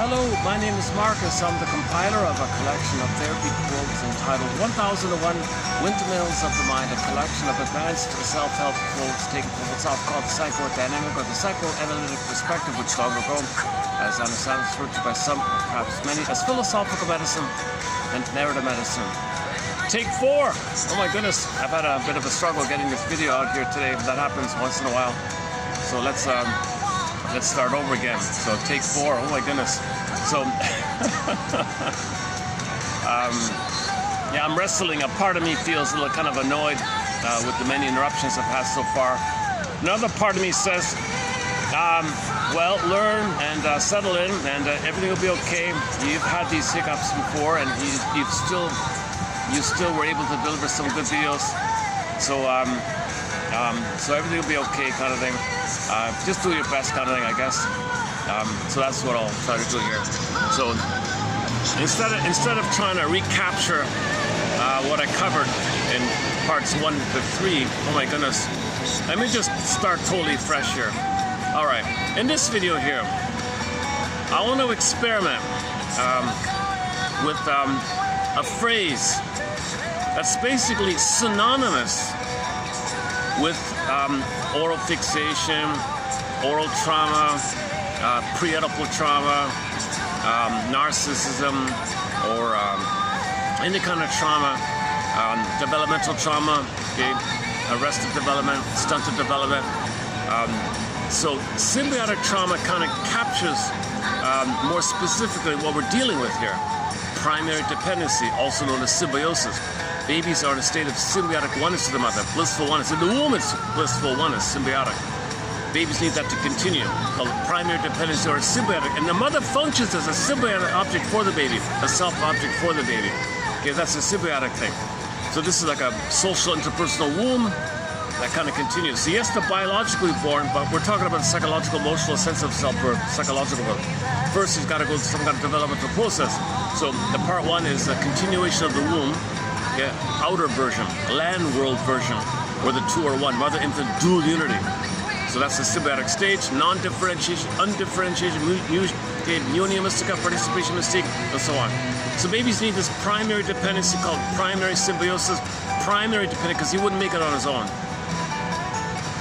Hello, my name is Marcus. I'm the compiler of a collection of therapy quotes entitled 1001 Windmills of the Mind, a collection of advanced self-help quotes taken from what's often called the psychodynamic or the psychoanalytic perspective, which long ago, as understand, is referred to by some, perhaps many, as philosophical medicine and narrative medicine. Take 4! Oh my goodness, I've had a bit of a struggle getting this video out here today, but that happens once in a while. So let's start over again. So take 4. Oh my goodness. So yeah, I'm wrestling. A part of me feels a little kind of annoyed with the many interruptions I've had so far. Another part of me says, well, learn and settle in, and everything will be okay. You've had these hiccups before, and you still were able to deliver some good videos. So so everything will be okay, kind of thing. Just do your best, kind of thing, I guess. So that's what I'll try to do here. So instead of trying to recapture what I covered in parts 1 to 3, oh my goodness, let me just start totally fresh here. All right, in this video here, I want to experiment with a phrase that's basically synonymous with oral fixation, oral trauma, pre-oedipal trauma, narcissism, or any kind of trauma, developmental trauma, okay, arrested development, stunted development. So symbiotic trauma kind of captures more specifically what we're dealing with here. Primary dependency, also known as symbiosis. Babies are in a state of symbiotic oneness to the mother, blissful oneness. In the womb, it's blissful oneness, symbiotic. Babies need that to continue, called primary dependency or symbiotic. And the mother functions as a symbiotic object for the baby, a self-object for the baby. Okay, that's a symbiotic thing. So this is like a social interpersonal womb that kind of continues. So yes, they're biologically born, but we're talking about psychological, emotional sense of self-birth, psychological birth. First, he's got to go through some kind of developmental process. So the part 1 is a continuation of the womb. Yeah, outer version, land world version, where the two are one, mother infant dual unity. So that's the symbiotic stage, non-differentiation, undifferentiation, union mystica, participation mystique, and so on. So babies need this primary dependency called primary symbiosis, primary dependent, because he wouldn't make it on his own.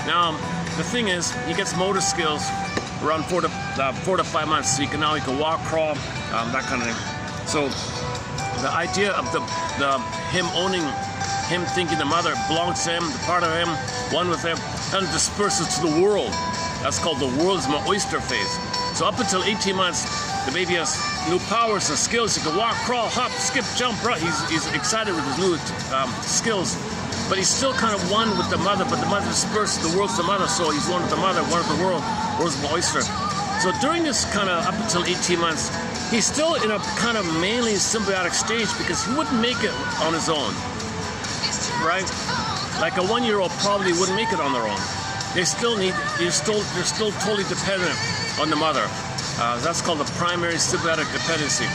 Now, the thing is, he gets motor skills around 4 to 5 months, so he can walk, crawl, that kind of thing. So the idea of him thinking the mother belongs to him, the part of him, one with him, kind of disperses to the world. That's called the world's my oyster phase. So up until 18 months, the baby has new powers and skills. He can walk, crawl, hop, skip, jump, run. He's excited with his new skills. But he's still kind of one with the mother, but the mother disperses, the world's the mother, so he's one with the mother, one with the world, world's my oyster. So during this kind of up until 18 months, he's still in a kind of mainly symbiotic stage because he wouldn't make it on his own, right? Like a 1-year-old probably wouldn't make it on their own. They're still totally dependent on the mother. That's called the primary symbiotic dependency.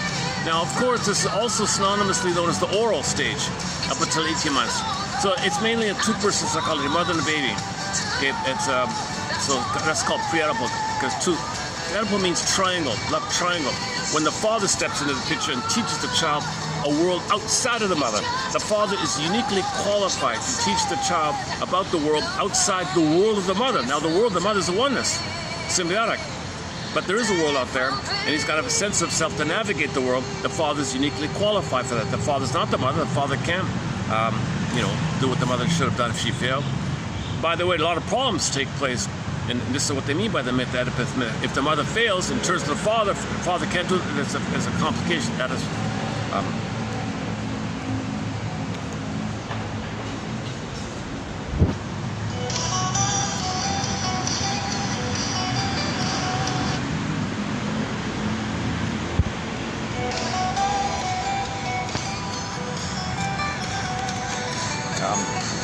Now, of course, this is also synonymously known as the oral stage up until 18 months. So it's mainly a two-person psychology, mother and baby. Okay, it's so that's called pre-oedipal because Oedipal means triangle, love triangle. When the father steps into the picture and teaches the child a world outside of the mother, the father is uniquely qualified to teach the child about the world outside the world of the mother. Now, the world of the mother is a oneness, symbiotic. But there is a world out there, and he's got to have a sense of self to navigate the world. The father is uniquely qualified for that. The father's not the mother. The father can't, do what the mother should have done if she failed. By the way, a lot of problems take place. And this is what they mean by the myth, Oedipus myth. If the mother fails and turns to the father can't do it, there's a complication. That is,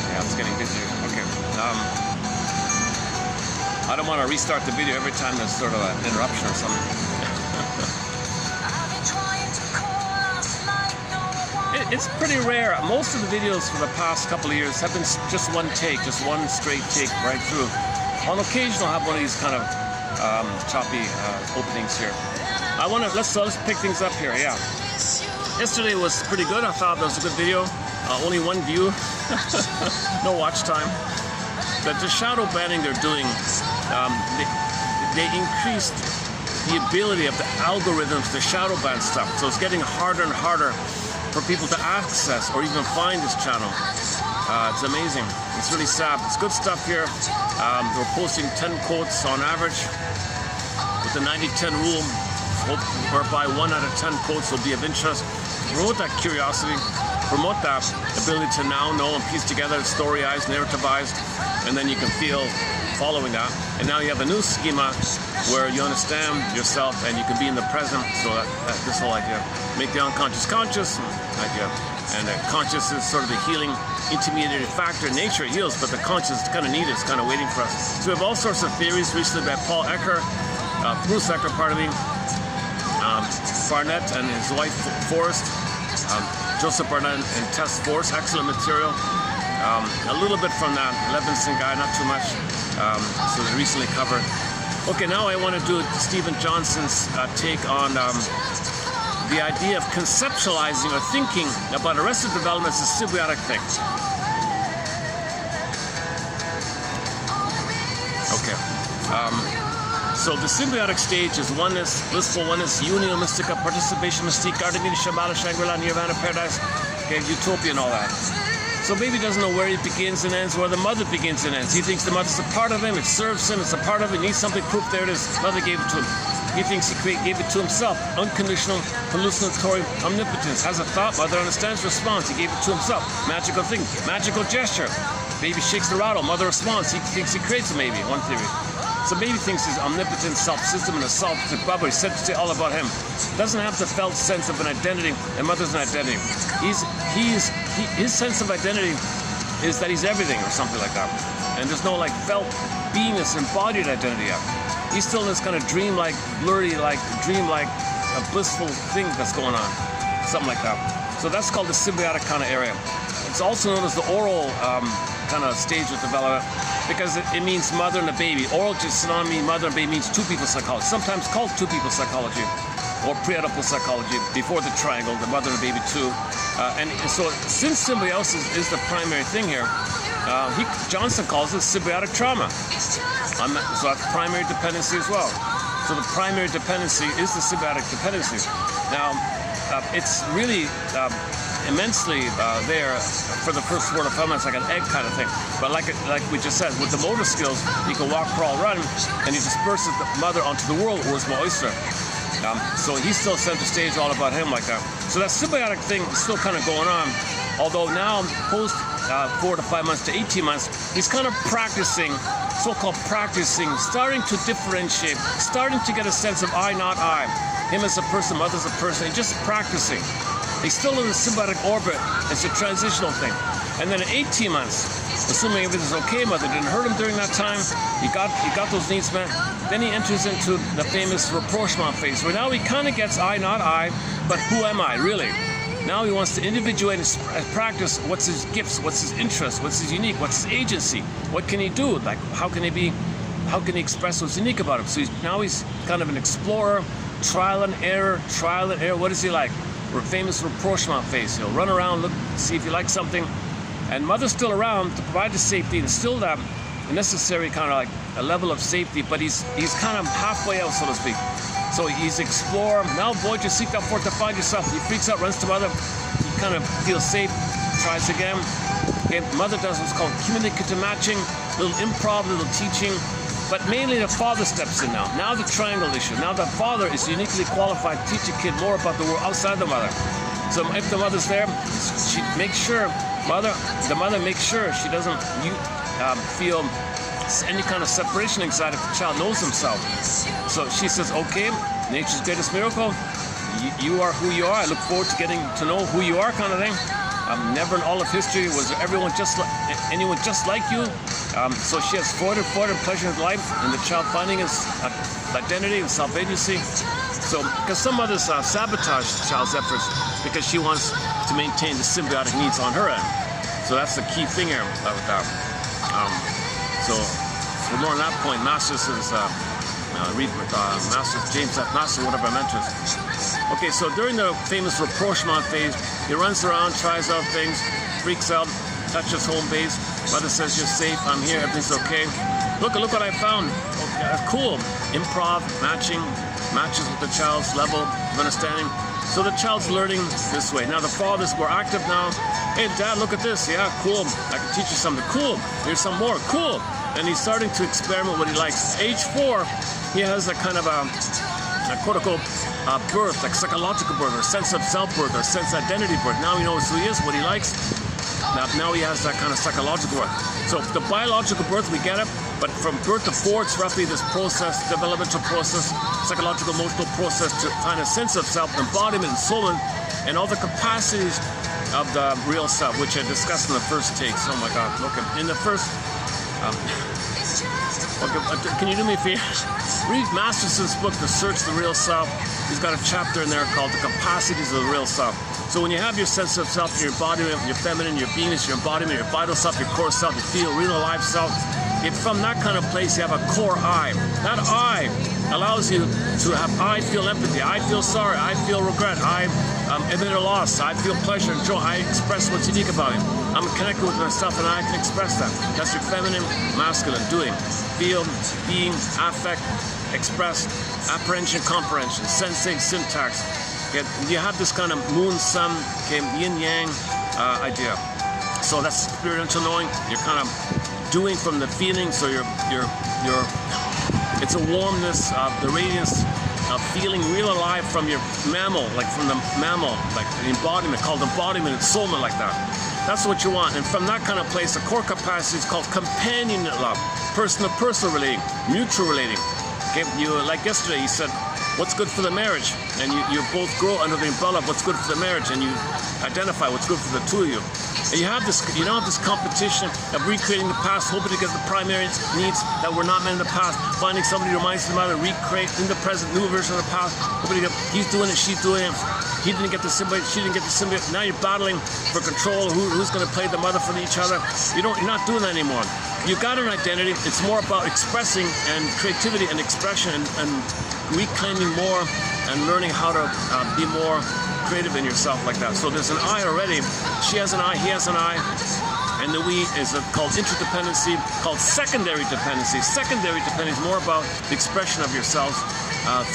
yeah, it's getting busier. Okay. I don't want to restart the video every time there's sort of an interruption or something. It's pretty rare. Most of the videos for the past couple of years have been just one take, just one straight take right through. On occasion, I'll have one of these kind of choppy openings here. let's pick things up here. Yeah. Yesterday was pretty good. I thought that was a good video. Only one view, no watch time. But the shadow banning they're doing, they increased the ability of the algorithms to shadow ban stuff. So it's getting harder and harder for people to access or even find this channel. It's amazing. It's really sad. It's good stuff here. We're posting 10 quotes on average with the 90-10 rule, whereby 1 out of 10 quotes will be of interest. Promote that curiosity, promote that ability to now know and piece together, storyize, narrativized, and then you can feel following that. And now you have a new schema where you understand yourself and you can be in the present. So this whole idea, make the unconscious conscious idea. And conscious is sort of the healing intermediary factor. Nature heals, but the conscious is kind of needed. It's kind of waiting for us. So we have all sorts of theories recently by Bruce Ecker, Barnett and his wife Forrest, Joseph Barnett and Tess Forrest, excellent material. A little bit from that Levinson guy, not too much. So they recently covered. Okay, now I want to do Stephen Johnson's take on the idea of conceptualizing or thinking about arrested development as a symbiotic thing. Okay. So the symbiotic stage is oneness, blissful oneness, unio mystica, participation mystique, Gardenia, Shambhala, Shangri-La, Nirvana, paradise, okay, utopia and all that. So baby doesn't know where he begins and ends, where the mother begins and ends. He thinks the mother's a part of him, it serves him, it's a part of him, he needs something, proof, there it is, mother gave it to him. He thinks he gave it to himself. Unconditional, hallucinatory omnipotence. Has a thought, mother understands, responds. He gave it to himself. Magical thing, magical gesture. Baby shakes the rattle, mother responds. He thinks he creates it, maybe, one theory. So baby thinks his omnipotent self-system and a self-bubble is said to say all about him. Doesn't have the felt sense of an identity, and mother's an identity. His sense of identity is that he's everything or something like that. And there's no like felt beingness, embodied identity yet. He's still in this kind of dream-like, blurry-like, dream-like, blissful thing that's going on. Something like that. So that's called the symbiotic kind of area. It's also known as the oral kind of stage of development because it means mother and a baby. Oral just synonymy, mother and baby means two people psychology. Sometimes called two people psychology or pre-Oedipal psychology before the triangle, the mother and the baby too. And so since symbiosis is the primary thing here, Johnson calls it symbiotic trauma. So that's primary dependency as well. So the primary dependency is the symbiotic dependency. Now, it's really immensely there for the first 4 to 5 months, like an egg kind of thing. But like we just said, with the motor skills, he can walk, crawl, run, and he disperses the mother onto the world, where's my oyster? So he's still center stage, all about him like that. So that symbiotic thing is still kind of going on, although now post 4 to 5 months to 18 months, he's kind of practicing, so-called practicing, starting to differentiate, starting to get a sense of I, not I. Him as a person, mother's a person, and just practicing. He's still in the symbiotic orbit. It's a transitional thing. And then at 18 months, assuming everything's okay, mother didn't hurt him during that time, he got those needs met, then he enters into the famous rapprochement phase, where now he kind of gets I, not I, but who am I, really? Now he wants to individuate and practice what's his gifts, what's his interest, what's his unique, what's his agency, what can he do, like how can he express what's unique about him? So now he's kind of an explorer, trial and error, what is he like? We're famous rapprochement phase. He'll run around, look, see if he likes something, and mother's still around to provide the safety and still that necessary kind of like a level of safety, but he's kind of halfway out, so to speak. So he's explorer. Now voyage you seek out forth to find yourself. He freaks out, runs to mother. He kind of feels safe, tries again. Okay, mother does what's called communicative matching, little improv, little teaching. But mainly the father steps in now. Now the triangle issue. Now the father is uniquely qualified to teach a kid more about the world outside the mother. So if the mother's there, she makes sure, the mother makes sure she doesn't feel any kind of separation anxiety if the child knows himself. So she says, okay, nature's greatest miracle, you are who you are. I look forward to getting to know who you are, kind of thing. Never in all of history was there anyone just like you. So she has Freud and pleasure in life, and the child finding his identity and self-agency. So, because some mothers sabotage the child's efforts because she wants to maintain the symbiotic needs on her end. So that's the key thing here with that. So for more on that point, narcissism is read with Master James F. Master, one of our mentors. Okay, so during the famous rapprochement phase, he runs around, tries out things, freaks out, touches home base. Mother says, "You're safe. I'm here. Everything's okay. Look what I found. Cool. Improv, matches with the child's level of understanding." So the child's learning this way. Now the father's more active now. "Hey, Dad, look at this. Yeah, cool. I can teach you something. Cool. Here's some more. Cool." And he's starting to experiment what he likes. Age 4, he has a kind of a quote-unquote birth, like psychological birth, or sense of self-birth, or sense identity birth. Now he knows who he is, what he likes. Now he has that kind of psychological birth. So the biological birth, we get it, but from birth to 4, it's roughly this process, developmental process, psychological, emotional process to find a sense of self, embodiment, and soul, and all the capacities of the real self, which I discussed in the first takes. Oh my God, look, in the first, okay, can you do me a favor? Read Masterson's book, The Search for the Real Self. He's got a chapter in there called The Capacities of the Real Self. So when you have your sense of self, your embodiment, your feminine, your beingness, your embodiment, your vital self, your core self, you feel real alive self, if from that kind of place you have a core I, that I allows you to have I feel empathy, I feel sorry, I feel regret, I admit a loss, I feel pleasure and joy, I express what's unique about me. I'm connected with myself and I can express that. That's your feminine, masculine, doing. Feel, being, affect, express, apprehension, comprehension, sensing, syntax. Okay, you have this kind of moon, sun, okay, yin-yang idea. So that's experiential knowing. You're kind of doing from the feelings, so it's a warmness, the radiance of feeling real alive from your mammal, like from the mammal, like the embodiment, called embodiment and soulmate, like that. That's what you want. And from that kind of place, the core capacity is called companionate love, person-to-person relating, mutual relating. Okay, you, like yesterday, you said, what's good for the marriage? And you both grow under the umbrella of what's good for the marriage, and you identify what's good for the two of you. And you don't have this competition of recreating the past, hoping to get the primary needs that were not met in the past, finding somebody who reminds them of it, recreate in the present, new version of the past, hoping to get, he's doing it, she's doing it, he didn't get the symbiote, she didn't get the symbiote. Now you're battling for control, who's going to play the mother for each other. You're not doing that anymore. You've got an identity. It's more about expressing and creativity and expression and reclaiming more and learning how to be more creative in yourself like that. So there's an I already. She has an I, he has an I. And the we is called interdependency, called secondary dependency. Secondary dependency is more about the expression of yourself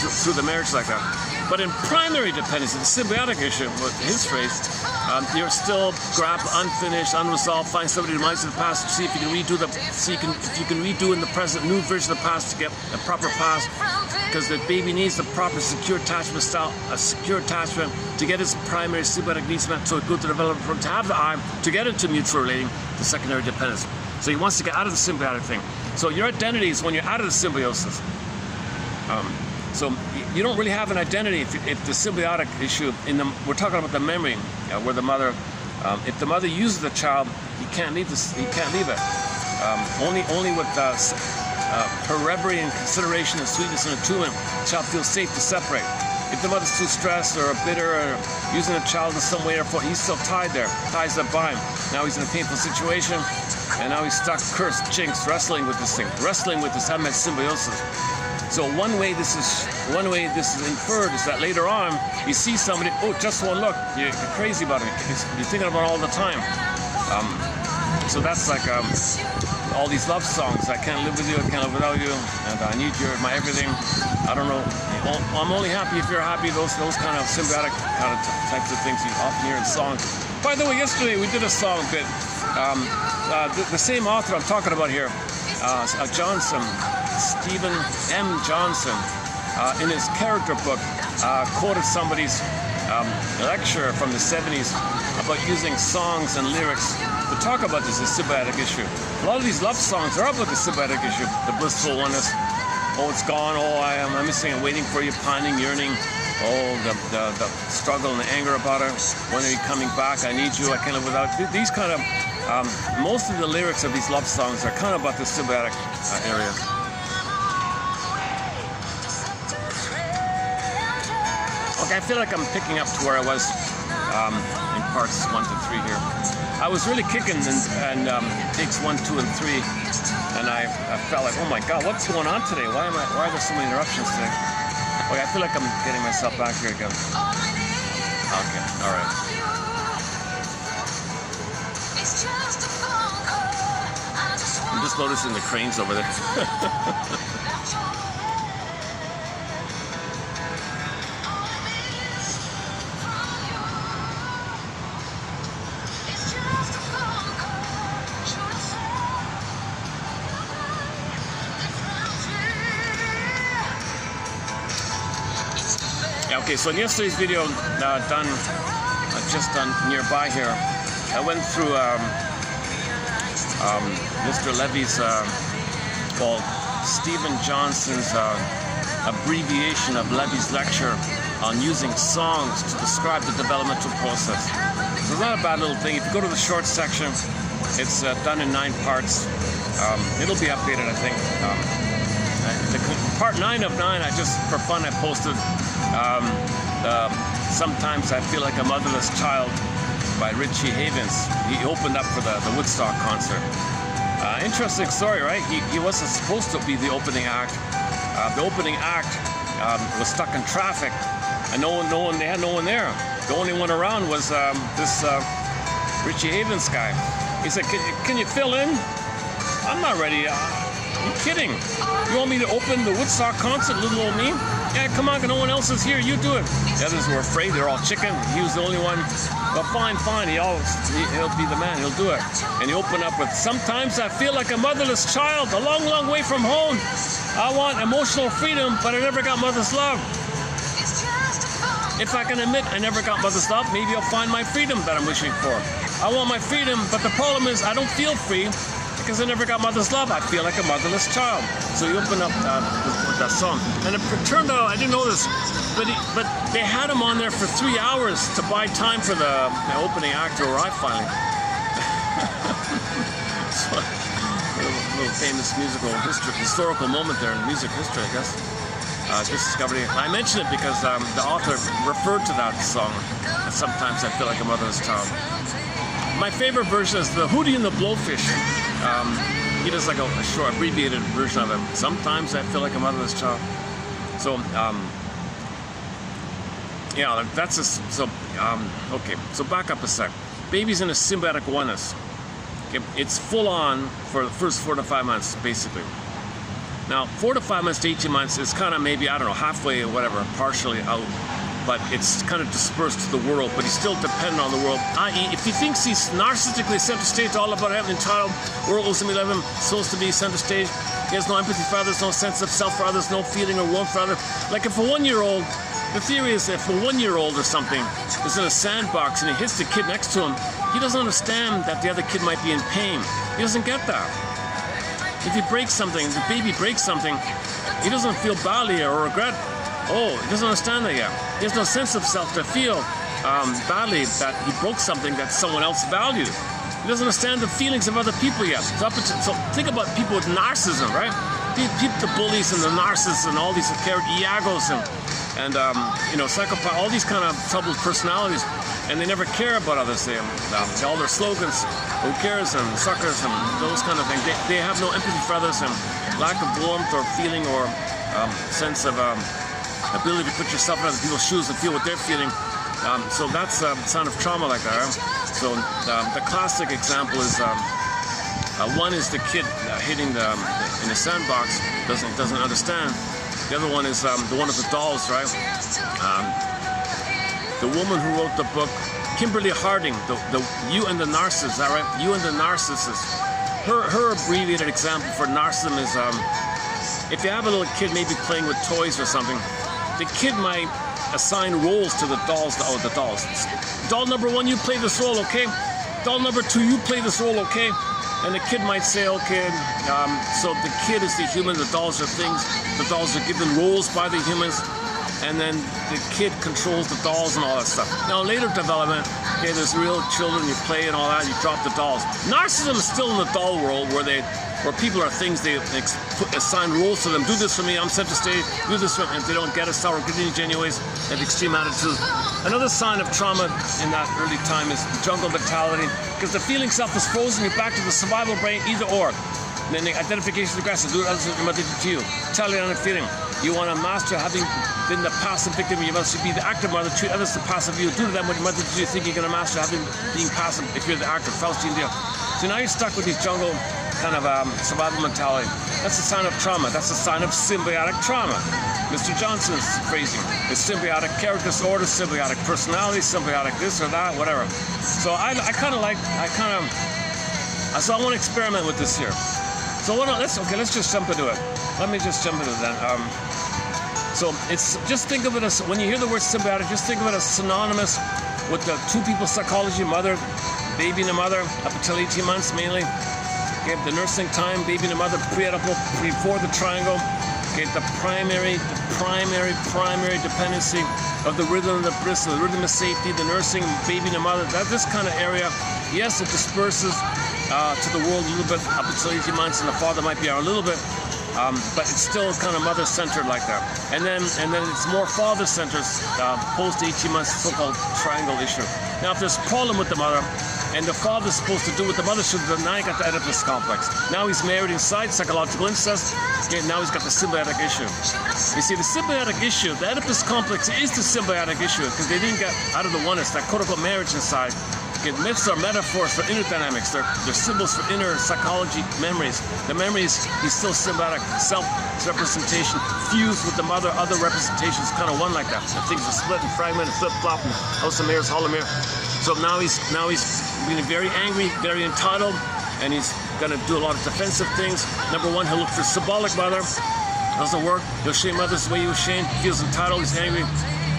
through the marriage like that. But in primary dependency, the symbiotic issue, with his phrase, you're still unfinished, unresolved. Find somebody who reminds you of the past. See if you can redo if you can redo in the present, new version of the past to get a proper past. Because the baby needs the proper secure attachment style, a secure attachment to get its primary symbiotic needs met, so it's good to develop from to have the I to get into mutual relating to secondary dependence. So he wants to get out of the symbiotic thing. So your identity is when you're out of the symbiosis. So you don't really have an identity if the symbiotic issue we're talking about the memory where the mother, if the mother uses the child, he can't leave it. Only with her reverie and consideration and sweetness and attunement, the child feels safe to separate. If the mother's too stressed or bitter or using the child in some way, he's still tied there, ties that bind. Now he's in a painful situation, and now he's stuck, cursed, jinxed, wrestling with this thing, having that symbiosis. So one way this is inferred is that later on you see somebody, oh, just one look, you're crazy about it, you're thinking about it all the time. So that's like all these love songs. I can't live with you, I can't live without you, and I need you, my everything. I don't know. I'm only happy if you're happy. Those kind of symbiotic kind of types of things you often hear in songs. By the way, yesterday we did a song bit. The same author I'm talking about here, Johnson, Stephen M. Johnson, in his character book, quoted somebody's lecture from the 70s about using songs and lyrics to talk about this symbiotic issue. A lot of these love songs are about the symbiotic issue, the blissful oneness. Oh, it's gone. Oh, I'm missing and waiting for you, pining, yearning. Oh, the struggle and the anger about it. When are you coming back? I need you. I can't live without you. These kind of, most of the lyrics of these love songs are kind of about the symbiotic area. Okay, I feel like I'm picking up to where I was in parts 1 to 3 here. I was really kicking and takes 1, 2, and 3, and I felt like, oh my God, what's going on today? Why are there so many interruptions today? Okay, I feel like I'm getting myself back here again. Okay, all right. I'm just noticing the cranes over there. Okay, so in yesterday's video, just done nearby here, I went through Mr. Levy's called Stephen Johnson's abbreviation of Levy's lecture on using songs to describe the developmental process. So it's not a bad little thing. If you go to the short section, it's done in 9 parts. It'll be updated, I think. Part 9 of 9, I just, for fun, I posted Sometimes I Feel Like a Motherless Child by Richie Havens. He opened up for the Woodstock concert. Interesting story, right? He wasn't supposed to be the opening act. The opening act was stuck in traffic, and they had no one there. The only one around was this Richie Havens guy. He said, can you fill in? I'm not ready. You kidding? You want me to open the Woodstock concert, little old me? Yeah, come on, no one else is here, you do it. The others were afraid, they're all chicken. He was the only one. Well, fine, he'll be the man, he'll do it. And he opened up with, sometimes I feel like a motherless child, a long, long way from home. I want emotional freedom, but I never got mother's love. If I can admit I never got mother's love, maybe I'll find my freedom that I'm wishing for. I want my freedom, but the problem is I don't feel free, because I never got mother's love. I feel like a motherless child. So he opened up with that song. And it turned out, I didn't know this, but they had him on there for 3 hours to buy time for the opening act to arrive finally. So, a little famous historical moment there in music history, I guess. Just discovered it. I mentioned it because the author referred to that song. Sometimes I Feel Like a Motherless Child. My favorite version is the Hootie and the Blowfish. He does like a short, abbreviated version of it. Sometimes I feel like a motherless child. So, yeah, that's just, so, okay, so back up a sec. Baby's in a symbiotic oneness. Okay, it's full on for the first 4 to 5 months, basically. Now, 4 to 5 months to 18 months is kind of maybe, I don't know, halfway or whatever, partially out. But it's kind of dispersed to the world, but he's still dependent on the world. I.e., if he thinks he's narcissistically center stage, all about having a child, world owes him 11, supposed to be center stage, he has no empathy for others, no sense of self for others, no feeling or warmth for others. Like if a 1-year-old, the theory is if a 1-year-old or something is in a sandbox and he hits the kid next to him, he doesn't understand that the other kid might be in pain. He doesn't get that. If he breaks something, if the baby breaks something, he doesn't feel badly or regret. Oh, he doesn't understand that yet. He has no sense of self to feel badly that he broke something that someone else valued. He doesn't understand the feelings of other people yet. So think about people with narcissism, right? The bullies and the narcissists and all these Iagos and you know, psychopath, all these kind of troubled personalities, and they never care about others. They all their slogans, who cares, and suckers, and those kind of things. They have no empathy for others and lack of warmth or feeling or sense of ability to put yourself in other people's shoes and feel what they're feeling. So that's a sign of trauma like that. Right? So the classic example is one is the kid hitting in the sandbox, doesn't understand. The other one is the one of the dolls, right? The woman who wrote the book, Kimberly Harding, the You and the Narcissist, all right? You and the Narcissist. Her abbreviated example for narcissism is if you have a little kid maybe playing with toys or something, the kid might assign roles to the dolls. The dolls. Doll number 1, you play this role, okay? Doll number 2, you play this role, okay? And the kid might say, okay, so the kid is the human, the dolls are things, the dolls are given roles by the humans, and then the kid controls the dolls and all that stuff. Now, later development, okay, there's real children, you play and all that, you drop the dolls. Narcissism is still in the doll world where they where people are things, they assign roles to them. Do this for me, I'm center stage, do this for me. If they don't get it, sour, greedy, anyways, that extreme attitude. Another sign of trauma in that early time is jungle mentality, because the feeling self is frozen you back to the survival brain, either or. And then the identification aggressive, do others what mother did to you. Tell it on a feeling. You want to master having been the passive victim, you must be the active mother, treat others the passive you. Do to them what your mother did you think you're going to master having being passive if you're the active. Faustine deal. So now you're stuck with these jungle kind of survival mentality. That's a sign of trauma. That's a sign of symbiotic trauma. Mr. Johnson's phrasing is symbiotic character disorder, symbiotic personality, symbiotic this or that, whatever. So I want to experiment with this here. So let's just jump into it. Let me just jump into it then. So it's just think of it as, when you hear the word symbiotic, just think of it as synonymous with the two people psychology, mother, baby and the mother, up until 18 months mainly. Okay, the nursing time, baby and the mother, before the triangle. Okay, the primary dependency of the rhythm of the bristle, the rhythm of safety, the nursing, baby and the mother, that this kind of area. Yes, it disperses to the world a little bit up until 18 months, and the father might be out a little bit. But it's still kind of mother-centered like that. And then it's more father-centered post 18 months, so-called triangle issue. Now, if there's a problem with the mother, and the father's supposed to do what the mother should do, now you got the Oedipus complex. Now he's married inside, psychological incest, and now he's got the symbiotic issue. You see, the symbiotic issue, the Oedipus complex is the symbiotic issue, because they didn't get out of the oneness, that quote-unquote marriage inside. Myths are metaphors for inner dynamics. They're symbols for inner psychology, memories. The memories, he's still symbiotic. Self-representation fused with the mother, other representations, kind of one like that. And things are split and fragmented, flip-flop, and House of Mirrors, Hall of Mirror. So now he's being very angry, very entitled, and he's going to do a lot of defensive things. Number one, he'll look for symbolic mother. Doesn't work. He'll shame others the way he was shamed. He feels entitled, he's angry,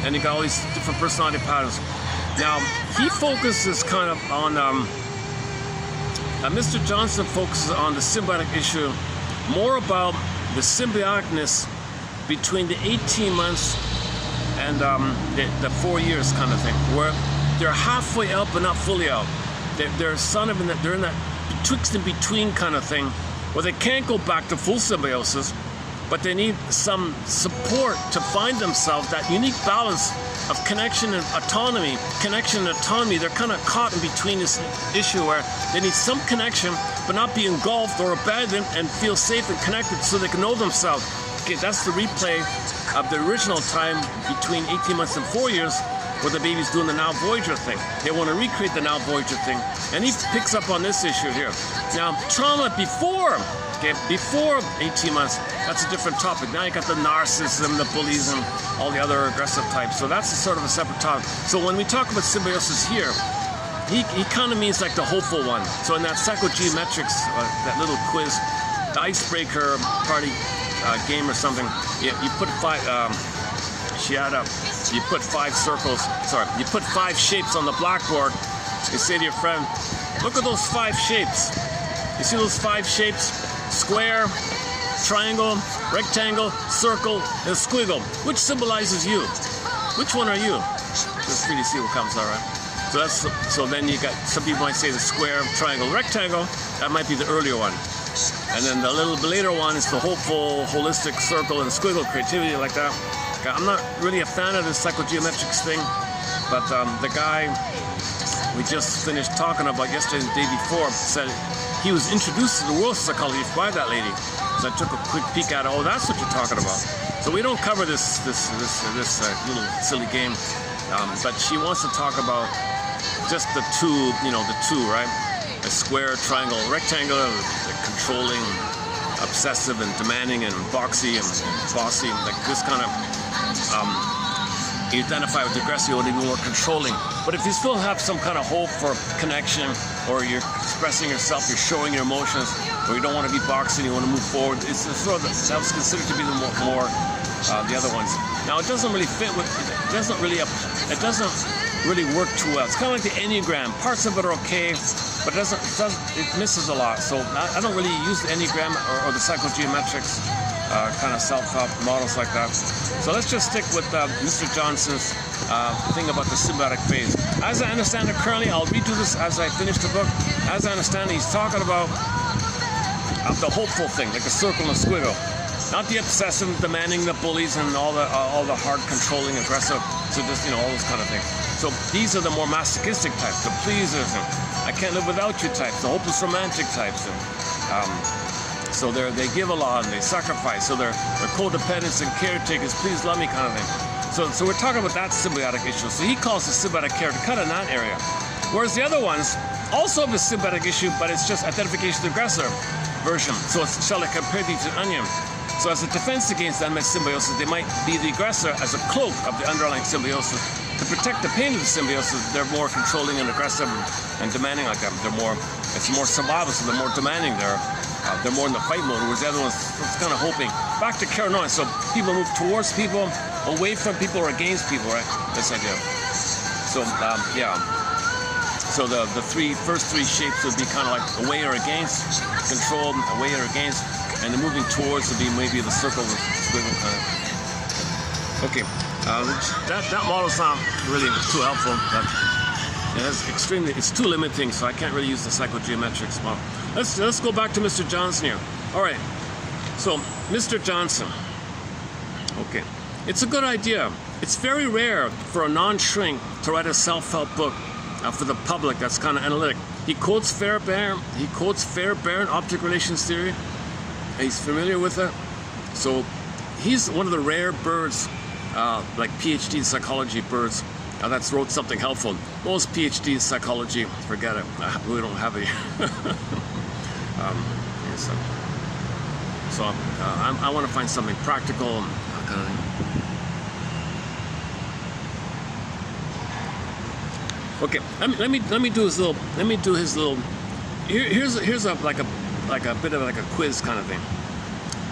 and he got all these different personality patterns. Now, he focuses kind of on, Mr. Johnson focuses on the symbiotic issue, more about the symbioticness between the 18 months and the 4 years kind of thing, where they're halfway out but not fully out. They're in that betwixt and between kind of thing, where they can't go back to full symbiosis, but they need some support to find themselves, that unique balance of connection and autonomy. They're kind of caught in between this issue where they need some connection but not be engulfed or abandoned, and feel safe and connected so they can know themselves. Okay, that's the replay of the original time between 18 months and 4 years, where the baby's doing the now Voyager thing. They want to recreate the now Voyager thing, and he picks up on this issue here. Now, trauma before 18 months, that's a different topic. Now you got the narcissism, the bullies, and all the other aggressive types. So that's sort of a separate topic. So when we talk about symbiosis here, he kind of means like the hopeful one. So in that psychogeometrics, that little quiz, the icebreaker party game or something, you put you put 5 circles, you put 5 shapes on the blackboard. You say to your friend, look at those 5 shapes. You see those 5 shapes? Square, triangle, rectangle, circle, and squiggle. Which symbolizes you? Which one are you? Let's really see what comes out, right? So then you got, some people might say the square, triangle, rectangle. That might be the earlier one. And then the little bit later one is the hopeful, holistic circle and squiggle, creativity like that. Okay, I'm not really a fan of this psychogeometrics thing, but the guy we just finished talking about yesterday and the day before said he was introduced to the world of psychology by that lady. So I took a quick peek at it. Oh, that's what you're talking about. So we don't cover this little silly game, but she wants to talk about just the two, right? A square, triangle, rectangle, the controlling, obsessive and demanding and boxy and bossy, like this kind of, you identify with aggressive, you want to be more controlling. But if you still have some kind of hope for connection, or you're expressing yourself, you're showing your emotions, or you don't want to be boxing, you want to move forward, it's sort of, that was considered to be the more the other ones. Now it doesn't really fit with, it doesn't really work too well. It's kind of like the Enneagram. Parts of it are okay, but it misses a lot. So I don't really use the Enneagram or the psychogeometrics kind of self-help models like that. So let's just stick with Mr. Johnson's thing about the symbiotic phase. As I understand it currently, I'll redo this as I finish the book. As I understand it, he's talking about the hopeful thing, like a circle and a squiggle. Not the obsessive, demanding, the bullies, and all the hard, controlling, aggressive, so just, all those kind of things. So these are the more masochistic types, the pleasers, and I can't live without you types, the hopeless romantic types. And, so they give a lot and they sacrifice. So they're codependents and caretakers, please love me kind of thing. So we're talking about that symbiotic issue. So he calls the symbiotic character cut in that area. Whereas the other ones also have a symbiotic issue, but it's just identification of the aggressor version. So it's, shall I compare these to an onion? So as a defense against unmet symbiosis, they might be the aggressor as a cloak of the underlying symbiosis. To protect the pain of the symbiosis, they're more controlling and aggressive and demanding like them. It's more survival, so they're more demanding. They're more in the fight mode, whereas the other one's kind of hoping. Back to paranoia, so people move towards people, away from people, or against people, right? This idea. So, yeah. So the first three shapes would be kind of like away or against, control, away or against, and the moving towards would be maybe the circle, the squiggle kind of. Okay, that model's not really too helpful, but it's too limiting, so I can't really use the psychogeometrics model. Let's go back to Mr. Johnson here. All right, so Mr. Johnson. Okay, it's a good idea. It's very rare for a non-shrink to write a self-help book for the public that's kind of analytic. He quotes Fairbairn object relations theory. He's familiar with it. So he's one of the rare birds, like PhD psychology birds, that's wrote something helpful. Most PhD in psychology, forget it. We don't have any. I want to find something practical kind of thing. Okay, let me do his little. Here's a bit of like a quiz kind of thing.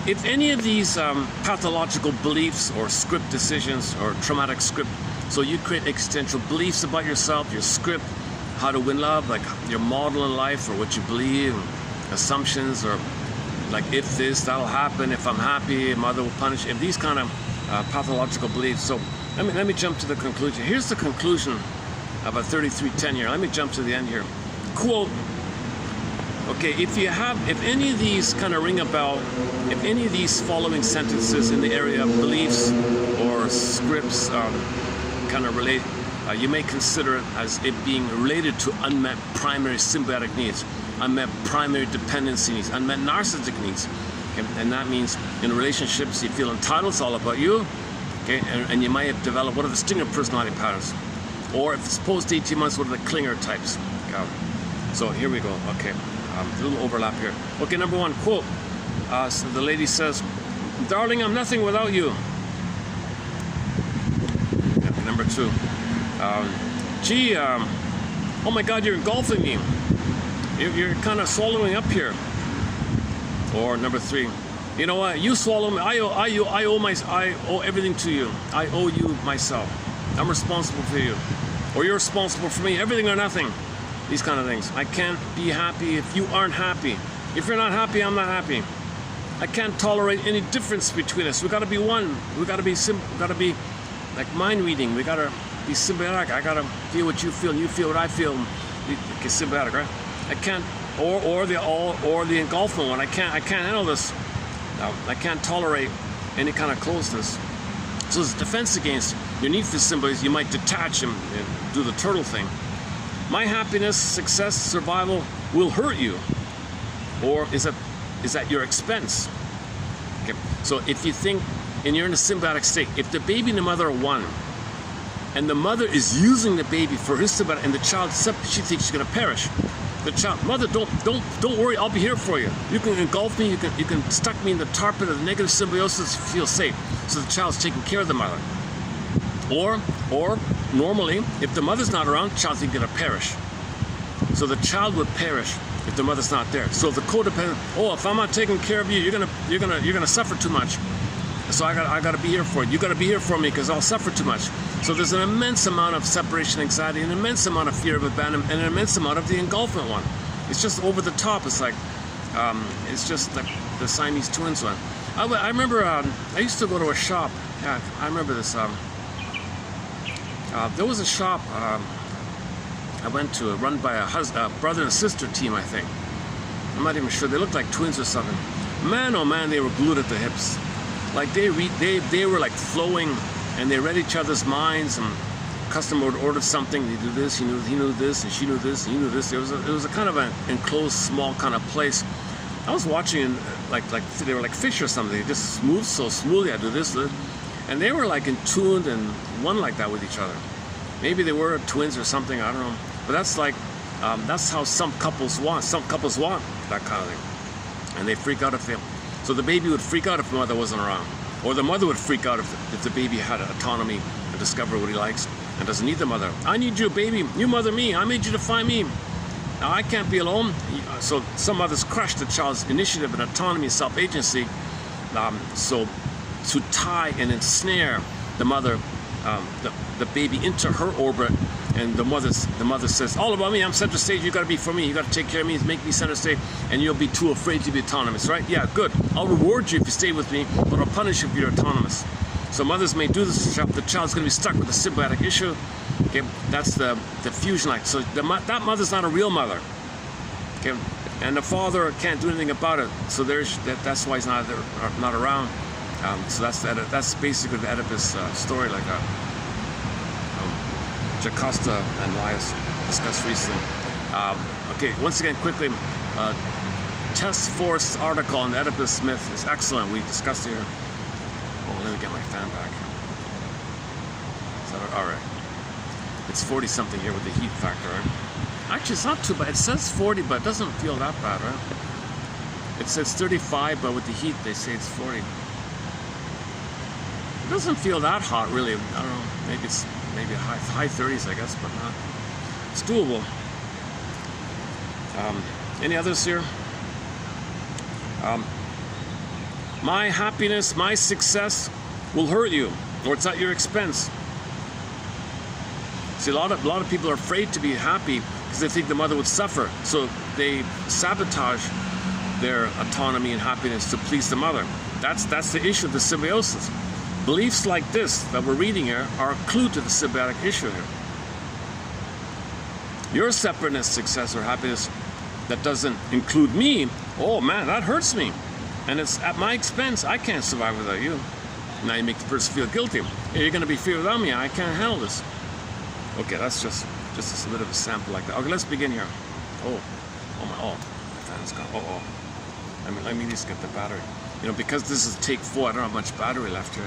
If any of these pathological beliefs or script decisions or traumatic script, so you create existential beliefs about yourself, your script, how to win love, like your model in life or what you believe, assumptions, or like if this, that'll happen, if I'm happy, mother will punish, if these kind of pathological beliefs. So let me jump to the conclusion. Here's the conclusion of a 3310 here. Let me jump to the end here. Quote, okay, if any of these kind of ring a bell, if any of these following sentences in the area of beliefs or scripts kind of relate, you may consider it as it being related to unmet primary symbiotic needs, unmet primary dependency needs, unmet narcissistic needs. Okay? And that means in relationships you feel entitled, it's all about you, okay? And you might have developed, what are the stinger personality patterns? Or if it's post 18 months, what are the clinger types? So here we go, okay. A little overlap here. Okay, number one, quote. So the lady says, darling, I'm nothing without you. Okay, number two, gee, oh my God, you're engulfing me. You're kind of swallowing up here. Or number three, you know what, you swallow me, I owe everything to you. I owe you myself. I'm responsible for you. Or you're responsible for me, everything or nothing. These kind of things. I can't be happy if you aren't happy. If you're not happy, I'm not happy. I can't tolerate any difference between us. We gotta be one. We gotta be like mind reading. We gotta be symbiotic. I gotta feel what you feel, and you feel what I feel. Like symbiotic, right? I can't, or the engulfment one. I can't handle this. I can't tolerate any kind of closeness. So it's defense against your need for symbiosis. You might detach and do the turtle thing. My happiness, success, survival will hurt you, or is at your expense. Okay. So if you think, and you're in a symbiotic state, if the baby and the mother are one, and the mother is using the baby for her symbiotic, and the child, she thinks she's going to perish. The child, mother, don't worry, I'll be here for you. You can engulf me, you can stuck me in the tar pit of the negative symbiosis, feel safe. So the child's taking care of the mother. Or normally, if the mother's not around, the child's going to perish. So the child would perish if the mother's not there. So the codependent, oh, if I'm not taking care of you, you're gonna suffer too much. So I gotta be here for you. You gotta be here for me because I'll suffer too much. So there's an immense amount of separation anxiety, an immense amount of fear of abandonment, and an immense amount of the engulfment one. It's just over the top. It's like, it's just like the Siamese twins one. I remember I used to go to a shop. Yeah, I remember this. There was a shop I went to, run by a brother and sister team, I think. I'm not even sure. They looked like twins or something. Man, oh man, they were glued at the hips. Like they were like flowing, and they read each other's minds. And customer would order something, they do this, he knew this, and she knew this, and he knew this. It was a kind of an enclosed, small kind of place. I was watching, like they were like fish or something. They just moved so smoothly. I do this, and they were like in tune and one like that with each other. Maybe they were twins or something. I don't know. But that's like that's how some couples want. Some couples want that kind of thing, and they freak out if they. So the baby would freak out if the mother wasn't around, or the mother would freak out if the baby had autonomy and discover what he likes and doesn't need the mother. I need you, baby. You mother me. I made you to find me. Now I can't be alone. So some mothers crush the child's initiative and autonomy, self-agency. So to tie and ensnare the mother, the baby into her orbit, and the mother says, all about me, I'm center stage, you gotta be for me, you gotta take care of me, make me center stage, and you'll be too afraid to be autonomous, right? Yeah, good. I'll reward you if you stay with me, but I'll punish you if you're autonomous. So mothers may do this, the child's gonna be stuck with a symbiotic issue. Okay, that's the fusion like. So that mother's not a real mother. Okay, and the father can't do anything about it. So that's why he's not around. So that's basically the Oedipus story, like Jocasta and Elias discussed recently. Okay, once again, quickly, Tess Forrest's article on the Oedipus myth is excellent. We discussed it here. Oh, let me get my fan back. Is that all right? It's 40 something here with the heat factor, right? Actually, it's not too bad. It says 40, but it doesn't feel that bad, right? It says 35, but with the heat, they say it's 40. It doesn't feel that hot, really. I don't know. Maybe it's high 30s, I guess, but not. It's doable. Any others here? My happiness, my success will hurt you, or it's at your expense. See, a lot of people are afraid to be happy because they think the mother would suffer, so they sabotage their autonomy and happiness to please the mother. That's the issue of the symbiosis. Beliefs like this that we're reading here are a clue to the symbiotic issue here. Your separateness, success, or happiness that doesn't include me, oh man, that hurts me. And it's at my expense. I can't survive without you. Now you make the person feel guilty. Hey, you're gonna be free without me, I can't handle this. Okay, that's just a bit of a sample like that. Okay, let's begin here. Oh my fan's gone. Let me at least get the battery. You know, because this is take 4, I don't have much battery left here.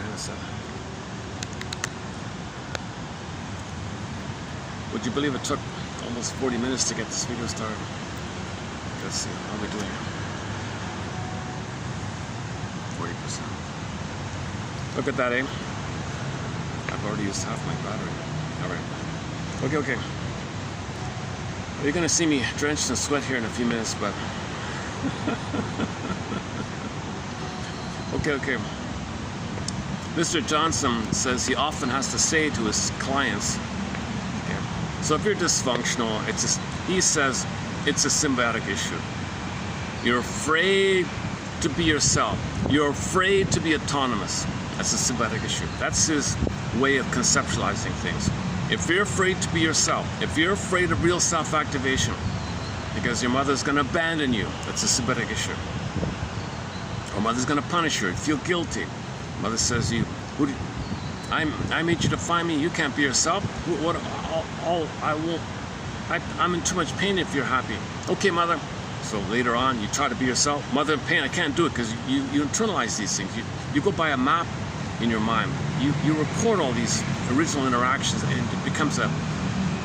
Would you believe it took almost 40 minutes to get this video started? Let's see, how are we doing? 40%. Look at that, eh? I've already used half my battery. All right. Okay. You're gonna see me drenched in sweat here in a few minutes, but okay. Mr. Johnson says he often has to say to his clients, okay, so if you're dysfunctional, he says it's a symbiotic issue. You're afraid to be yourself. You're afraid to be autonomous. That's a symbiotic issue. That's his way of conceptualizing things. If you're afraid to be yourself, if you're afraid of real self-activation, because your mother's going to abandon you, that's a symbiotic issue. Or mother's going to punish you, you feel guilty. Mother says I made you to find me, you can't be yourself. I'm in too much pain if you're happy. Okay, mother. So later on, you try to be yourself. Mother in pain, I can't do it because you internalize these things. You go by a map in your mind. You record all these original interactions, and it becomes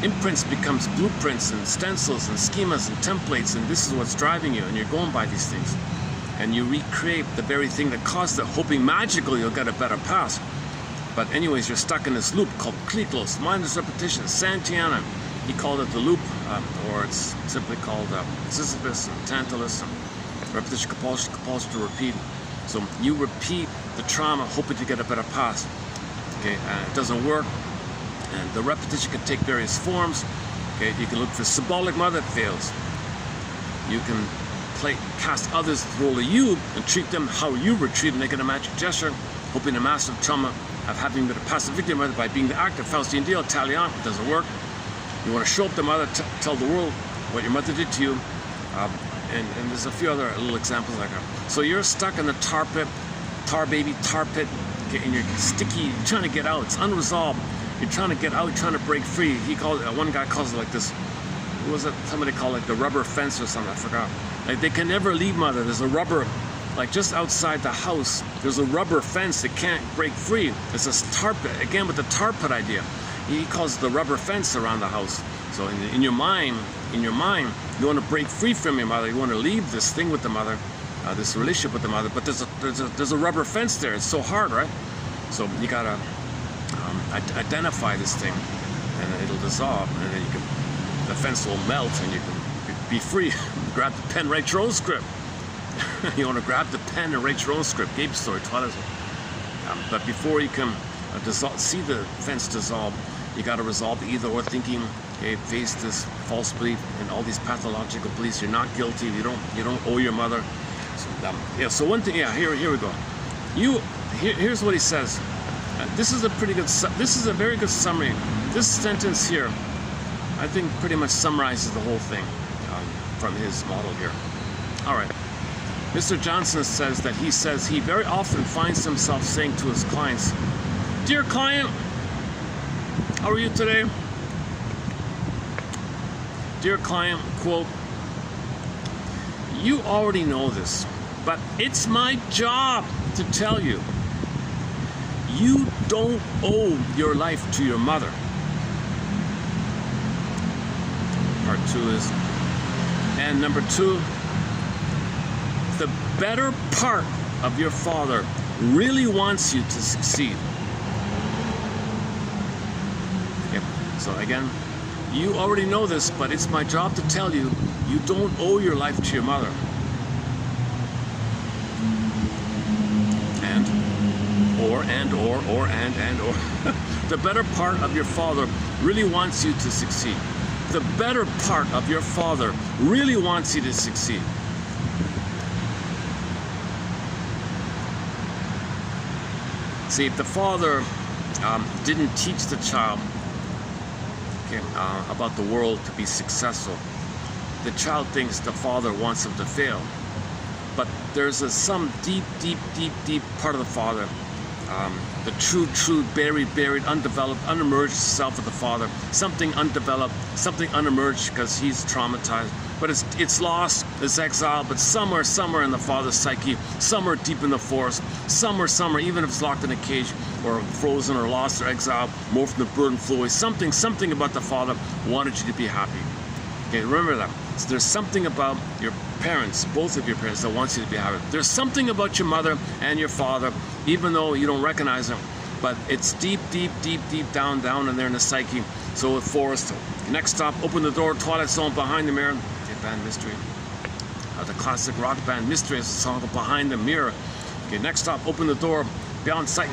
imprints becomes blueprints and stencils and schemas and templates, and this is what's driving you, and you're going by these things. And you recreate the very thing that caused it, hoping magically you'll get a better path. But anyways, you're stuck in this loop called Kliklos, mindless repetition. Santayana, he called it the loop, or it's simply called Sisyphus and Tantalus, and repetition, compulsion to repeat. So you repeat the trauma, hoping to get a better path. Okay, and it doesn't work. And the repetition can take various forms. Okay, you can look for symbolic mother, it fails. You can cast others the role of you and treat them how you were treated, make it a magic gesture, hoping to master the trauma of having been a passive victim mother by being the active Faustian deal, Talion. It doesn't work. You want to show up the mother, tell the world what your mother did to you, and there's a few other little examples like that. So you're stuck in the tar pit, tar pit, and you're sticky, you're trying to get out. It's unresolved. You're trying to get out, you're trying to break free. He called it, one guy calls it like this, what was it? Somebody called it like the rubber fence or something, I forgot. Like they can never leave mother. There's a rubber, like just outside the house, there's a rubber fence that can't break free. It's a tar pit, again with the tar pit idea. He calls it the rubber fence around the house. So in your mind, you want to break free from your mother. You want to leave this thing with the mother, this relationship with the mother. But there's a rubber fence there. It's so hard, right? So you gotta identify this thing, and it'll dissolve, and then the fence will melt, and you can be free. Grab the pen, write your own script. You want to grab the pen and write your own script. Gabe story, Twilight. But before you can see the fence dissolve, you got to resolve the either-or thinking. Okay, face this false belief and all these pathological beliefs. You're not guilty. You don't owe your mother. So, yeah. So one thing. Yeah. Here we go. Here's what he says. This is a pretty good. This is a very good summary. This sentence here, I think, pretty much summarizes the whole thing from his model here. All right. Mr. Johnson says that he very often finds himself saying to his clients, "Dear client, how are you today? Dear client," quote, "you already know this, but it's my job to tell you. You don't owe your life to your mother." Part 2 is, and number 2, the better part of your father really wants you to succeed. Yep. So again, you already know this, but it's my job to tell you, you don't owe your life to your mother. Or. The better part of your father really wants you to succeed. The better part of your father really wants you to succeed. See, if the father didn't teach the child about the world to be successful, the child thinks the father wants him to fail. But there's some deep part of the father, the true, buried, undeveloped, unemerged self of the father, something undeveloped, something unemerged because he's traumatized. But it's lost, it's exiled, but somewhere in the father's psyche, somewhere deep in the forest, somewhere, even if it's locked in a cage or frozen or lost or exiled, more from the bird and flew away, something about the father wanted you to be happy. Okay, remember that. So there's something about your parents, both of your parents, that wants you to be happy. There's something about your mother and your father, even though you don't recognize them, but it's deep down in there in the psyche. So with Forrest, next stop, open the door, Twilight Zone, Behind the Mirror. Okay, band Mystery. The classic rock band Mystery is a song called Behind the Mirror. Okay, next stop, open the door, Beyond Sight.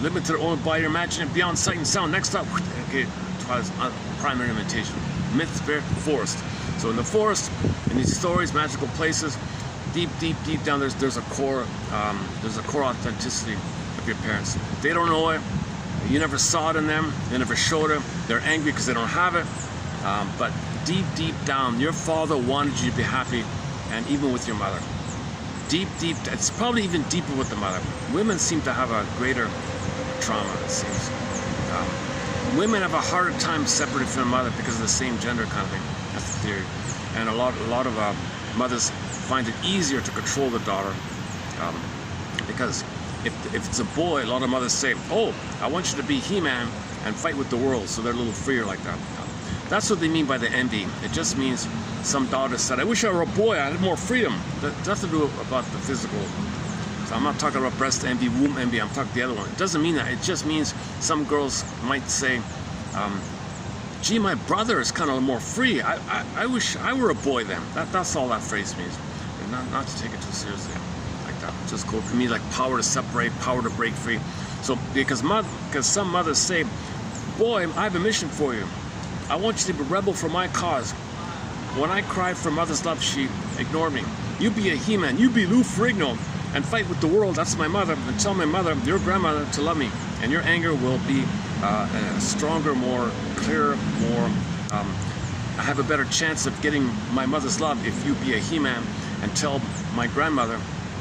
Limited only by your imagination, Beyond Sight and Sound. Next stop, okay, Twilight, primary imitation. Myth, spirit, forest. So in the forest, in these stories, magical places, deep down, there's a core authenticity of your parents. They don't know it. You never saw it in them. They never showed it. They're angry because they don't have it. But deep down, your father wanted you to be happy, and even with your mother. Deep, it's probably even deeper with the mother. Women seem to have a greater trauma, it seems. Women have a harder time separated from the mother because of the same gender kind of thing. That's the theory. And a lot of mothers find it easier to control the daughter because if it's a boy, a lot of mothers say, "Oh, I want you to be He-Man and fight with the world," so they're a little freer like that. That's what they mean by the envy. It just means some daughter said, "I wish I were a boy, I had more freedom." That's nothing to do about the physical. So I'm not talking about breast envy, womb envy, I'm talking the other one. It doesn't mean that. It just means some girls might say, "Gee, my brother is kind of more free. I wish I were a boy then." That's all that phrase means. And not to take it too seriously like that. Just cool. To me, like power to separate, power to break free. So because some mothers say, "Boy, I have a mission for you. I want you to be a rebel for my cause." When I cried for mother's love, she ignored me. "You be a He-Man, you be Lou Ferrigno, and fight with the world. That's my mother. And tell my mother, your grandmother, to love me. And your anger will be stronger, more clear, more I have a better chance of getting my mother's love if you be a he-man and tell my grandmother,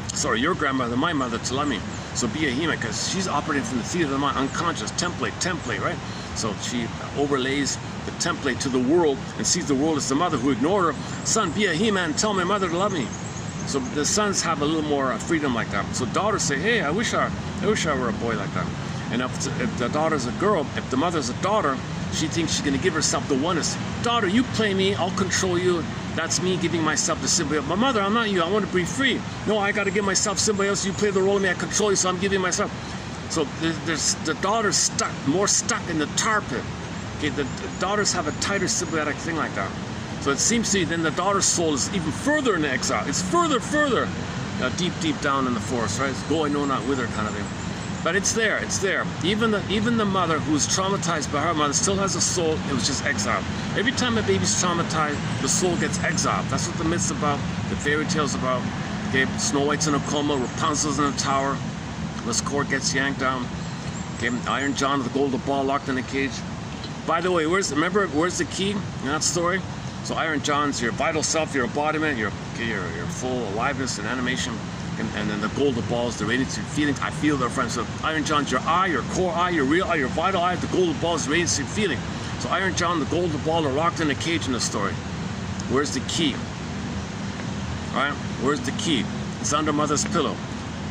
sorry, your grandmother, my mother, to love me. So be a he-man, because she's operating from the theater of the mind, unconscious, template, right? So she overlays the template to the world and sees the world as the mother who ignored her. Son, be a he-man, tell my mother to love me. So the sons have a little more freedom like that. So daughters say, hey, I wish I were a boy like that. And if the daughter's a girl, if the mother's a daughter, she thinks she's going to give herself the oneness. Daughter, you play me, I'll control you. That's me giving myself the symbol. My mother, I'm not you, I want to be free. No, I got to give myself somebody else. You play the role of me, I control you, so I'm giving myself. So there's the daughter's stuck, more stuck in the tar pit. Okay, the daughters have a tighter symbiotic thing like that. So it seems to me then the daughter's soul is even further in exile. It's further, deep down in the forest, right? It's go I know not whither kind of thing. But it's there, it's there. Even the mother who's traumatized by her mother still has a soul, it was just exiled. Every time a baby's traumatized, the soul gets exiled. That's what the myth's about, the fairy tale's about. Okay, Snow White's in a coma, Rapunzel's in a tower, Miss Court gets yanked down. Okay, Iron John with the golden ball locked in a cage. By the way, where's the key in that story? So Iron John's your vital self, your embodiment, your full aliveness and animation. And then the golden balls, the radiance of feelings. I feel their friends. So Iron John's your eye, your core eye, your real eye, your vital eye. The golden ball is the radiance of feeling. So Iron John, the golden ball are locked in a cage in the story. Where's the key? All right, where's the key? It's under mother's pillow.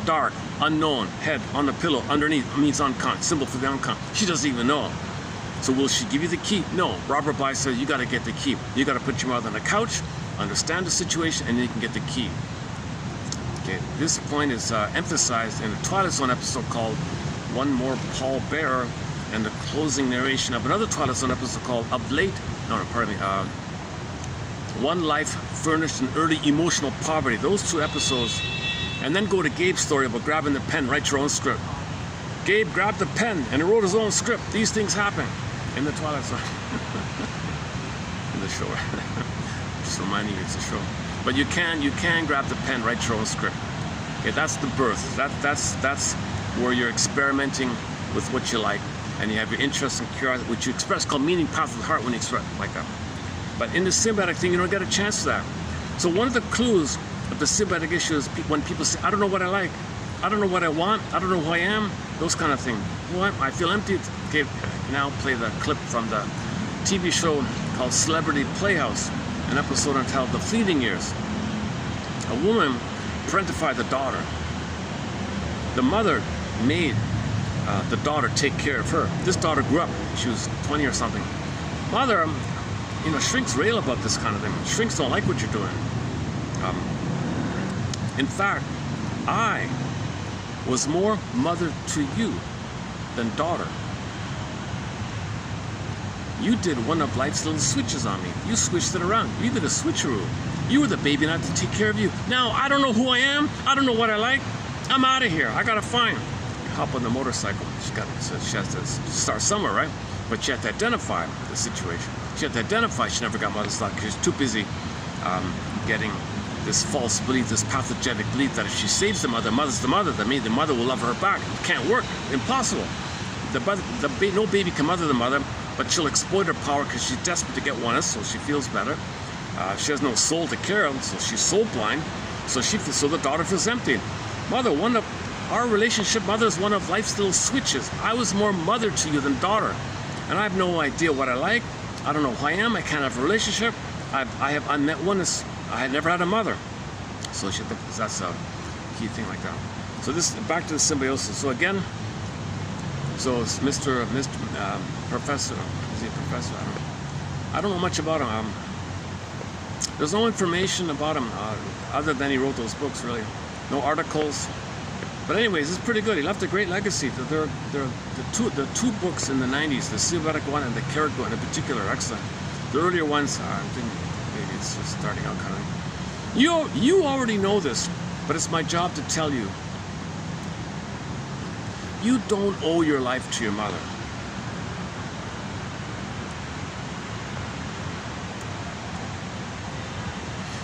Dark, unknown, head on the pillow. Underneath means unconscious, symbol for the unconscious. She doesn't even know. So will she give you the key? No. Robert Bly says you got to get the key. You got to put your mother on the couch, understand the situation, and then you can get the key. Okay, this point is emphasized in a Twilight Zone episode called One More Pall Bearer, and the closing narration of another Twilight Zone episode called One Life Furnished in Early Emotional Poverty. Those two episodes, and then go to Gabe's story about grabbing the pen, write your own script. Gabe grabbed the pen and wrote his own script. These things happen in the Twilight Zone. In the show. Just reminding you it's a show. But you can grab the pen, write your own script. Okay, that's the birth. That's where you're experimenting with what you like, and you have your interest and curiosity, which you express, called meaning path of the heart when you express like that. But in the symbiotic thing, you don't get a chance for that. So one of the clues of the symbiotic issue is when people say, I don't know what I like, I don't know what I want, I don't know who I am, those kind of things. What? I feel empty. Okay, now play the clip from the TV show called Celebrity Playhouse, an episode entitled The Fleeting Years. A woman parentified the daughter. The mother made the daughter take care of her. This daughter grew up. She was 20 or something. Mother, shrinks rail about this kind of thing. Shrinks don't like what you're doing. In fact, I was more mother to you than daughter. You did one of life's little switches on me. You switched it around. You did a switcheroo. You were the baby and I had to take care of you. Now, I don't know who I am. I don't know what I like. I'm out of here. I gotta find. You hop on the motorcycle. She has to start somewhere, right? But she had to identify the situation. She had to identify she never got mother's love because she's too busy getting this false belief, this pathogenic belief that if she saves the mother, mother's the mother, that means the mother will love her back. It can't work. Impossible. No baby can mother the mother, but she'll exploit her power because she's desperate to get oneness, so she feels better. She has no soul to care of, so she's soul blind. So the daughter feels empty. Mother, our relationship, mother, is one of life's little switches. I was more mother to you than daughter, and I have no idea what I like. I don't know who I am. I can't have a relationship. I have unmet oneness. I had never had a mother. So that's a key thing like that. So this, back to the symbiosis. So again, it's Mr. Professor. Is he a professor? I don't know much about him. There's no information about him other than he wrote those books, really. No articles. But anyways, it's pretty good. He left a great legacy. There are the two books in the 90s, the symbiotic one and the character one in particular, are excellent. The earlier ones, maybe it's just starting out kind of. You already know this, but it's my job to tell you. You don't owe your life to your mother.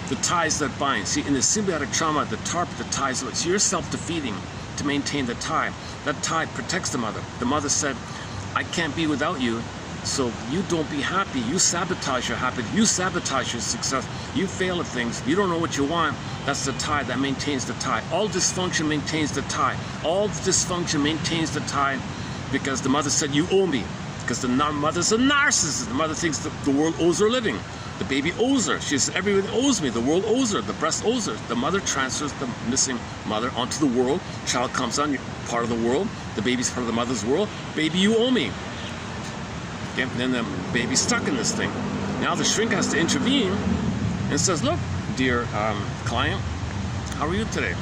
The ties that bind. See, in the symbiotic trauma, the tarp, the ties, it's you're self-defeating to maintain the tie. That tie protects the mother. The mother said, I can't be without you. So you don't be happy. You sabotage your happiness. You sabotage your success. You fail at things. You don't know what you want. That's the tie that maintains the tie. All dysfunction maintains the tie. All dysfunction maintains the tie because the mother said, you owe me. Because the mother's a narcissist. The mother thinks the world owes her living. The baby owes her. She says, everyone owes me. The world owes her. The breast owes her. The mother transfers the missing mother onto the world. Child comes on, you're part of the world. The baby's part of the mother's world. Baby, you owe me. Okay? And then the baby's stuck in this thing. Now the shrink has to intervene and says, look, dear client, how are you today?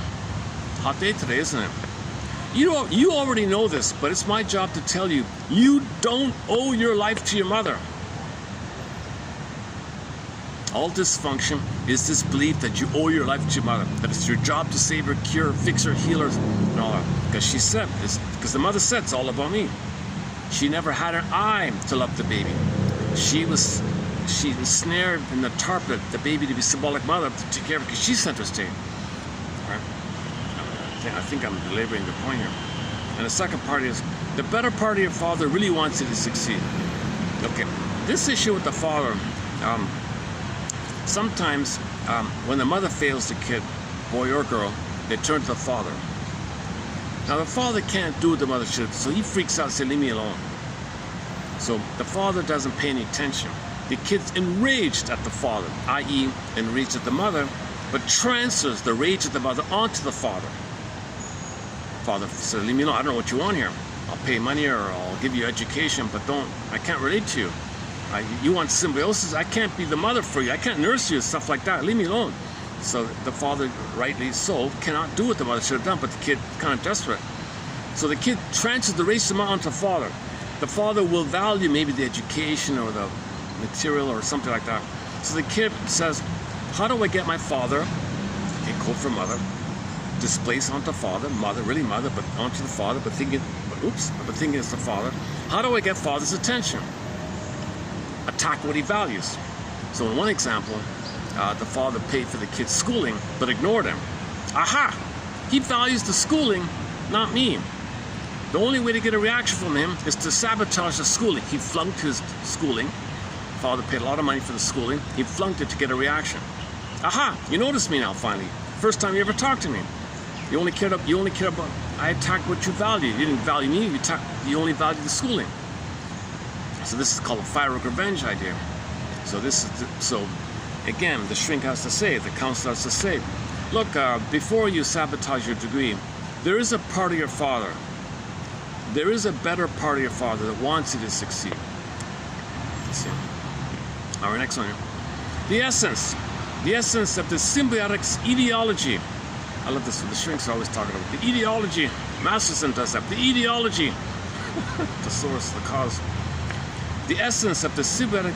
Hot day today, isn't it? You already know this, but it's my job to tell you, you don't owe your life to your mother. All dysfunction is this belief that you owe your life to your mother, that it's your job to save her, cure her, fix her, heal her, and all that. Because she said, because the mother said it's all about me. She never had an eye to love the baby. She was snared in the target, the baby to be symbolic mother to take care of her because she sent her state. Right? I think I'm belaboring the point here. And the second part is, the better part of your father really wants you to succeed. Okay, this issue with the father, sometimes when the mother fails the kid, boy or girl, they turn to the father. Now the father can't do what the mother should, so he freaks out and says, leave me alone. So the father doesn't pay any attention. The kid's enraged at the father, i.e. enraged at the mother, but transfers the rage of the mother onto the father. Father says, leave me alone, I don't know what you want here. I'll pay money or I'll give you education, but I can't relate to you. You want symbiosis, I can't be the mother for you. I can't nurse you, stuff like that. Leave me alone. So the father, rightly so, cannot do what the mother should have done, but the kid kind of desperate. So the kid transfers the race amount onto the father. The father will value maybe the education or the material or something like that. So the kid says, how do I get my father, okay, code for mother, displace onto father, mother, really mother, but onto the father, but thinking it's the father. How do I get father's attention? Attack what he values. So in one example, the father paid for the kid's schooling, but ignored him. Aha! He values the schooling, not me. The only way to get a reaction from him is to sabotage the schooling. He flunked his schooling. Father paid a lot of money for the schooling. He flunked it to get a reaction. Aha! You notice me now, finally. First time you ever talked to me. You only cared about, I attacked what you value. You didn't value me, you only valued the schooling. So this is called a firework revenge idea. So again, the shrink has to say, the counselor has to say, look, before you sabotage your degree, there is a part of your father. There is a better part of your father that wants you to succeed. Let's see. All right, next one here. The essence of the symbiotic ideology. I love this. The shrinks are always talking about the ideology. Masterson does that. The ideology, the source, the cause. The essence of the symbiotic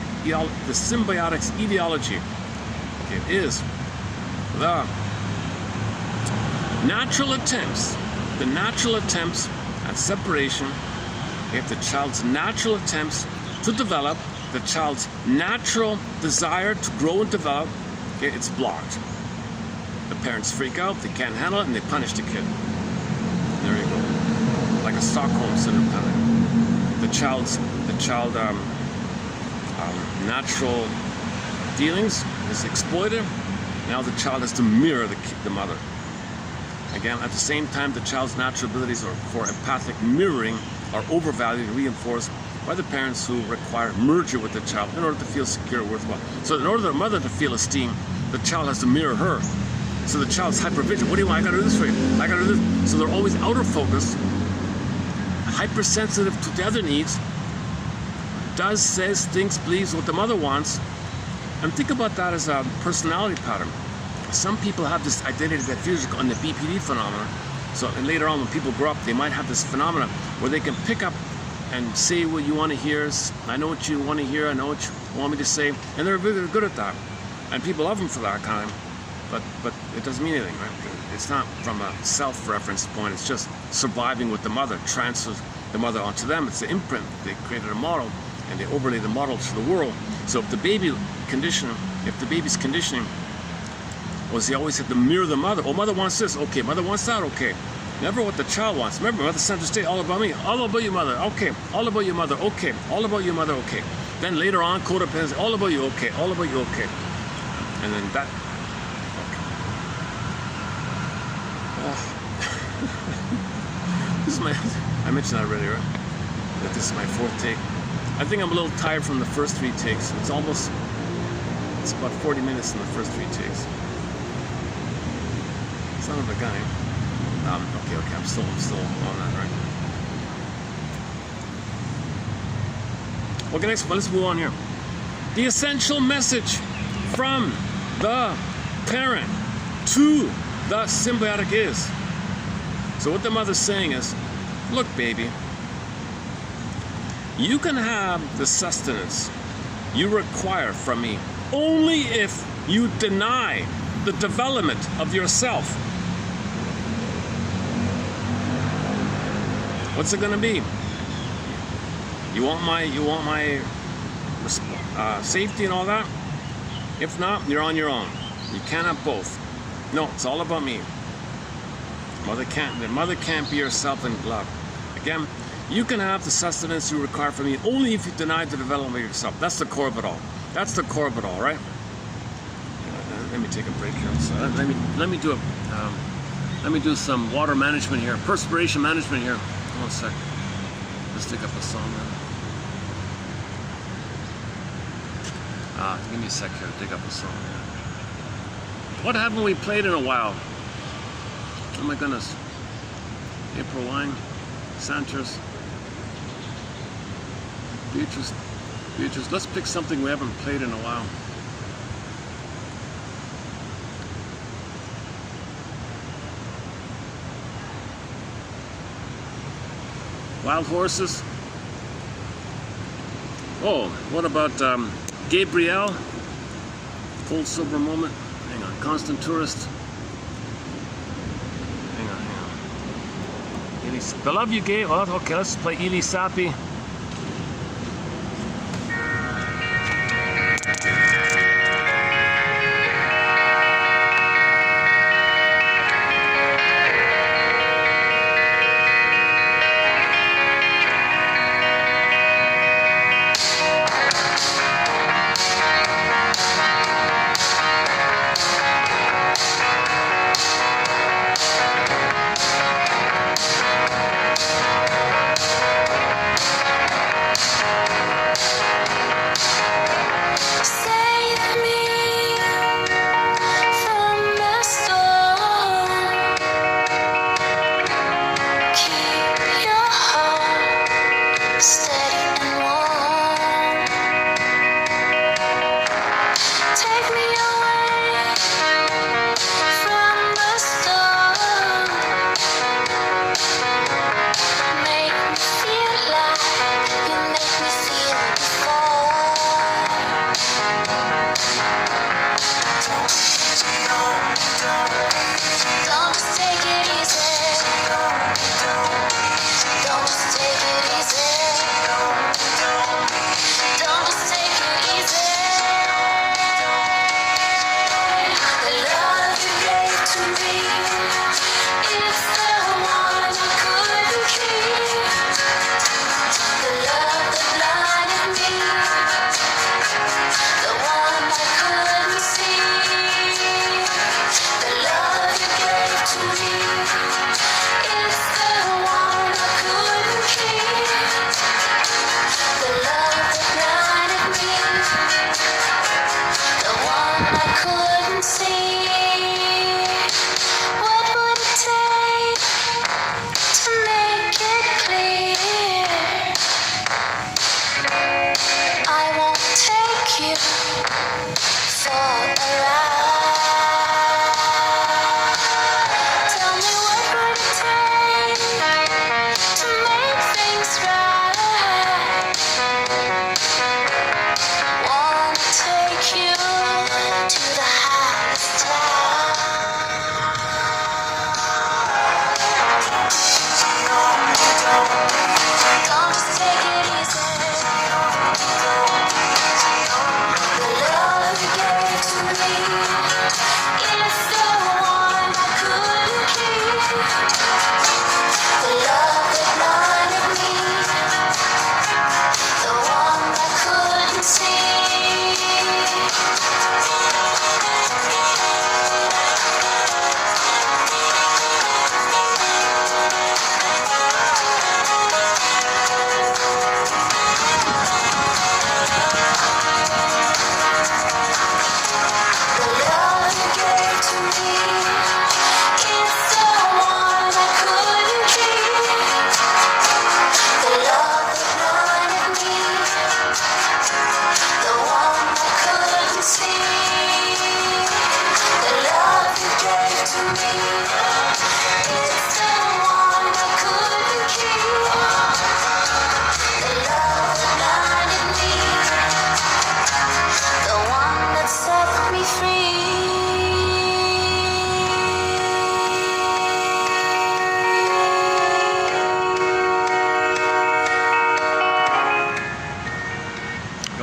ideology, okay, is the natural attempts at separation. Okay, the child's natural attempts to develop, the child's natural desire to grow and develop, okay, it's blocked. The parents freak out, they can't handle it, and they punish the kid. There you go. Like a Stockholm syndrome kind of. The child natural dealings is exploited. Now the child has to mirror the mother. Again, at the same time, the child's natural abilities for empathic mirroring are overvalued and reinforced by the parents who require merger with the child in order to feel secure and worthwhile. So in order for the mother to feel esteem, the child has to mirror her. So the child's hypervigilant. What do you want? I gotta do this for you. I gotta do this. So they're always outer focused, hypersensitive to the other needs, does, says, thinks, believes what the mother wants. And think about that as a personality pattern. Some people have this identity diffusion on the BPD phenomenon. So and later on when people grow up, they might have this phenomenon where they can pick up and say what you want to hear. I know what you want to hear. I know what you want me to say. And they're really good at that. And people love them for that kind. But it doesn't mean anything, right? It's not from a self-reference point. It's just surviving with the mother, transfers the mother onto them. It's the imprint. They created a model, and they overlay the model to the world. So if the baby's conditioning was he always had to mirror the mother. Oh, mother wants this. Okay, mother wants that. Okay. Never what the child wants. Remember, mother center state, all about me. All about you, mother. Okay. All about you, mother. Okay. All about you, mother. Okay. Then later on, codependency. All about you. Okay. All about you. Okay. And then that. Okay. This is my. I mentioned that already, right? That this is my 4th take. I think I'm a little tired from the first 3 takes. It's about 40 minutes in the first 3 takes. Son of a guy. Okay, I'm still on that, right? Okay, next one, let's move on here. The essential message from the parent to the symbiotic is. So what the mother's saying is, look, baby, you can have the sustenance you require from me only if you deny the development of yourself. What's it gonna be? You want my safety and all that? If not, you're on your own. You can't have both. No, it's all about me. The mother can't be yourself in love. Again, you can have the sustenance you require from me only if you deny the development of yourself. That's the core of it all. That's the core of it all, right? Let me take a break here. So let me do some water management here, perspiration management here. 1 sec. Let's take up a song now. Give me a sec here to dig up a song. What haven't we played in a while? Oh my goodness. April Wine, Santos, Beatrice. Let's pick something we haven't played in a while. Wild Horses. Oh, what about Gabrielle? Cold Silver Moment. Hang on. Constant Tourist. Hang on. I love you, Gabe. Oh, okay, let's play Ili Sapi.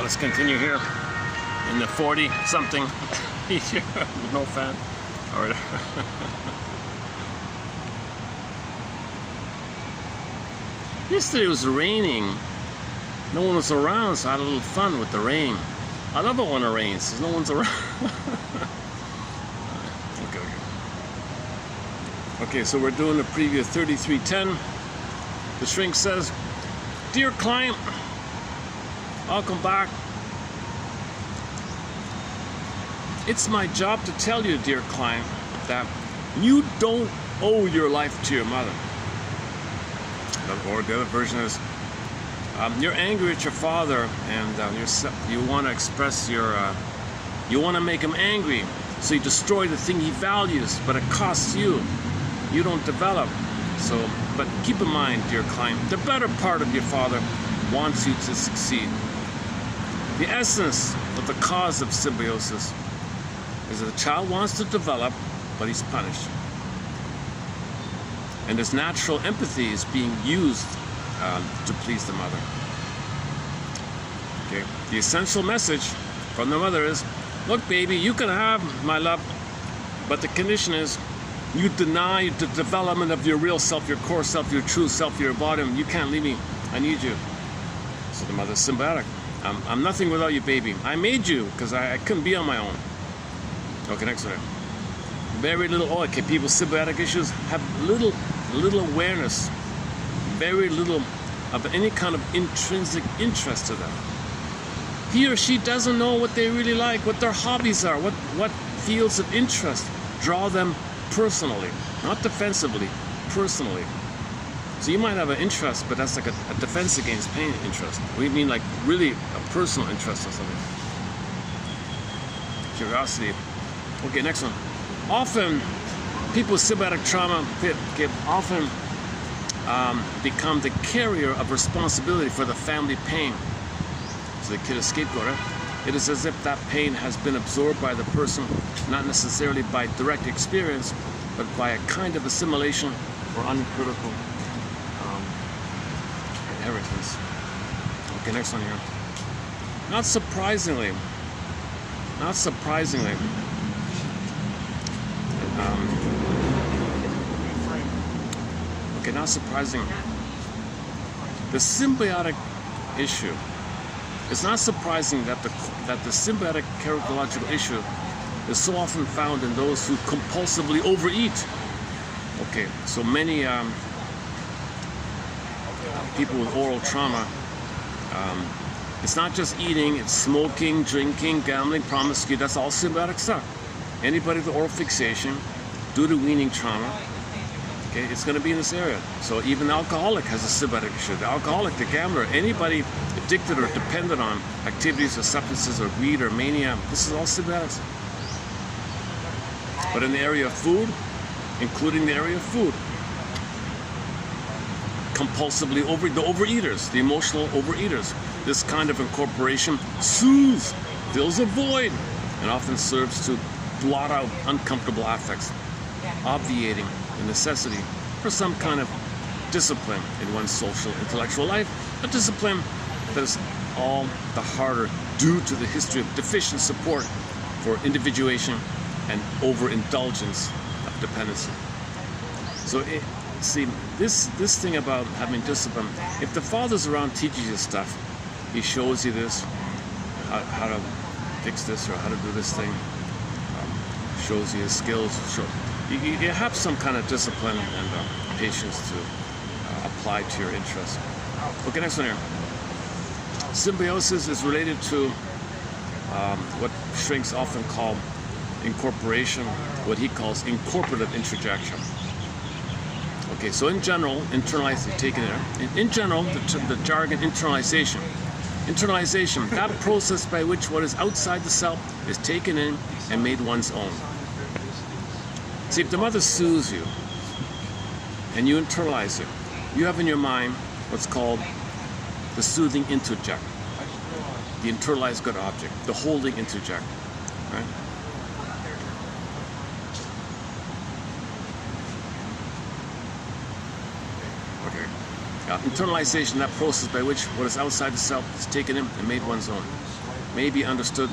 let's continue here in the 40 something. No fan. All right. Yesterday it was raining. No one was around, so I had a little fun with the rain. I love it when it rains, because no one's around. Okay, so we're doing the preview of 3310. The shrink says, "Dear client, welcome back. It's my job to tell you, dear client, that you don't owe your life to your mother." Or the other version is, "You're angry at your father, and you want to express your, you want to make him angry, so you destroy the thing he values, but it costs you. You don't develop. So, but keep in mind, dear client, the better part of your father wants you to succeed. The essence of the cause of symbiosis is that the child wants to develop, but he's punished. And his natural empathy is being used to please the mother." Okay. The essential message from the mother is, "Look, baby, you can have my love, but the condition is you deny the development of your real self, your core self, your true self, your embodiment. You can't leave me. I need you." So the mother's symbiotic. I'm nothing without you, baby. I made you because I couldn't be on my own." Okay, next one. Very little, okay, people with symbiotic issues have little awareness, very little of any kind of intrinsic interest to them. He or she doesn't know what they really like, what their hobbies are, what fields of interest draw them personally, not defensively, personally. So you might have an interest, but that's like a defense against pain interest. We mean like really a personal interest or something. Curiosity. Okay, next one. Often, people with symbiotic trauma often become the carrier of responsibility for the family pain. So the kid is scapegoat, right? It is as if that pain has been absorbed by the person, not necessarily by direct experience, but by a kind of assimilation or uncritical inheritance. Okay, next one here. Not surprisingly, okay, not surprising. The symbiotic issue. It's not surprising that the symbiotic characterological issue is so often found in those who compulsively overeat. Okay, so many people with oral trauma, it's not just eating, it's smoking, drinking, gambling, promiscuity, that's all symbiotic stuff. Anybody with oral fixation, due to weaning trauma, okay, it's going to be in this area. So even the alcoholic has a symbiotic issue. The alcoholic, the gambler, anybody addicted or dependent on activities or substances or greed or mania, this is all symbiotics. But in the area of food, including the area of food, compulsively the overeaters, the emotional overeaters, this kind of incorporation soothes, fills a void, and often serves to blot out uncomfortable affects, obviating the necessity for some kind of discipline in one's social intellectual life, a discipline that is all the harder due to the history of deficient support for individuation and overindulgence of dependency. So see, this thing about having discipline, if the father's around teaching you stuff, he shows you this, how to fix this or how to do this thing, shows you his skills, you have some kind of discipline and patience to apply to your interests. Okay, next one here. Symbiosis is related to what shrinks often call incorporation, what he calls incorporative introjection. Okay, so in general, internalization, taken there. In general, the jargon internalization. Internalization, that process by which what is outside the self is taken in and made one's own. See, if the mother soothes you and you internalize it, you have in your mind what's called the soothing interject, the internalized good object, the holding interject, right? Okay. Internalization, that process by which what is outside the self is taken in and made one's own. may be understood.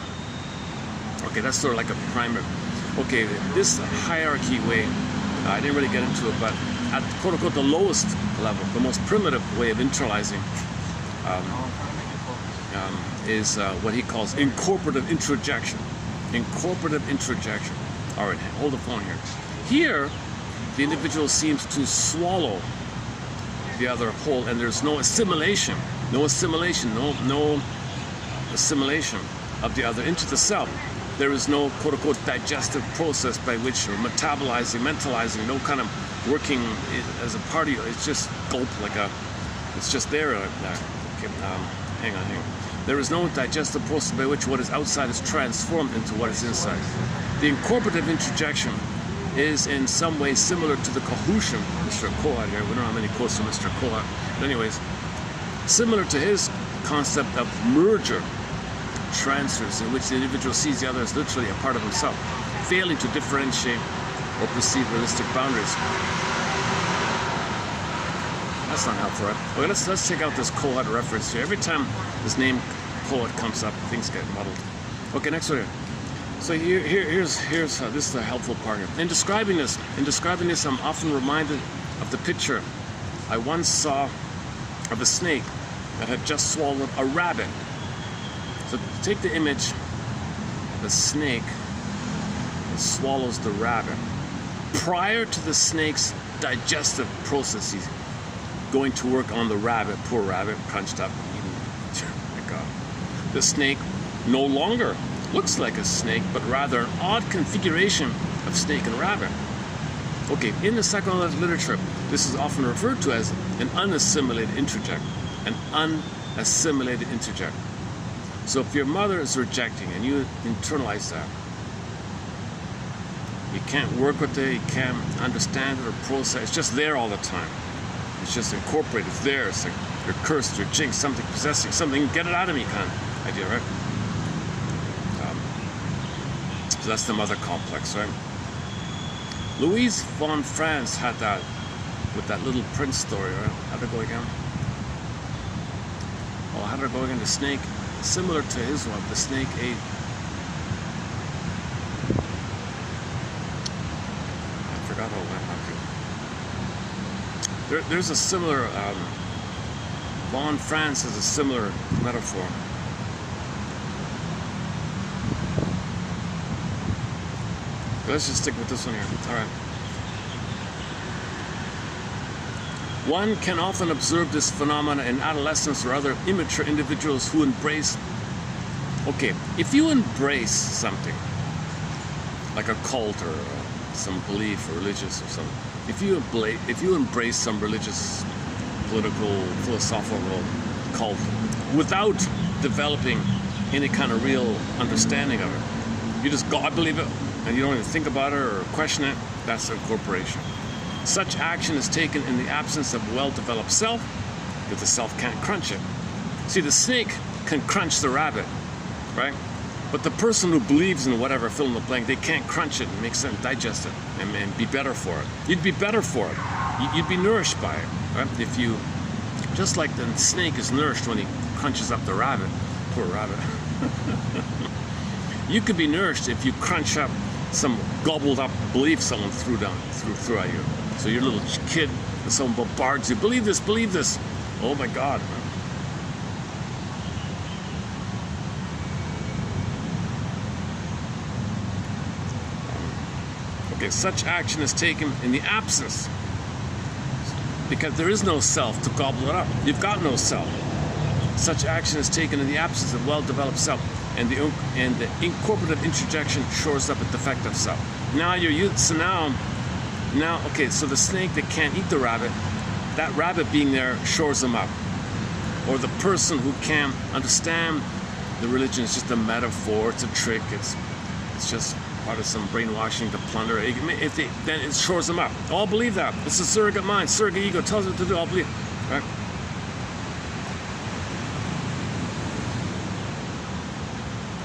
Okay, that's sort of like a primer. Okay, this hierarchy way, I didn't really get into it, but at quote unquote the lowest level, the most primitive way of internalizing is what he calls incorporative introjection. Incorporative introjection. All right, hold the phone here. Here, the individual seems to swallow the other whole, and there's no assimilation, no assimilation of the other into the self. There is no quote unquote digestive process by which, or metabolizing, mentalizing, no kind of working as a party. It's just gulp, like a, it's just there. Okay, hang on. There is no digestive process by which what is outside is transformed into what is inside. The incorporative introjection is in some way similar to the cohesion, Mr. Kohut here. We don't have many quotes from Mr. Kohut. But anyways, similar to his concept of merger transfers, in which the individual sees the other as literally a part of himself, failing to differentiate or perceive realistic boundaries. That's not helpful, right? Okay, let's check out this Kohut reference here. Every time this name Kohut comes up, things get muddled. Okay, next one here. So here's this is the helpful part here. In describing this, I'm often reminded of the picture I once saw of a snake that had just swallowed a rabbit. So take the image of a snake that swallows the rabbit. Prior to the snake's digestive processes going to work on the rabbit, poor rabbit, crunched up, eaten. My God. The snake no longer looks like a snake, but rather an odd configuration of snake and rabbit. Okay, in the psychoanalytic literature, this is often referred to as an unassimilated interject. An unassimilated interject. So if your mother is rejecting and you internalize that, you can't work with it, you can't understand it or process it, it's just there all the time. It's just incorporated, it's there, it's like you're cursed, you're jinxed, something possessing, something, get it out of me kind of idea, right? So that's the mother complex, right? Louise von Franz had that with that Little Prince story, right? How'd it go again? Oh, how'd it go again? The snake, similar to his one, the snake ate. I forgot how it went. Okay. There's a similar, von Franz has a similar metaphor. Let's just stick with this one here. All right. One can often observe this phenomena in adolescents or other immature individuals who embrace. Okay, if you embrace something, like a cult or some belief or religious or something, if you embrace some religious, political, philosophical cult without developing any kind of real understanding of it, you just go, I believe it, and you don't even think about it or question it, that's incorporation. Such action is taken in the absence of well-developed self, because the self can't crunch it. See, the snake can crunch the rabbit, right? But the person who believes in whatever, fill in the blank, they can't crunch it and make sense, digest it, and be better for it. You'd be better for it. You'd be nourished by it, right? If you, just like the snake is nourished when he crunches up the rabbit, poor rabbit. You could be nourished if you crunch up some gobbled up belief someone threw at you. So your little kid, someone bombards you, believe this, oh my God. Okay, such action is taken in the absence, because there is no self to gobble it up. You've got no self. Such action is taken in the absence of well-developed self, and the incorporative interjection shores up a defective self. Now okay, so the snake that can't eat the rabbit, that rabbit being there shores him up. Or the person who can't understand the religion is just a metaphor, it's a trick, it's just part of some brainwashing to plunder. Then it shores them up. All believe that. It's a surrogate mind, surrogate ego tells it to do. All believe, right?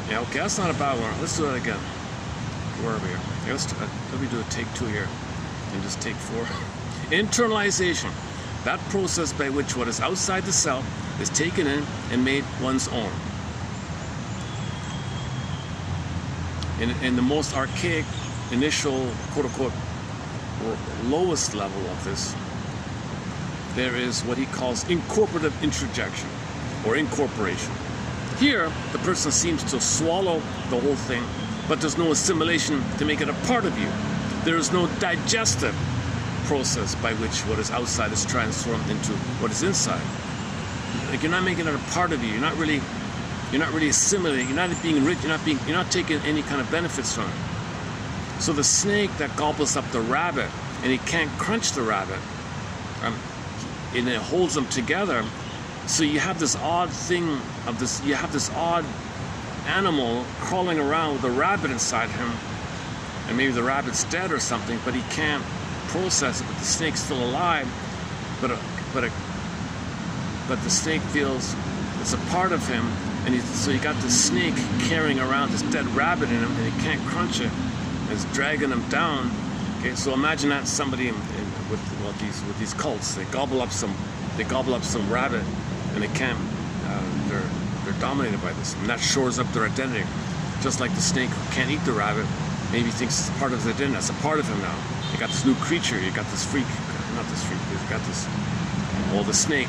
Yeah, okay, that's not a bad one. Let's do that again. Where are we here? Yeah, let me do a take 2 here, and just take 4. Internalization. That process by which what is outside the self is taken in and made one's own. in the most archaic, initial, quote-unquote, lowest level of this, there is what he calls incorporative introjection, or incorporation. Here, the person seems to swallow the whole thing, but there's no assimilation to make it a part of you. There is no digestive process by which what is outside is transformed into what is inside. Like, you're not making it a part of you. You're not really assimilating. You're not being rich. You're not taking any kind of benefits from it. So the snake that gobbles up the rabbit, and he can't crunch the rabbit, and it holds them together. So you have this odd thing of this. You have this odd animal crawling around with a rabbit inside him, and maybe the rabbit's dead or something, but he can't process it. But the snake's still alive. But the snake feels it's a part of him, and so you got the snake carrying around this dead rabbit in him, and he can't crunch it. It's dragging him down. Okay, so imagine that somebody with these cults, they gobble up some rabbit, and they can't. They're dominated by this, and that shores up their identity. Just like the snake who can't eat the rabbit, maybe thinks it's part of his identity. That's a part of him now. You got this new creature. You got this freak, not this freak. You got this. Well, the snake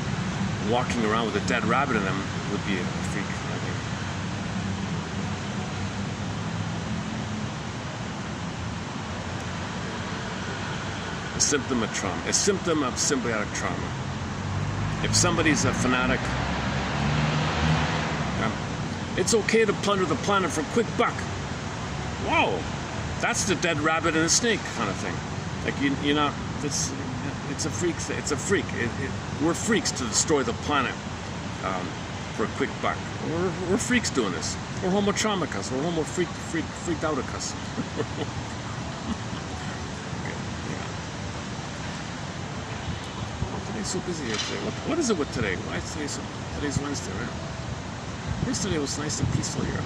walking around with a dead rabbit in him would be a freak, I think. A symptom of trauma. A symptom of symbiotic trauma. If somebody's a fanatic, it's okay to plunder the planet for a quick buck. Whoa, that's the dead rabbit and the snake kind of thing. Like you're not. It's a freak. It's a freak. We're freaks to destroy the planet for a quick buck. We're freaks doing this. We're homo traumicus. We're homo freaked outicus. Okay, yeah. Today's so busy here today. What is it with today? Why is today's Wednesday, right? Yesterday was nice and peaceful here.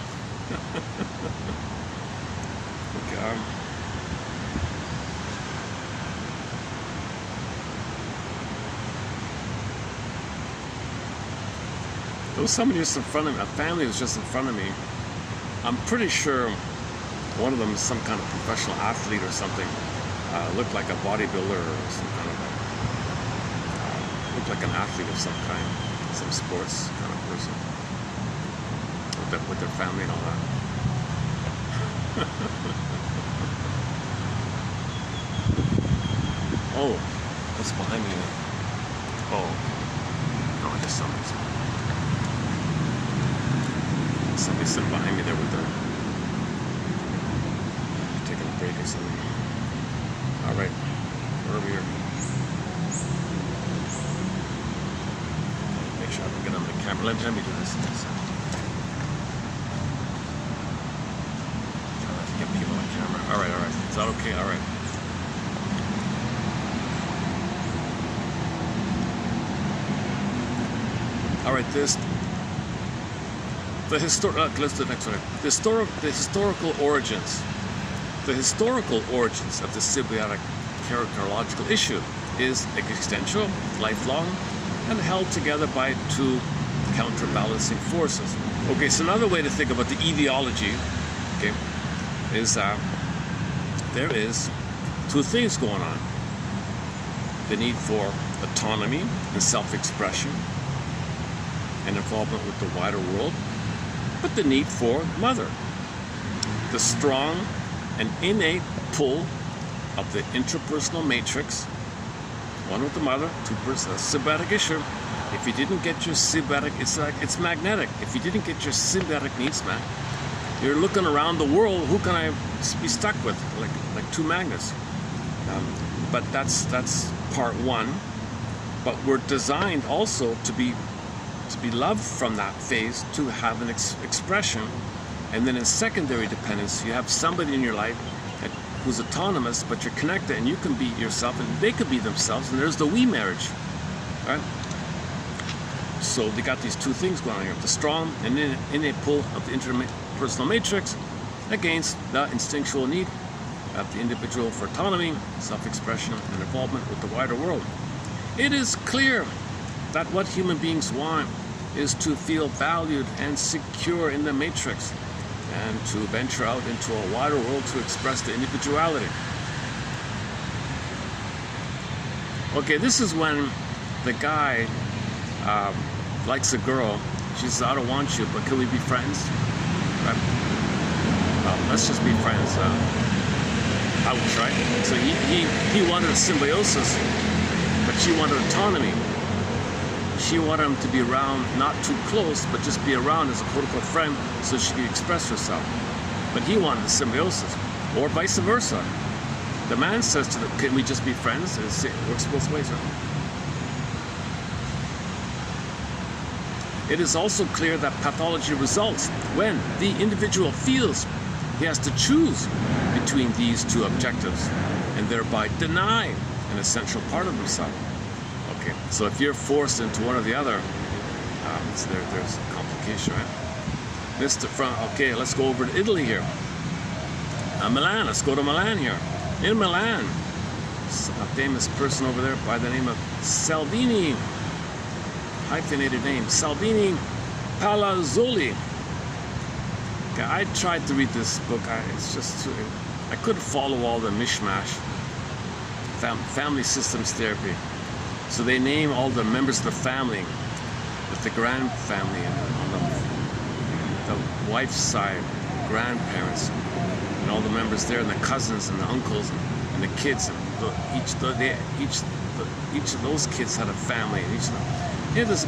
Okay. There was somebody just in front of me. A family was just in front of me. I'm pretty sure one of them is some kind of professional athlete or something. Looked like a bodybuilder or some kind of looked like an athlete of some kind, some sports kind of person. With their family and all that. Oh, what's behind me? Oh, no, I just somebody's sitting behind me there with their taking a break or something. All right, we're over here. Make sure I don't get on the camera. Let me do this. People on camera. All right. Is that okay? All right. All right. Let's do the next one. The historical origins. The historical origins of the symbiotic characterological issue is existential, lifelong, and held together by two counterbalancing forces. Okay. So another way to think about the etiology, okay, is there is two things going on. The need for autonomy and self-expression and involvement with the wider world, but the need for mother. The strong and innate pull of the interpersonal matrix, one with the mother, symbiotic issue. If you didn't get your symbiotic, it's magnetic. If you didn't get your symbiotic needs met, you're looking around the world, who can I be stuck with? Like two magnets. But that's part one. But we're designed also to be loved from that phase, to have an expression. And then in secondary dependence, you have somebody in your life who's autonomous, but you're connected, and you can be yourself, and they could be themselves, and there's the we marriage. Right? So they got these two things going on here. The strong and innate pull of the interpersonal matrix against the instinctual need of the individual for autonomy, self-expression, and involvement with the wider world. It is clear that what human beings want is to feel valued and secure in the matrix, and to venture out into a wider world to express the individuality. Okay, this is when the guy likes a girl. She says, I don't want you, but can we be friends? Right? Well, let's just be friends. Ouch, right? So he wanted a symbiosis, but she wanted autonomy. She wanted him to be around, not too close, but just be around as a quote-unquote friend so she could express herself. But he wanted the symbiosis, or vice versa. The man says to them, can we just be friends? It works both ways, right? It is also clear that pathology results when the individual feels he has to choose between these two objectives and thereby deny an essential part of himself. Okay, so if you're forced into one or the other, there's a complication, right? Okay, let's go over to Italy here. Milan, let's go to Milan here. In Milan, a famous person over there by the name of Salvini, hyphenated name, Salvini Palazzoli. Okay, I tried to read this book. I couldn't follow all the mishmash. Family systems therapy. So they name all the members of the family, with the grand family and on the wife's side, the grandparents, and all the members there, and the cousins and the uncles and the kids. And each of those kids had a family. And each of them, this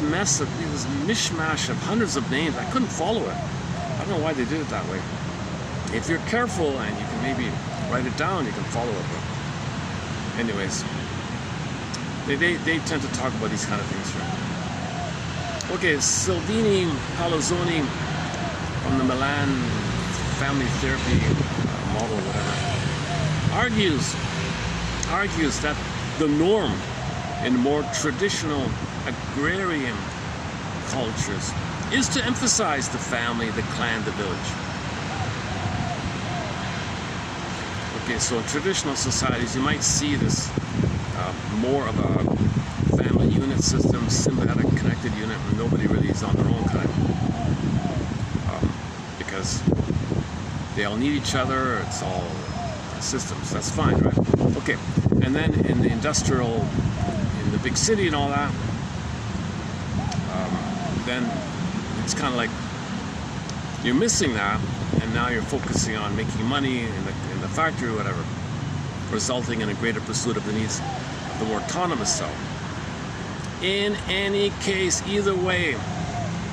mishmash of hundreds of names. I couldn't follow it. I don't know why they did it that way. If you're careful and you can maybe write it down, you can follow it. But anyways, they tend to talk about these kind of things, right? Okay, Salvini Palazzoni from the Milan family therapy model, whatever, argues that the norm in more traditional agrarian cultures is to emphasize the family, the clan, the village. Okay, so in traditional societies, you might see this more of a family unit system, symbiotic connected unit, where nobody really is on their own kind of, because they all need each other. It's all systems. That's fine, right? Okay, and then in the industrial, in the big city and all that, then it's kind of like you're missing that, and now you're focusing on making money in the factory or whatever, resulting in a greater pursuit of the needs of the more autonomous self. In any case, either way,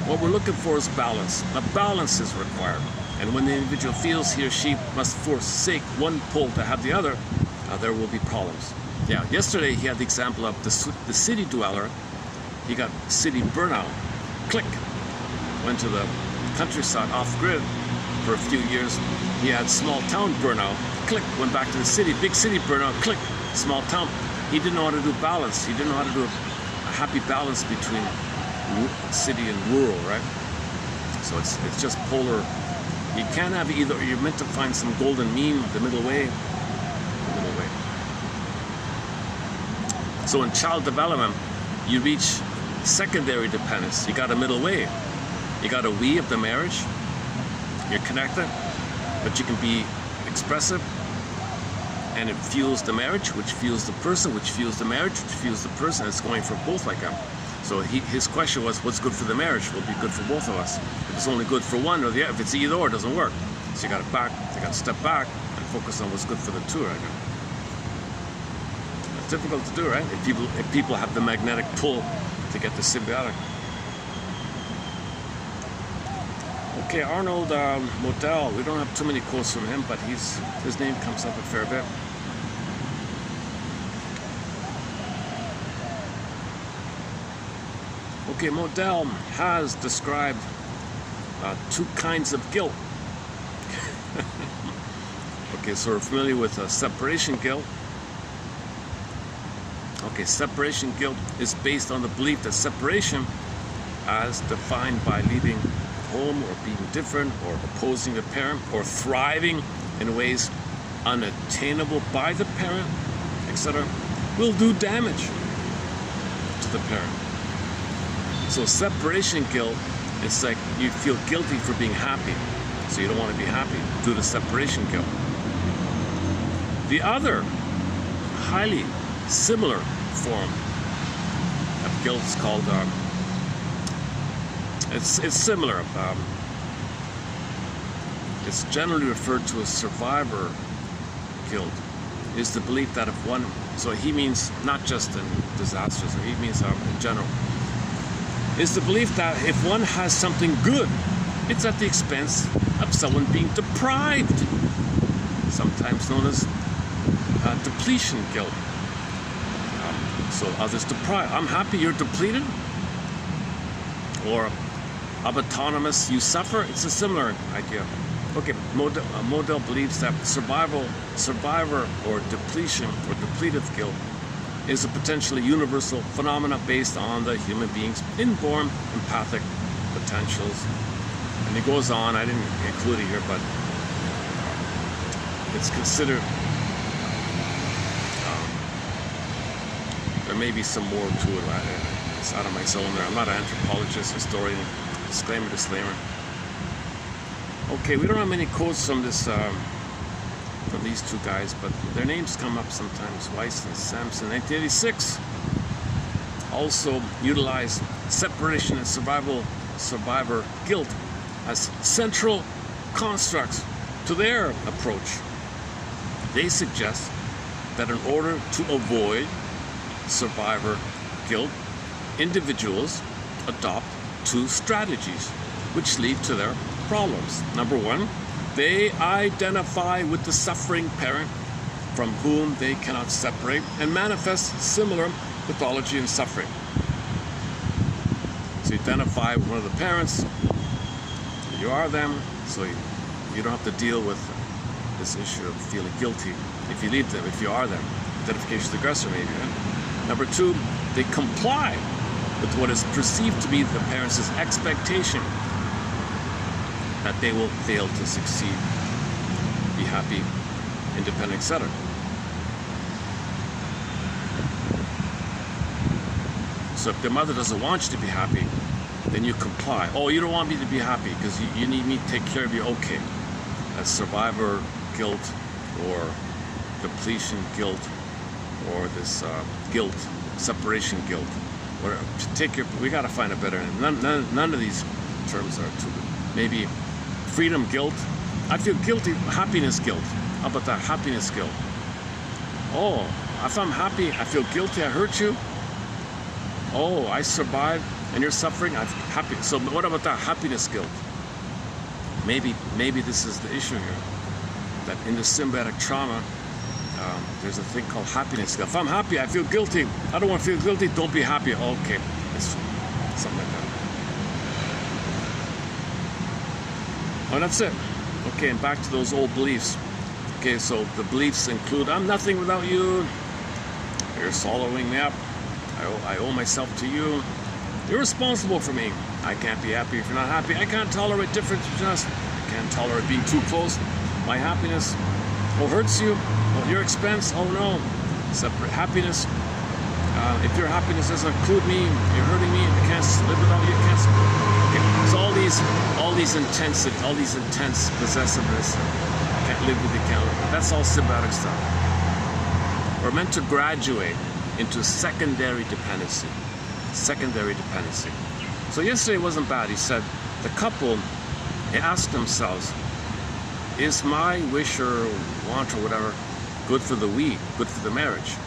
what we're looking for is balance. A balance is required, and when the individual feels he or she must forsake one pole to have the other, there will be problems. Yeah, yesterday he had the example of the city dweller. He got city burnout. Click. Went to the countryside off-grid for a few years. He had small town burnout. Click. Went back to the city. Big city burnout. Click. Small town. He didn't know how to do balance. He didn't know how to do a happy balance between city and rural, right? So it's just polar. You can't have either. You're meant to find some golden mean, the middle way. So in child development, you reach secondary dependence. You got a middle way. You got a we of the marriage. You're connected, but you can be expressive, and it fuels the marriage, which fuels the person, which fuels the marriage, which fuels the person. It's going for both like that. So his question was, what's good for the marriage will be good for both of us. If it's only good for one or the other, if it's either or, it doesn't work. So you got to step back and focus on what's good for the two right now. It's difficult to do, right? If people have the magnetic pull to get the symbiotic. Okay, Arnold Modell. We don't have too many quotes from him, but his name comes up a fair bit. Okay, Modell has described two kinds of guilt. Okay, so we're familiar with separation guilt. Okay, separation guilt is based on the belief that separation, as defined by leaving home or being different or opposing the parent or thriving in ways unattainable by the parent, etc., will do damage to the parent. So separation guilt, it's like you feel guilty for being happy. So you don't want to be happy due to separation guilt. The other highly similar form of guilt is called, it's similar. It's generally referred to as survivor guilt. Is the belief that if one, so he means not just in disasters, he means in general, is the belief that if one has something good, it's at the expense of someone being deprived, sometimes known as depletion guilt. So others deprive. I'm happy you're depleted, or I'm autonomous, you suffer. It's a similar idea. Okay, Modell believes that survivor or depletion or depletive guilt is a potentially universal phenomena based on the human being's inborn empathic potentials. And he goes on, I didn't include it here, but it's considered, there may be some more to it. It's out of my zone there. I'm not an anthropologist, historian, disclaimer. Okay, we don't have many quotes from this, from these two guys, but their names come up sometimes. Weiss and Sampson, 1986, also utilized separation and survivor guilt as central constructs to their approach. They suggest that in order to avoid survivor guilt, individuals adopt two strategies which lead to their problems. Number one, they identify with the suffering parent from whom they cannot separate and manifest similar pathology and suffering. So you identify with one of the parents, you are them, so you don't have to deal with this issue of feeling guilty if you leave them, if you are them. Identification with the aggressor maybe. Right? Number two, they comply with what is perceived to be the parents' expectation that they will fail to succeed, be happy, independent, etc. So if their mother doesn't want you to be happy, then you comply. Oh, you don't want me to be happy because you need me to take care of you. Okay. That's survivor guilt or depletion guilt or this guilt, separation guilt. We got to find a better name. None of these terms are too good. Maybe freedom guilt. I feel guilty. Happiness guilt. How about that? Happiness guilt. Oh, if I'm happy, I feel guilty. I hurt you. Oh, I survived and you're suffering. I'm happy. So what about that? Happiness guilt. Maybe this is the issue here. That in the symbiotic trauma, there's a thing called happiness guilt. If I'm happy, I feel guilty. I don't want to feel guilty. Don't be happy. Okay, it's something like that. Oh, that's it. Okay, and back to those old beliefs. Okay, so the beliefs include, I'm nothing without you. You're swallowing me up. I owe myself to you. You're responsible for me. I can't be happy if you're not happy. I can't tolerate difference between us. I can't tolerate being too close. My happiness hurts you. At your expense. Oh no. Separate happiness. If your happiness doesn't include me, you're hurting me. I can't live without you. Okay. So all these intensity, all these intense possessiveness. Can't live with you. That's all symbiotic stuff. We're meant to graduate into secondary dependency. Secondary dependency. So yesterday wasn't bad. He said the couple, they asked themselves, is my wish or want or whatever good for the we, good for the marriage?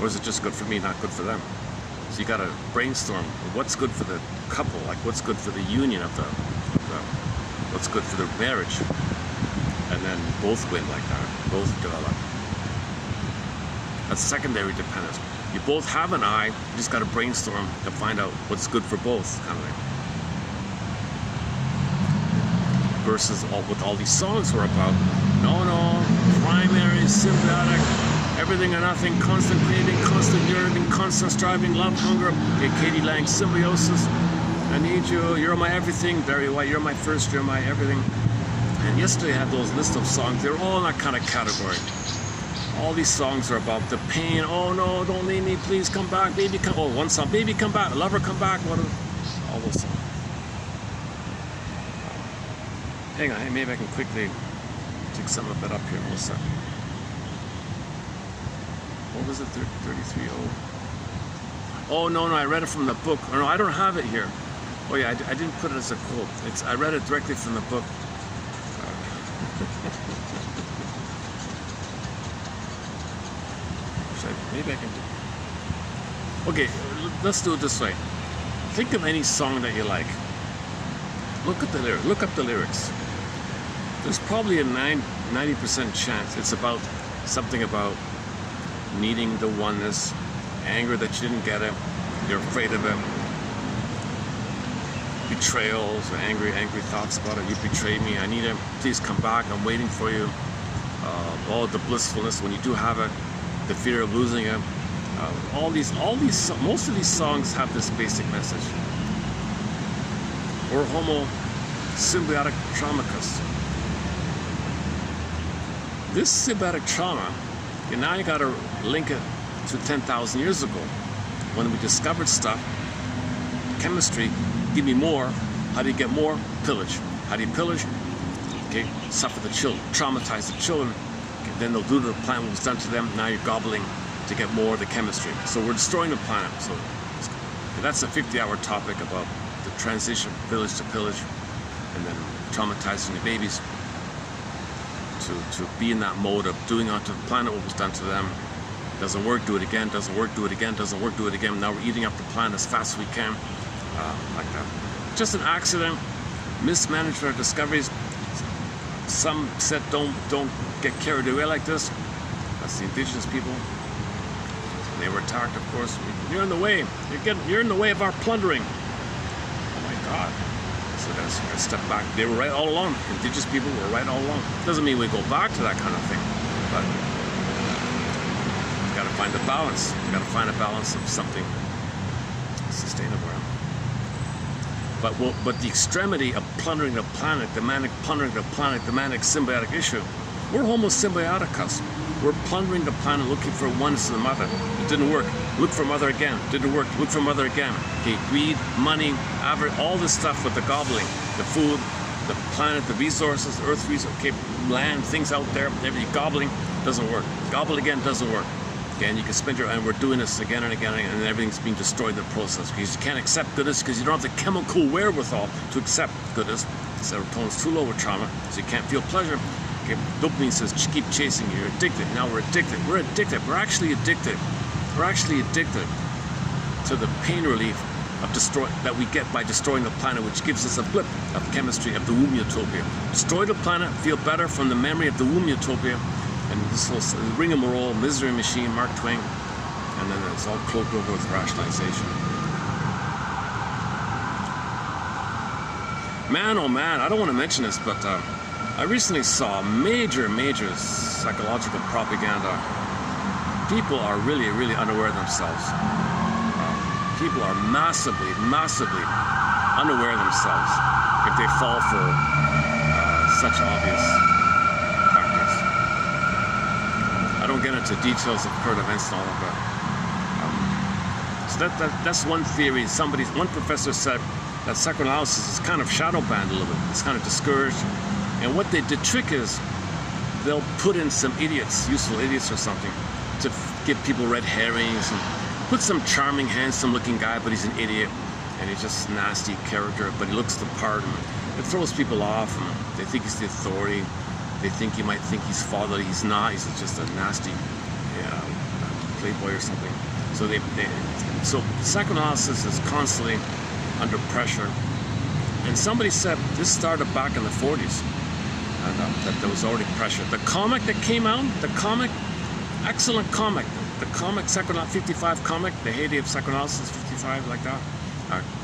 Or is it just good for me, not good for them? So you gotta brainstorm what's good for the couple, like what's good for the union of the what's good for the marriage. And then both win like that, both develop. That's secondary dependence. You both have an eye, you just gotta brainstorm to find out what's good for both, kind of thing. Versus what all these songs were about. No, primary, symbiotic, everything or nothing, constant craving, constant yearning, constant striving, love, hunger. Okay, Katie Lang, symbiosis. I need you, you're my everything, Barry White, you're my first, you're my everything. And yesterday I had those list of songs, they're all in that kind of category. All these songs are about the pain. Oh no, don't leave me, please come back, baby come. Oh, one song, baby come back, lover come back. All those songs. Hang on, hey, maybe I can quickly take some of it up here, Melissa. What was it, 33.0? Oh, no, I read it from the book. Oh, no, I don't have it here. Oh, yeah, I didn't put it as a quote. I read it directly from the book. Maybe I can do. Okay, let's do it this way. Think of any song that you like. Look at the lyrics. Look up the lyrics. There's probably a 90% chance it's about something about needing the oneness, anger that you didn't get it, you're afraid of it, betrayals or angry thoughts about it. You betrayed me. I need it. Please come back. I'm waiting for you. All the blissfulness when you do have it. The fear of losing it. Most of these songs have this basic message. We're homo symbiotic traumacus. This symbiotic trauma, and now you got to link it to 10,000 years ago when we discovered stuff. Chemistry, give me more. How do you get more? Pillage. How do you pillage? Okay, suffer the children, traumatize the children. Then they'll do to the planet what was done to them. Now you're gobbling to get more of the chemistry. So we're destroying the planet. So that's a 50-hour topic about the transition from village to pillage, and then traumatizing the babies to be in that mode of doing onto the planet what was done to them. Doesn't work, do it again. Doesn't work, do it again. Doesn't work, do it again. Now we're eating up the planet as fast as we can, like that. Just an accident, mismanaged our discoveries. Some said don't get carried away like this. That's the indigenous people. They were attacked, of course. You're in the way. You're in the way of our plundering. Oh my God. So that's a step back. They were right all along. Indigenous people were right all along. Doesn't mean we go back to that kind of thing, but we've got to find a balance. We've got to find a balance of something sustainable. But the extremity of plundering the planet, the manic plundering the planet, the manic symbiotic issue, we're homo symbioticus. We're plundering the planet looking for oneness in the mother. It didn't work. Look for mother again. Didn't work. Look for mother again. Okay, greed, money, all this stuff with the gobbling, the food, the planet, the resources, earth resources, okay, land, things out there, everything gobbling, doesn't work. Gobble again, doesn't work. Okay, and you can spend and we're doing this again and again, and everything's being destroyed in the process because you can't accept goodness because you don't have the chemical wherewithal to accept goodness. Serotonin's too low with trauma, so you can't feel pleasure. Okay, dopamine says keep chasing, you're addicted. Now we're addicted. We're addicted. We're actually addicted. We're actually addicted to the pain relief of that we get by destroying the planet, which gives us a blip of chemistry of the womb utopia. Destroy the planet, feel better from the memory of the womb utopia. And this whole ring-a-roll, misery machine, Mark Twain, and then it's all cloaked over with rationalization. Man, oh man, I don't want to mention this, but I recently saw major psychological propaganda. People are really unaware of themselves. People are massively unaware of themselves if they fall for such obvious factors. I don't get into details of current events and all of that. So that's one theory. One professor said that psychoanalysis is kind of shadow banned a little bit. It's kind of discouraged. And what the trick is, they'll put in some idiots, useful idiots or something, to give people red herrings and put some charming, handsome-looking guy, but he's an idiot, and he's just a nasty character, but he looks the part, and it throws people off, and they think he's the authority. They think you might think he's fatherly. He's not. He's just a nasty playboy or something. So psychoanalysis is constantly under pressure. And somebody said this started back in the 40s, and that there was already pressure. The comic that came out, excellent comic. The comic, 55 comic, the heyday of psychoanalysis, 55, like that,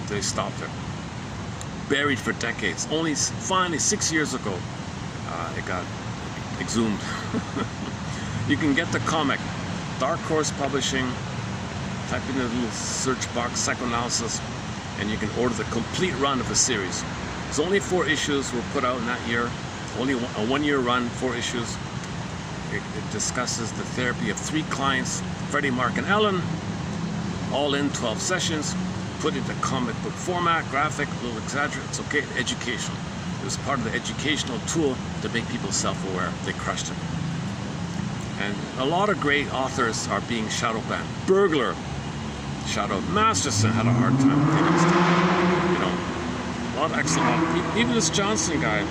they stopped it. Buried for decades. Only finally 6 years ago, it got exhumed. You can get the comic, Dark Horse Publishing, type in the little search box, psychoanalysis, and you can order the complete run of the series. There's only 4 issues were put out in that year. Only a 1-year run, 4 issues. It discusses the therapy of 3 clients, Freddie, Mark, and Ellen, all in 12 sessions, put into comic book format, graphic, a little exaggerated, it's okay, educational. was part of the educational tool to make people self-aware. They crushed it. And a lot of great authors are being shadow banned. Burglar, shadow. Masterson had a hard time taking stuff. You know, a lot of excellent. Even this Johnson guy,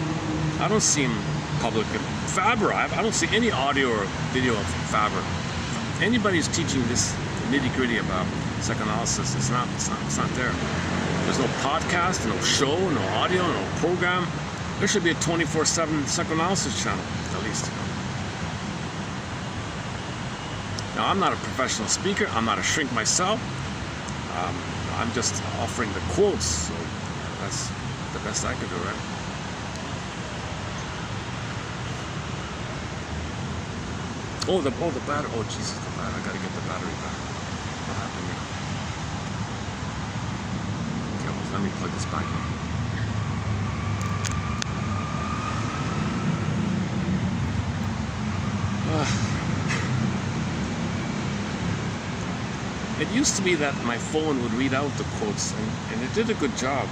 I don't see him public. Faber, I don't see any audio or video of Faber. If anybody's teaching this nitty-gritty about psychoanalysis, it's not there. There's no podcast, no show, no audio, no program. There should be a 24/7 psychoanalysis channel, at least. Now, I'm not a professional speaker. I'm not a shrink myself. I'm just offering the quotes, so that's the best I can do, right? Oh, the battery. Oh, Jesus, the battery. I gotta get the battery back. What happened here? Okay, well, let me plug this back in. It used to be that my phone would read out the quotes, and it did a good job.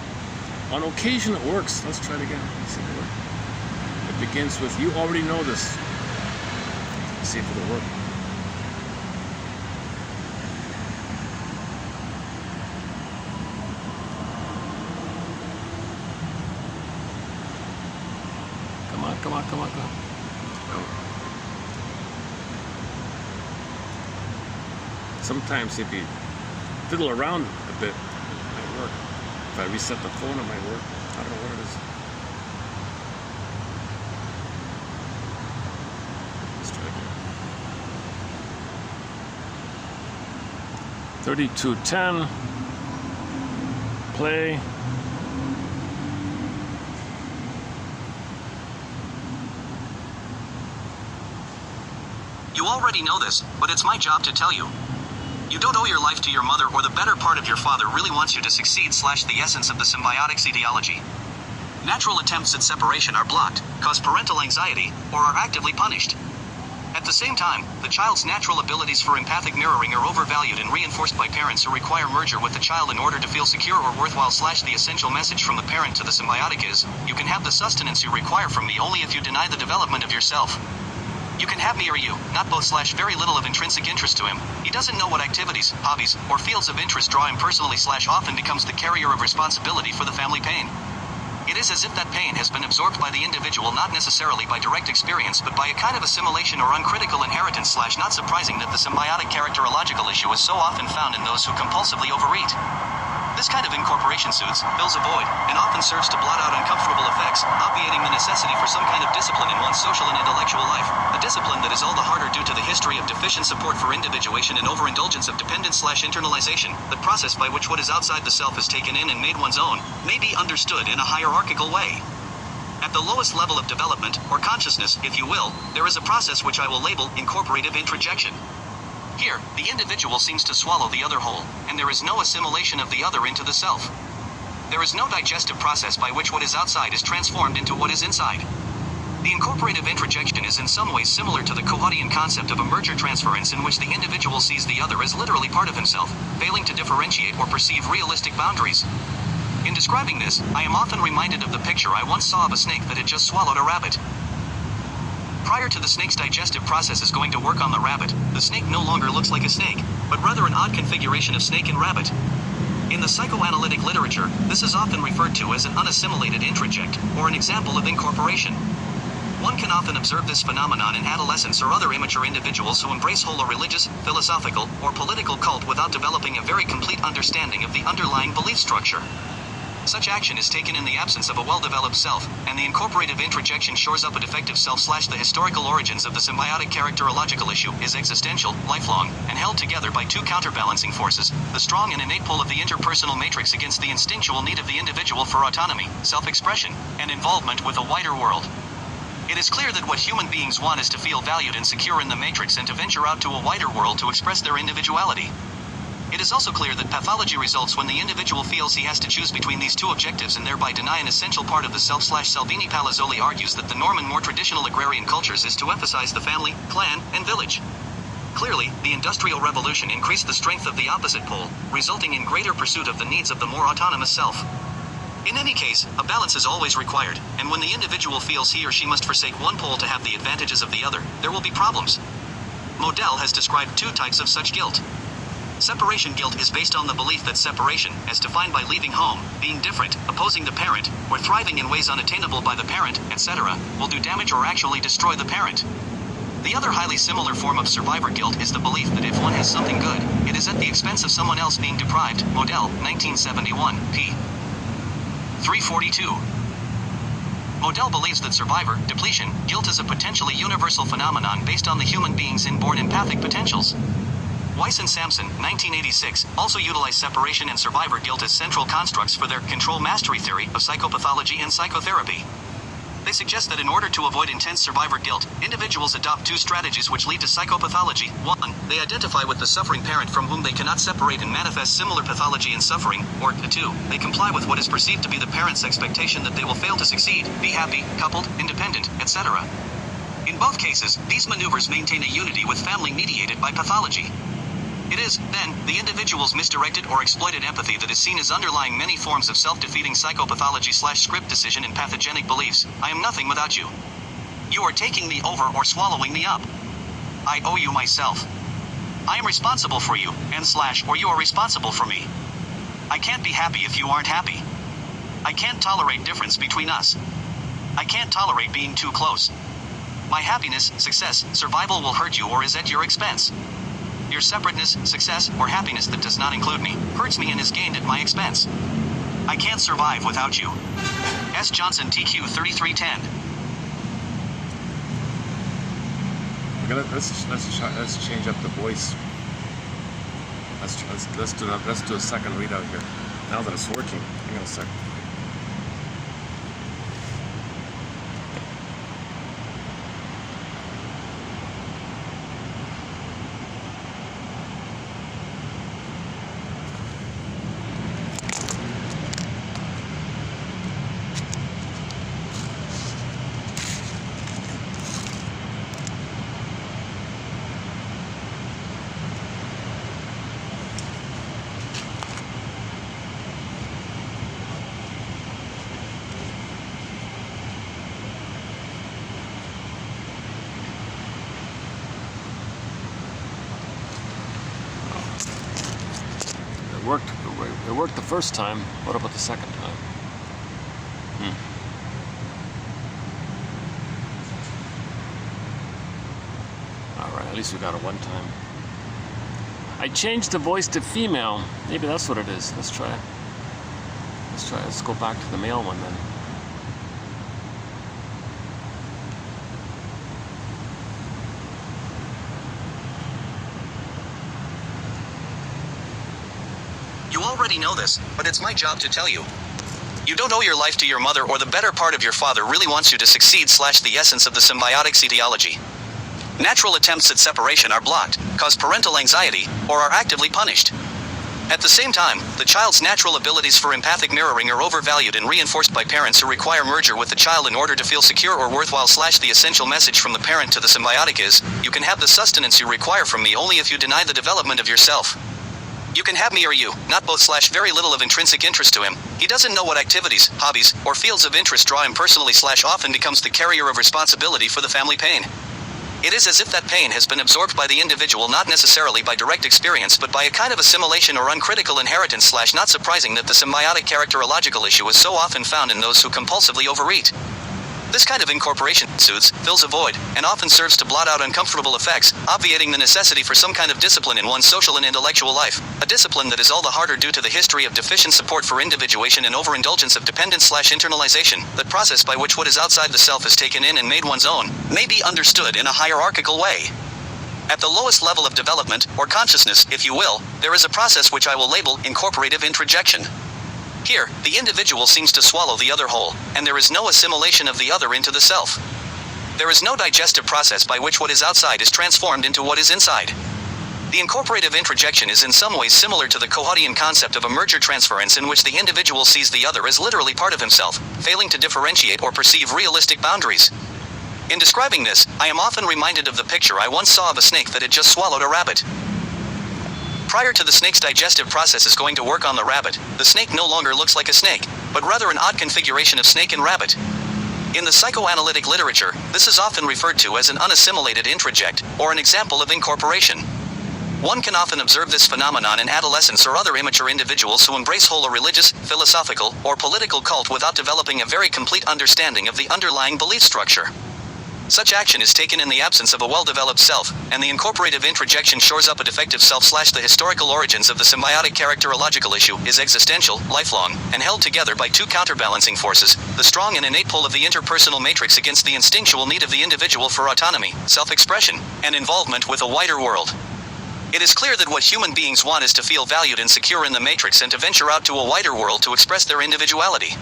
On occasion, it works. Let's try it again. Let's see if it works. It begins with, "You already know this." See if it'll work. Come on. Oh. Sometimes if you fiddle around a bit, it might work. If I reset the phone, it might work. I don't know what it is. 3210, play. You already know this, but it's my job to tell you. You don't owe your life to your mother, or the better part of your father really wants you to succeed / the essence of the symbiotics ideology. Natural attempts at separation are blocked, cause parental anxiety, or are actively punished. At the same time, the child's natural abilities for empathic mirroring are overvalued and reinforced by parents who require merger with the child in order to feel secure or worthwhile / the essential message from the parent to the symbiotic is, you can have the sustenance you require from me only if you deny the development of yourself. You can have me or you, not both / very little of intrinsic interest to him. He doesn't know what activities, hobbies, or fields of interest draw him personally / often becomes the carrier of responsibility for the family pain. It is as if that pain has been absorbed by the individual, not necessarily by direct experience, but by a kind of assimilation or uncritical inheritance / not surprising that the symbiotic characterological issue is so often found in those who compulsively overeat. This kind of incorporation soothes, fills a void, and often serves to blot out uncomfortable effects, obviating the necessity for some kind of discipline in one's social and intellectual life, a discipline that is all the harder due to the history of deficient support for individuation and overindulgence of dependence / internalization, the process by which what is outside the self is taken in and made one's own, may be understood in a hierarchical way. At the lowest level of development, or consciousness, if you will, there is a process which I will label incorporative introjection. Here, the individual seems to swallow the other whole, and there is no assimilation of the other into the self. There is no digestive process by which what is outside is transformed into what is inside. The incorporative introjection is in some ways similar to the Kohutian concept of a merger transference, in which the individual sees the other as literally part of himself, failing to differentiate or perceive realistic boundaries. In describing this, I am often reminded of the picture I once saw of a snake that had just swallowed a rabbit. Prior to the snake's digestive processes going to work on the rabbit, the snake no longer looks like a snake, but rather an odd configuration of snake and rabbit. In the psychoanalytic literature, this is often referred to as an unassimilated introject, or an example of incorporation. One can often observe this phenomenon in adolescents or other immature individuals who embrace whole a religious, philosophical, or political cult without developing a very complete understanding of the underlying belief structure. Such action is taken in the absence of a well-developed self, and the incorporative introjection shores up a defective self / the historical origins of the symbiotic characterological issue is existential, lifelong, and held together by two counterbalancing forces, the strong and innate pull of the interpersonal matrix against the instinctual need of the individual for autonomy, self-expression, and involvement with a wider world. It is clear that what human beings want is to feel valued and secure in the matrix and to venture out to a wider world to express their individuality. It is also clear that pathology results when the individual feels he has to choose between these two objectives and thereby deny an essential part of the self / Salvini Palazzoli argues that the norm in more traditional agrarian cultures is to emphasize the family, clan, and village. Clearly, the Industrial Revolution increased the strength of the opposite pole, resulting in greater pursuit of the needs of the more autonomous self. In any case, a balance is always required, and when the individual feels he or she must forsake one pole to have the advantages of the other, there will be problems. Modell has described two types of such guilt. Separation guilt is based on the belief that separation, as defined by leaving home, being different, opposing the parent, or thriving in ways unattainable by the parent, etc., will do damage or actually destroy the parent. The other highly similar form of survivor guilt is the belief that if one has something good, it is at the expense of someone else being deprived. Modell, 1971, p. 342. Modell believes that survivor, depletion, guilt is a potentially universal phenomenon based on the human being's inborn empathic potentials. Weiss and Sampson, 1986, also utilize separation and survivor guilt as central constructs for their control mastery theory of psychopathology and psychotherapy. They suggest that in order to avoid intense survivor guilt, individuals adopt two strategies which lead to psychopathology. 1. They identify with the suffering parent from whom they cannot separate and manifest similar pathology and suffering, or 2. They comply with what is perceived to be the parent's expectation that they will fail to succeed, be happy, coupled, independent, etc. In both cases, these maneuvers maintain a unity with family mediated by pathology. It is, then, the individual's misdirected or exploited empathy that is seen as underlying many forms of self-defeating psychopathology/script decision and pathogenic beliefs. I am nothing without you. You are taking me over or swallowing me up. I owe you myself. I am responsible for you, or you are responsible for me. I can't be happy if you aren't happy. I can't tolerate difference between us. I can't tolerate being too close. My happiness, success, survival will hurt you or is at your expense. Your separateness, success, or happiness that does not include me, hurts me and is gained at my expense. I can't survive without you. S. Johnson TQ 3310. Let's change up the voice. Let's do a second readout here. Now that it's working, hang on a second. It worked the first time. What about the second time? Alright, at least we got it one time. I changed the voice to female. Maybe that's what it is. Let's try it. Let's go back to the male one then. You already know this, but it's my job to tell you. You don't owe your life to your mother or the better part of your father really wants you to succeed / the essence of the symbiotic ideology. Natural attempts at separation are blocked, cause parental anxiety, or are actively punished. At the same time, the child's natural abilities for empathic mirroring are overvalued and reinforced by parents who require merger with the child in order to feel secure or worthwhile / the essential message from the parent to the symbiotic is, you can have the sustenance you require from me only if you deny the development of yourself. You can have me or you, not both / very little of intrinsic interest to him. He doesn't know what activities, hobbies, or fields of interest draw him personally / often becomes the carrier of responsibility for the family pain. It is as if that pain has been absorbed by the individual not necessarily by direct experience but by a kind of assimilation or uncritical inheritance / not surprising that the symbiotic characterological issue is so often found in those who compulsively overeat. This kind of incorporation soothes, fills a void, and often serves to blot out uncomfortable effects, obviating the necessity for some kind of discipline in one's social and intellectual life, a discipline that is all the harder due to the history of deficient support for individuation and overindulgence of dependence / internalization, that process by which what is outside the self is taken in and made one's own, may be understood in a hierarchical way. At the lowest level of development, or consciousness, if you will, there is a process which I will label incorporative introjection. Here, the individual seems to swallow the other whole, and there is no assimilation of the other into the self. There is no digestive process by which what is outside is transformed into what is inside. The incorporative introjection is in some ways similar to the Kohutian concept of a merger transference in which the individual sees the other as literally part of himself, failing to differentiate or perceive realistic boundaries. In describing this, I am often reminded of the picture I once saw of a snake that had just swallowed a rabbit. prior to the snake's digestive process is going to work on the rabbit, the snake no longer looks like a snake, but rather an odd configuration of snake and rabbit. In the psychoanalytic literature, this is often referred to as an unassimilated introject, or an example of incorporation. One can often observe this phenomenon in adolescents or other immature individuals who embrace whole a religious, philosophical, or political cult without developing a very complete understanding of the underlying belief structure. Such action is taken in the absence of a well-developed self, and the incorporative introjection shores up a defective self. The historical origins of the symbiotic characterological issue is existential, lifelong, and held together by two counterbalancing forces, the strong and innate pull of the interpersonal matrix against the instinctual need of the individual for autonomy, self-expression, and involvement with a wider world. It is clear that what human beings want is to feel valued and secure in the matrix and to venture out to a wider world to express their individuality.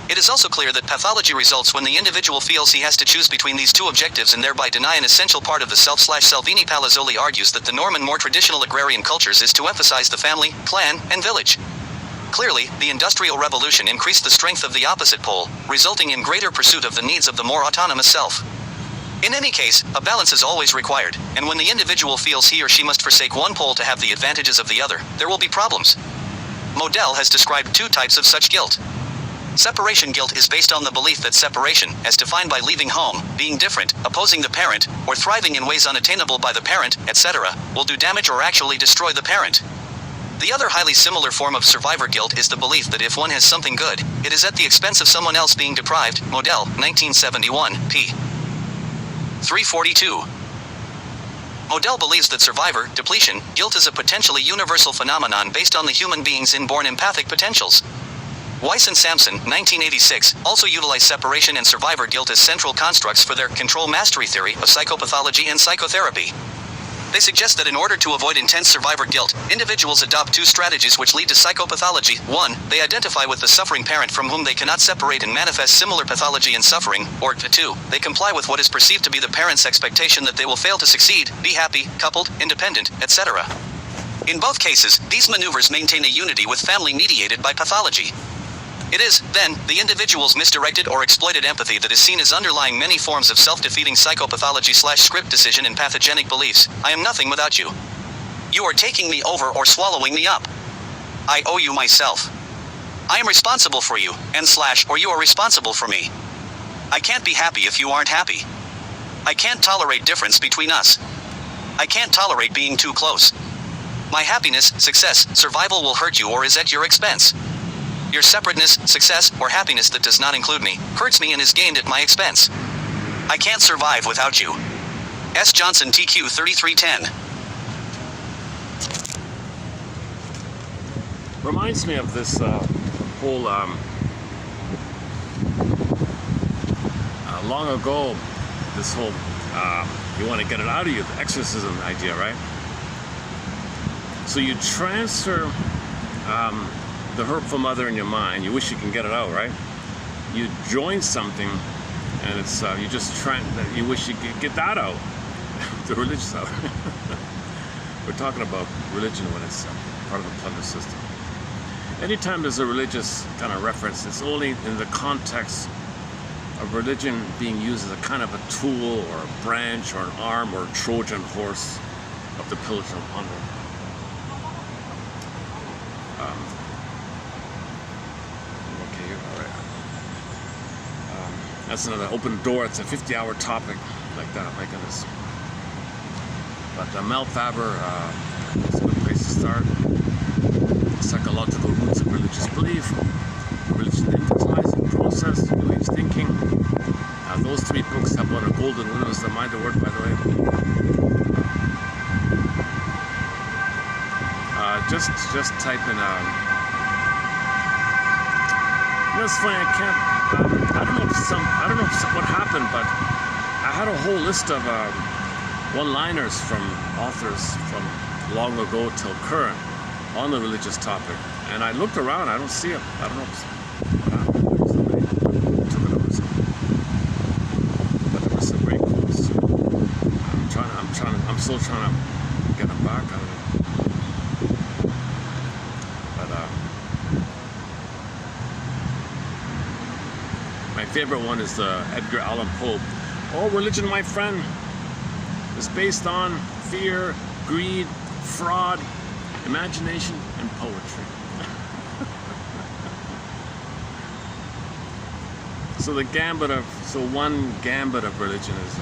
It is also clear that pathology results when the individual feels he has to choose between these two objectives and thereby deny an essential part of the self. Salvini Palazzoli argues that the norm in more traditional agrarian cultures is to emphasize the family, clan, and village. Clearly, the Industrial Revolution increased the strength of the opposite pole, resulting in greater pursuit of the needs of the more autonomous self. In any case, a balance is always required, and when the individual feels he or she must forsake one pole to have the advantages of the other, there will be problems. Modell has described two types of such guilt. Separation guilt is based on the belief that separation, as defined by leaving home, being different, opposing the parent, or thriving in ways unattainable by the parent, etc., will do damage or actually destroy the parent. The other highly similar form of survivor guilt is the belief that if one has something good, it is at the expense of someone else being deprived. Modell, 1971, p. 342. Modell believes that survivor, depletion, guilt is a potentially universal phenomenon based on the human being's inborn empathic potentials. Weiss and Sampson, 1986, also utilize separation and survivor guilt as central constructs for their control mastery theory of psychopathology and psychotherapy. They suggest that in order to avoid intense survivor guilt, individuals adopt two strategies which lead to psychopathology. 1. They identify with the suffering parent from whom they cannot separate and manifest similar pathology and suffering, or 2. They comply with what is perceived to be the parent's expectation that they will fail to succeed, be happy, coupled, independent, etc. In both cases, these maneuvers maintain a unity with family mediated by pathology. It is, then, the individual's misdirected or exploited empathy that is seen as underlying many forms of self-defeating psychopathology/script decision and pathogenic beliefs. I am nothing without you. You are taking me over or swallowing me up. I owe you myself. I am responsible for you, or you are responsible for me. I can't be happy if you aren't happy. I can't tolerate difference between us. I can't tolerate being too close. My happiness, success, survival will hurt you or is at your expense. Your separateness, success, or happiness that does not include me, hurts me and is gained at my expense. I can't survive without you. S. Johnson TQ 3310. Reminds me of this whole, long ago, this whole, you want to get it out of you, the exorcism idea, right? So you transfer, the hurtful mother in your mind. You wish you can get it out, right? You join something, and it's you just you wish you could get that out, the religious out. We're talking about religion when it's part of the plunder system. Anytime there's a religious kind of reference, it's only in the context of religion being used as a kind of a tool or a branch or an arm or a Trojan horse of the pillage and plunder. That's another open door. It's a 50-hour topic like that. My goodness. But Mel Faber is a good place to start. Psychological roots of religious belief, religion infantilizing process, New Age thinking. Those three books have won a golden Windmills the Mind Award, by the way. Just type in. It's funny. I don't know what happened, but I had a whole list of one-liners from authors from long ago till current on the religious topic, and I looked around. I don't see it. I don't know what happened. Somebody took it over something. But there was some great quotes. I'm still trying to get them back out of it. My favorite one is Edgar Allan Poe. Oh, religion, my friend, is based on fear, greed, fraud, imagination and poetry. So one gambit of religion is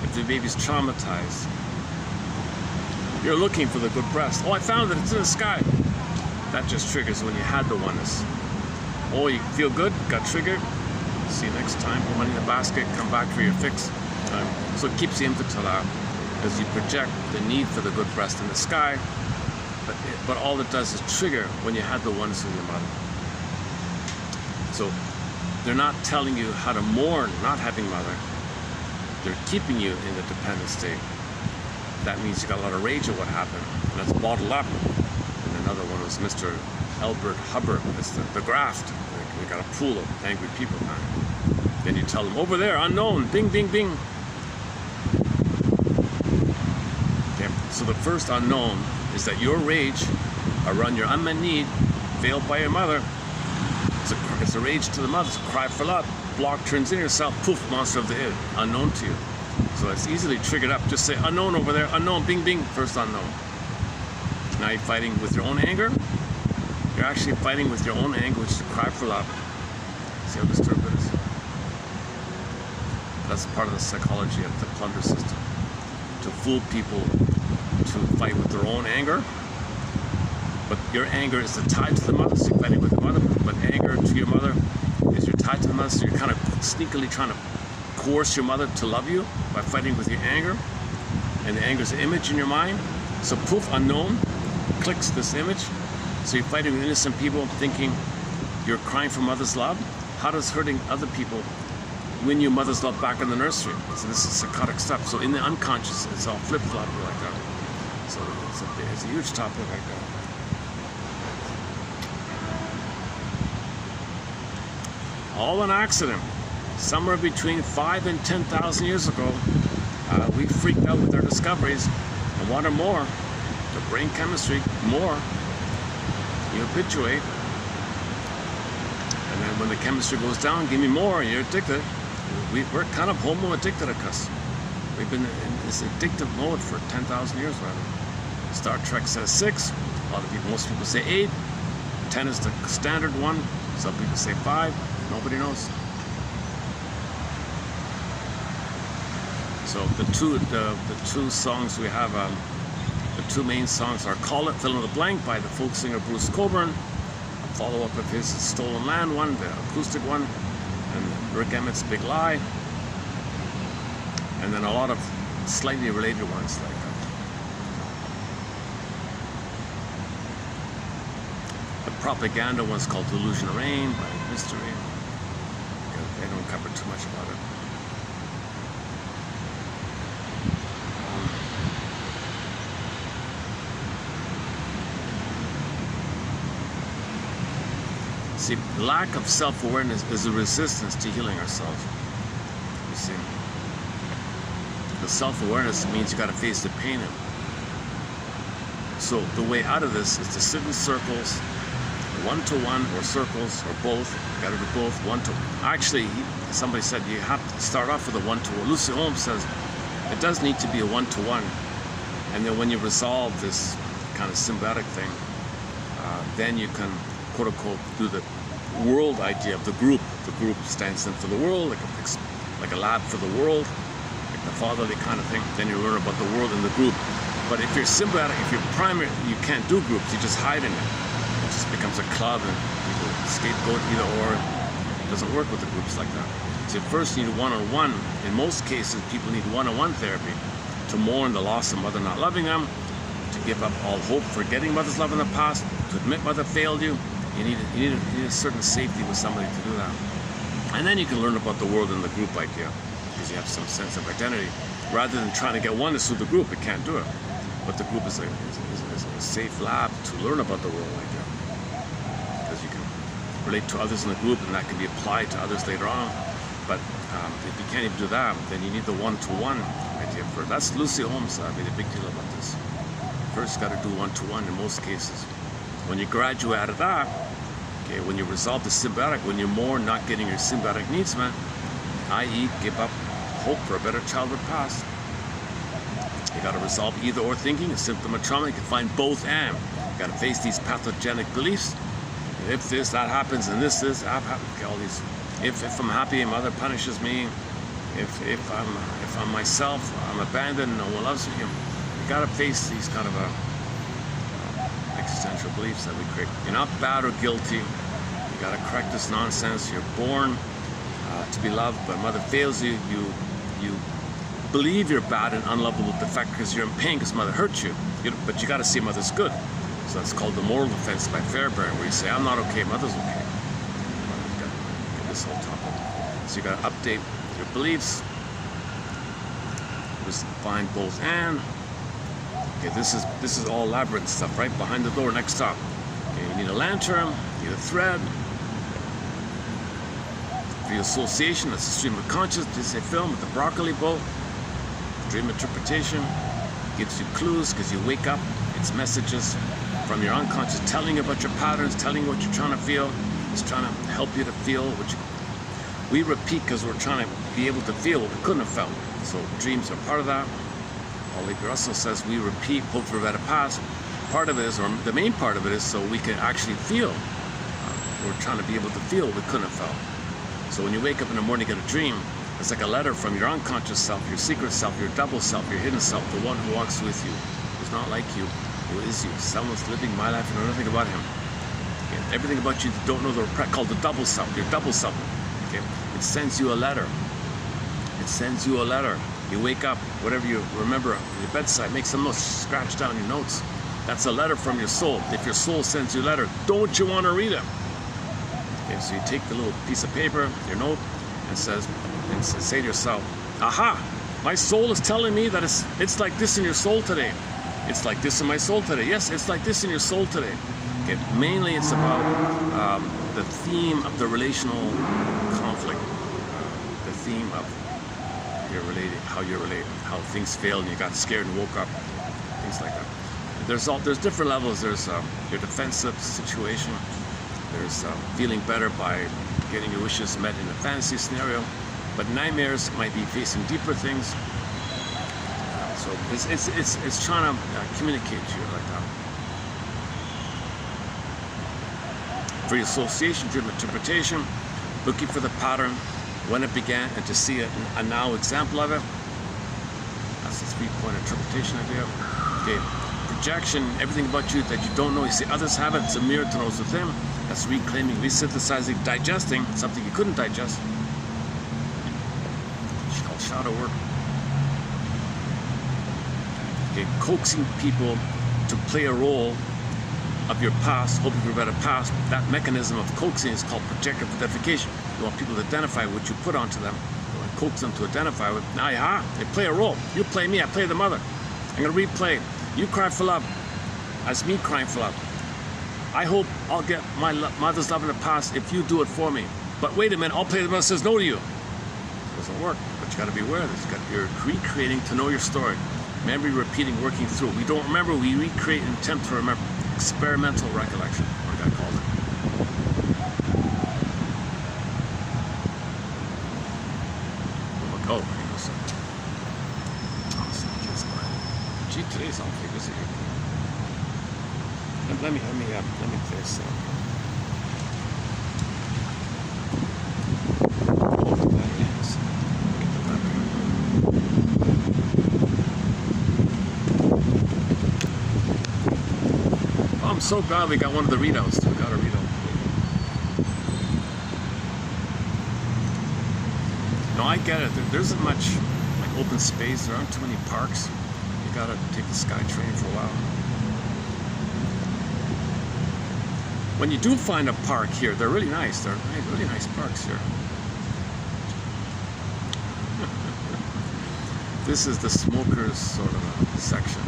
if the baby's traumatized, you're looking for the good breast. Oh, I found it, it's in the sky. That just triggers when you had the oneness. Oh, you feel good, got triggered. See you next time, put money in the basket, come back for your fix. So it keeps the infantile out as you project the need for the good breast in the sky. But all it does is trigger when you had the oneness with your mother. So they're not telling you how to mourn not having mother. They're keeping you in the dependent state. That means you got a lot of rage at what happened, and that's bottled up. And another one was Mr. Albert Hubbard. It's the graft. We got a pool of angry people, man. Then you tell them, over there, unknown, bing, bing, bing. Okay. So the first unknown is that your rage around your unmet need, failed by your mother, it's a rage to the mother, it's a cry for love. Block turns in yourself, poof, monster of the id, unknown to you. So it's easily triggered up. Just say, unknown over there, unknown, bing, bing, first unknown. Now you're fighting with your own anger. You're actually fighting with your own anger, which is a cry for love. See how disturbed it is? That's part of the psychology of the plunder system. To fool people to fight with their own anger. But your anger is tied to the mother, so you're fighting with the mother. But anger to your mother is you're tied to the mother, so you're kind of sneakily trying to coerce your mother to love you by fighting with your anger. And the anger is an image in your mind. So poof, unknown, clicks this image. So you're fighting with innocent people thinking you're crying for mother's love. How does hurting other people win you mother's love back in the nursery? So this is psychotic stuff. So in the unconscious, it's all flip-floppy like that. So it's a huge topic like that. All an accident. Somewhere between 5 and 10,000 years ago, we freaked out with our discoveries and wanted more. The brain chemistry, more. You habituate, and then when the chemistry goes down, give me more, and you're addicted. We're kind of homo addicted-icus. We've been in this addictive mode for 10,000 years, rather. Star Trek says 6. Most people say 8. 10 is the standard one. Some people say 5. Nobody knows. So the two songs we have. The two main songs are Call It, Fill in the Blank by the folk singer Bruce Cockburn, a follow-up of his Stolen Land one, the acoustic one, and Rick Emmett's Big Lie, and then a lot of slightly related ones like the propaganda one's called Delusion Rain by Mystery. They don't cover too much about it. See, lack of self-awareness is a resistance to healing ourselves. You see, the self-awareness means you got to face the pain. So the way out of this is to sit in circles, one-to-one or circles or both. You got to do both. Actually, somebody said you have to start off with a one-to-one. Lucy Holmes says it does need to be a one-to-one, and then when you resolve this kind of symbiotic thing, then you can, quote unquote, do the world idea of the group. The group stands in for the world, like a lab for the world, like the fatherly kind of thing. Then you learn about the world in the group. But if you're symbiotic, if you're primary, you can't do groups. You just hide in it. It just becomes a club, and people scapegoat either or. It doesn't work with the groups like that. So first you need one-on-one. In most cases, people need one-on-one therapy to mourn the loss of mother not loving them, to give up all hope for getting mother's love in the past, to admit mother failed you. You need a certain safety with somebody to do that. And then you can learn about the world in the group idea, because you have some sense of identity. Rather than trying to get oneness through the group, it can't do it. But the group is a safe lab to learn about the world idea. Because you can relate to others in the group, and that can be applied to others later on. But if you can't even do that, then you need the one-to-one idea. That's Lucy Holmes made a big deal about this. First, got to do one-to-one in most cases. When you graduate out of that, okay, when you resolve the symbiotic, when you're more not getting your symbiotic needs met, i.e. give up hope for a better childhood past, You got to resolve either or thinking, a symptom of trauma. You can find both and. You got to face these pathogenic beliefs. If this, that happens, and this, that happens. All these. If I'm happy, mother punishes me. If I'm myself, I'm abandoned. No one loves me. You got to face these kind of existential beliefs that we create. You're not bad or guilty. You got to correct this nonsense. You're born to be loved, but mother fails you. You believe you're bad and unlovable defect because you're in pain because mother hurt you. But you got to see mother's good. So that's called the moral defense by Fairbairn, where you say, I'm not okay, mother's okay. Get this whole topic. So you got to update your beliefs. Just find both and. Okay, this is all labyrinth stuff, right? Behind the door, next stop. Okay, you need a lantern, you need a thread. For your association, that's a stream of consciousness. Disney film with the broccoli bowl. Dream interpretation gives you clues because you wake up. It's messages from your unconscious telling you about your patterns, telling you what you're trying to feel. It's trying to help you to feel what you. We repeat because we're trying to be able to feel what we couldn't have felt. So dreams are part of that. Ollie Russell says we repeat, hope for a better past. Part of it is, or the main part of it is, so we can actually feel. We're trying to be able to feel what we couldn't have felt. So when you wake up in the morning, you get a dream. It's like a letter from your unconscious self, your secret self, your double self, your hidden self, the one who walks with you, who's not like you, who is you. Someone's living my life and know nothing about him. Okay? Everything about you that don't know, called the double self, your double self. Okay? It sends you a letter. It sends you a letter. You wake up, whatever you remember at your bedside, make some notes, scratch down your notes. That's a letter from your soul. If your soul sends you a letter, don't you want to read it? Okay, so you take the little piece of paper, your note, and say to yourself, aha, my soul is telling me that it's like this in your soul today. It's like this in my soul today. Yes, it's like this in your soul today. Okay, mainly it's about the theme of the relational conflict, the theme of how you're related, how things failed and you got scared and woke up, things like that. There's different levels. There's your defensive situation. There's feeling better by getting your wishes met in a fantasy scenario. But nightmares might be facing deeper things. So it's trying to communicate to you like that. For your association, dream interpretation, looking for the pattern, when it began, and to see a now example of it. That's the 3-point interpretation idea. Okay, projection, everything about you that you don't know. You see others have it. It's a mirror to those within. That's reclaiming, resynthesizing, digesting something you couldn't digest. It's called shadow work. Okay, coaxing people to play a role of your past, hoping for a better past. That mechanism of coaxing is called projective identification. You want people to identify what you put onto them. You want to coax them to identify with. Now, they play a role. You play me, I play the mother. I'm going to replay. You cry for love. That's me crying for love. I hope I'll get my mother's love in the past if you do it for me. But wait a minute, I'll play the mother says no to you. It doesn't work, but you got to be aware of this. You're recreating to know your story. Memory repeating, working through. We don't remember, we recreate and attempt to remember. Experimental recollection, like I called it. Oh, hang on a second. Gee, today's awfully busy here. Let me play this. I'm so glad we got one of the readouts. We got a readout. No, I get it. There isn't much like open space. There aren't too many parks. You gotta take the SkyTrain for a while. When you do find a park here, they're really nice. They're really nice parks here. This is the smokers sort of section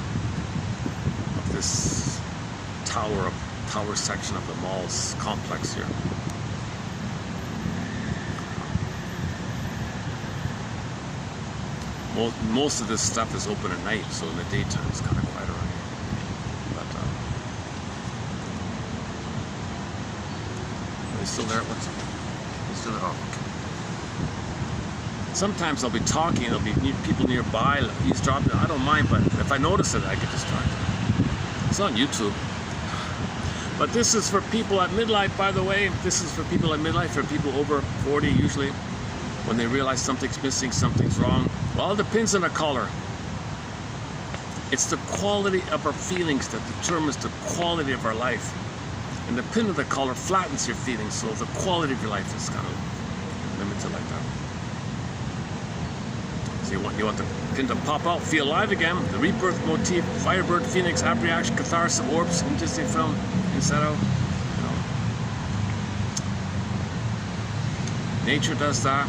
of this tower section of the mall's complex here. Most of this stuff is open at night, so in the daytime it's kind of quiet around here. But are they still there? What's still there? Oh, okay. Sometimes I'll be talking, there'll be people nearby eavesdropping. I don't mind, but if I notice it, I get distracted. It's on YouTube. But this is for people at midlife, by the way. This is for people at midlife, for people over 40 usually, when they realize something's missing, something's wrong. Well, it depends on the color. It's the quality of our feelings that determines the quality of our life. And the pin of the color flattens your feelings, so the quality of your life is kind of limited like that. So you want the pin to pop out, feel alive again. The rebirth motif, Firebird, Phoenix, Abreaction, Catharsis, Orbs, Disney film, Insetto. Nature does that.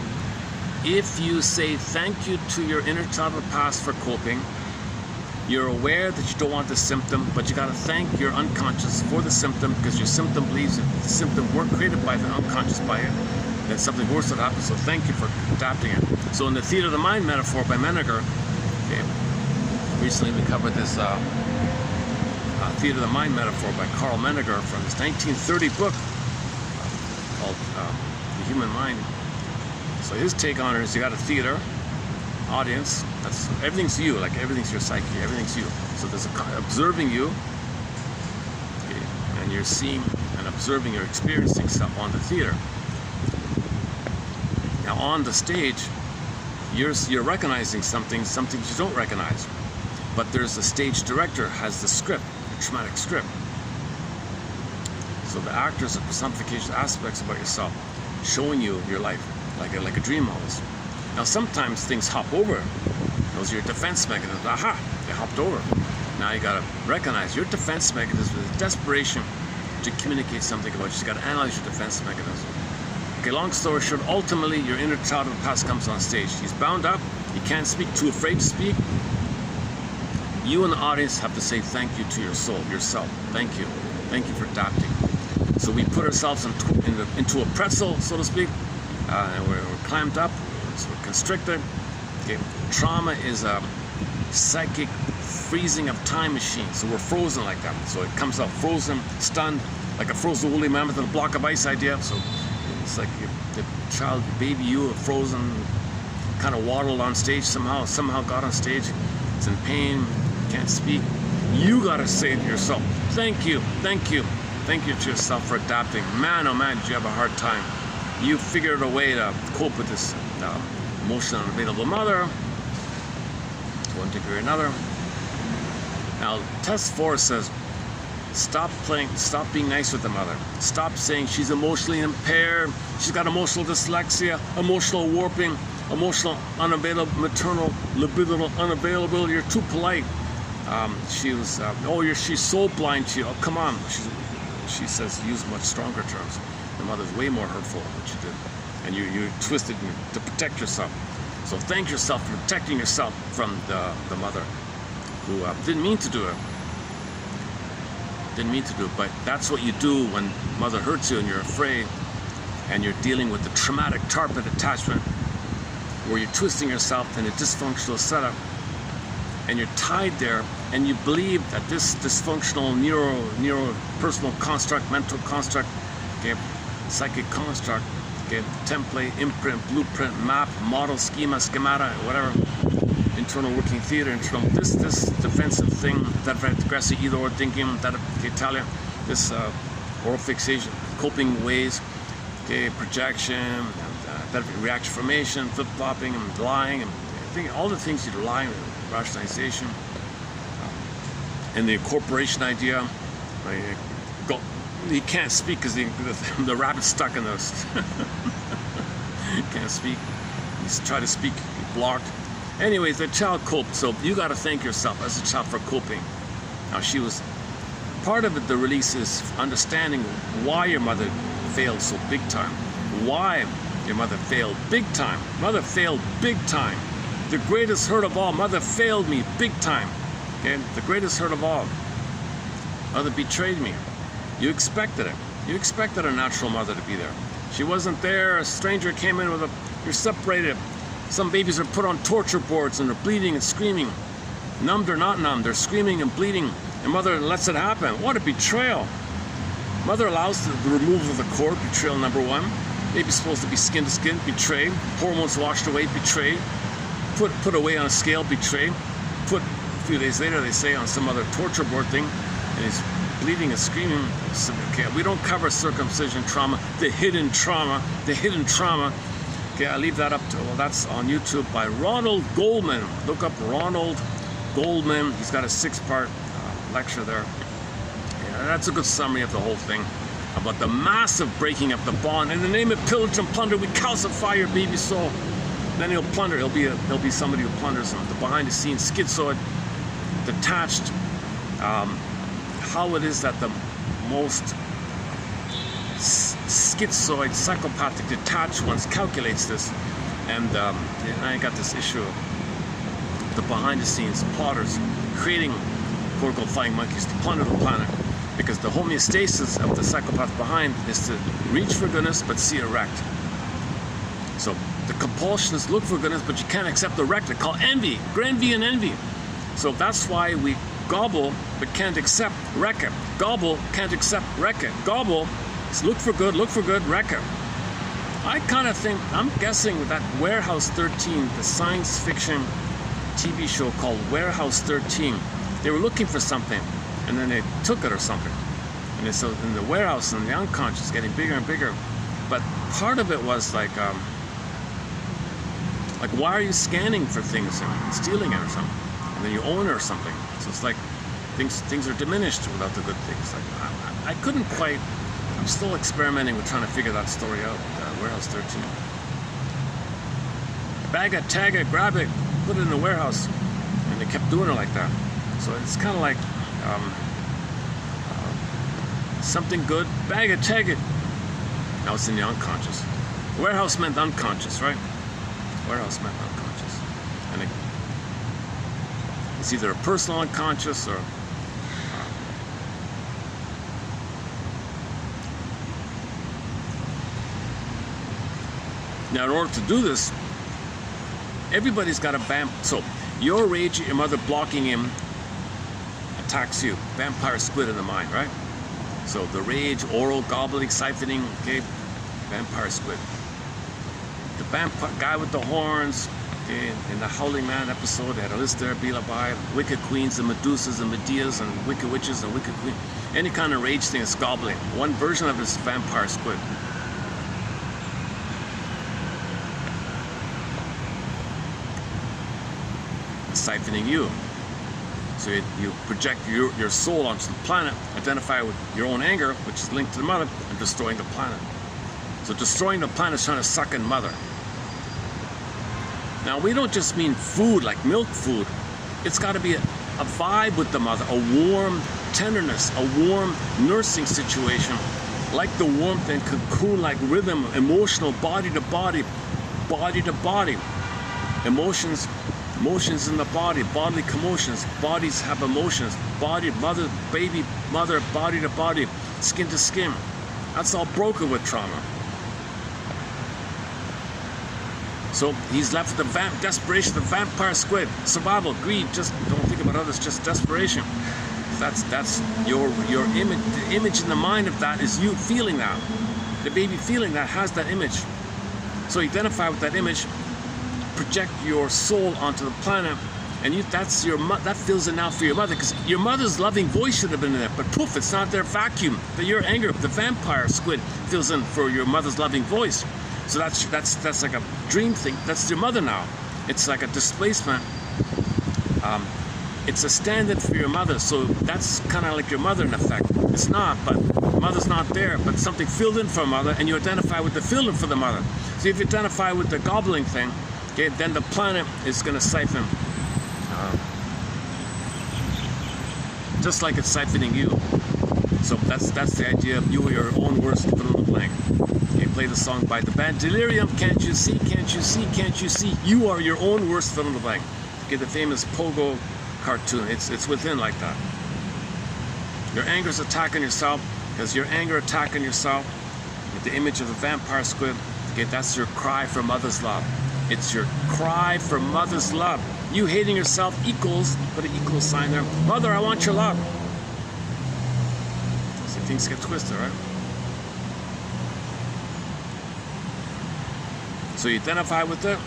If you say thank you to your inner child of the past for coping, you're aware that you don't want the symptom, but you got to thank your unconscious for the symptom, because your symptom believes that the symptom were created by the unconscious by it, that something worse would happen, so thank you for adapting it. So in the theater of the mind metaphor by Menninger, okay, recently we covered this theater of the mind metaphor by Carl Menninger from his 1930 book called The Human Mind. So his take on it is you got a theater audience, that's everything's you, like everything's your psyche, everything's you. So there's a observing you, okay, and you're seeing and observing, you're experiencing stuff on the theater. Now on the stage, you're recognizing something you don't recognize. But there's a stage director, has the script, the traumatic script. So the actors are personification aspects about yourself, showing you your life, like a dream almost. Now sometimes things hop over. Those are your defense mechanisms. Aha, they hopped over. Now you gotta recognize your defense mechanism is desperation to communicate something about you. You gotta analyze your defense mechanism. Okay, long story short, ultimately your inner child of the past comes on stage. He's bound up, he can't speak, too afraid to speak. You and the audience have to say thank you to your soul, yourself. Thank you. Thank you for adapting. So we put ourselves into a pretzel, so to speak, and we're clamped up. So we're constricted. Okay. Trauma is a psychic freezing of time machine. So we're frozen like that. So it comes out frozen, stunned, like a frozen woolly mammoth in a block of ice idea. So it's like the child, baby you, frozen, kind of waddled on stage somehow got on stage. It's in pain, can't speak. You gotta say to yourself, thank you to yourself for adapting. Man, oh man, did you have a hard time. You figured a way to cope with this emotional unavailable mother, to one degree or another. Now, test 4 says, stop being nice with the mother. Stop saying she's emotionally impaired, she's got emotional dyslexia, emotional warping, emotional unavailable, maternal libidinal unavailability. You're too polite. She's so blind. Oh, come on. She says use much stronger terms. The mother's way more hurtful than she did. And you twisted to protect yourself. So thank yourself for protecting yourself from the mother who didn't mean to do it. Didn't mean to do it, but that's what you do when mother hurts you and you're afraid and you're dealing with the traumatic target attachment where you're twisting yourself in a dysfunctional setup and you're tied there and you believe that this dysfunctional neuro-personal construct, mental construct, okay, psychic construct, okay, template, imprint, blueprint, map, model, schema, schemata, whatever, internal working theater, this defensive thing, that aggressive either-or thinking, that Italian, this oral fixation, coping ways, okay, projection, that reaction formation, flip-flopping, and lying, and all the things you lie, rationalization, and the incorporation idea. He can't speak because the rabbit's stuck in those. He can't speak. He's trying to speak, blocked. Anyways, the child coped, so you got to thank yourself as a child for coping. Now, she was part of it. The release is understanding why your mother failed so big time. Why your mother failed big time. Mother failed big time. The greatest hurt of all. Mother failed me big time. Okay, the greatest hurt of all. Mother betrayed me. You expected it. You expected a natural mother to be there. She wasn't there. A stranger came in with you're separated. Some babies are put on torture boards and they're bleeding and screaming. Numbed or not numbed, they're screaming and bleeding. And mother lets it happen. What a betrayal. Mother allows the removal of the cord, betrayal number 1. Baby's supposed to be skin to skin, betray. Hormones washed away, betray. Put away on a scale, betray. Put a few days later, they say, on some other torture board thing, and he's bleeding and screaming. Okay, we don't cover circumcision trauma, the hidden trauma. Okay, I leave that up to, well, that's on YouTube by Ronald Goldman. Look up Ronald Goldman. He's got a 6-part lecture there. Yeah, that's a good summary of the whole thing about the massive breaking of the bond. In the name of pillage and plunder, we calcify your baby's soul. Then he'll plunder. He'll be somebody who plunders him. The behind-the-scenes schizoid, detached. How it is that the most schizoid, psychopathic, detached ones calculates this, and I got this issue of the behind-the-scenes plotters creating quote-unquote flying monkeys to plunder the planet, because the homeostasis of the psychopath behind is to reach for goodness but see it wrecked. So the compulsion is look for goodness, but you can't accept the wreck. They call envy, granvy and envy. So that's why we gobble but can't accept wreck it. Gobble, can't accept wreck it. Gobble, look for good, wreck it. I kind of think, I'm guessing that Warehouse 13, the science fiction TV show called Warehouse 13, they were looking for something, and then they took it or something. And it's in the warehouse, and the unconscious getting bigger and bigger. But part of it was like why are you scanning for things and stealing it or something? And then you own it or something. So it's like things are diminished without the good things. Like I couldn't quite. I'm still experimenting with trying to figure that story out. Warehouse 13. Bag it, tag it, grab it, put it in the warehouse, and they kept doing it like that. So it's kind of like something good, bag it, tag it. Now it's in the unconscious. Warehouse meant unconscious, right? Warehouse meant unconscious, and it's either a personal unconscious or now, in order to do this, everybody's got a so your rage at your mother blocking him attacks you. Vampire squid in the mind, right? So the rage, oral, gobbling, siphoning, okay, vampire squid. The vampire guy with the horns, okay, in the Howling Man episode, they had a list there, Bilabai, wicked queens and Medusas and Medeas and wicked witches and wicked queen. Any kind of rage thing is gobbling. One version of it is vampire squid. Siphoning you. So you project your soul onto the planet, identify with your own anger, which is linked to the mother, and destroying the planet. So destroying the planet is trying to suck in mother. Now we don't just mean food, like milk food. It's got to be a vibe with the mother, a warm tenderness, a warm nursing situation, like the warmth and cocoon-like rhythm, emotional, body to body, body to body. Emotions in the body, bodily commotions. Bodies have emotions. Body, mother, baby, mother, body to body, skin to skin. That's all broken with trauma. So he's left with the desperation, the vampire squid. Survival, greed, just don't think about others, just desperation. That's your image. The image in the mind of that is you feeling that. The baby feeling that has that image. So identify with that image. Project your soul onto the planet, and that fills it now for your mother, because your mother's loving voice should have been in there, but poof, it's not there. Vacuum. But your anger, the vampire squid, fills in for your mother's loving voice. So that's like a dream thing. That's your mother now. It's like a displacement. It's a stand-in for your mother. So that's kind of like your mother in effect. It's not, but mother's not there, but something filled in for mother, and you identify with the fill-in for the mother. So if you identify with the gobbling thing, okay, then the planet is going to siphon, just like it's siphoning you. So that's the idea of you are your own worst fill in the blank. Okay, play the song by the band Delirium. Can't you see? Can't you see? Can't you see? You are your own worst fill in the blank. Okay, the famous Pogo cartoon. It's within like that. Your anger's attacking yourself, because your anger attacking yourself with the image of a vampire squid. Okay, that's your cry for mother's love. It's your cry for mother's love. You hating yourself equals, put an equal sign there. Mother, I want your love. So things get twisted, right? So you identify with it.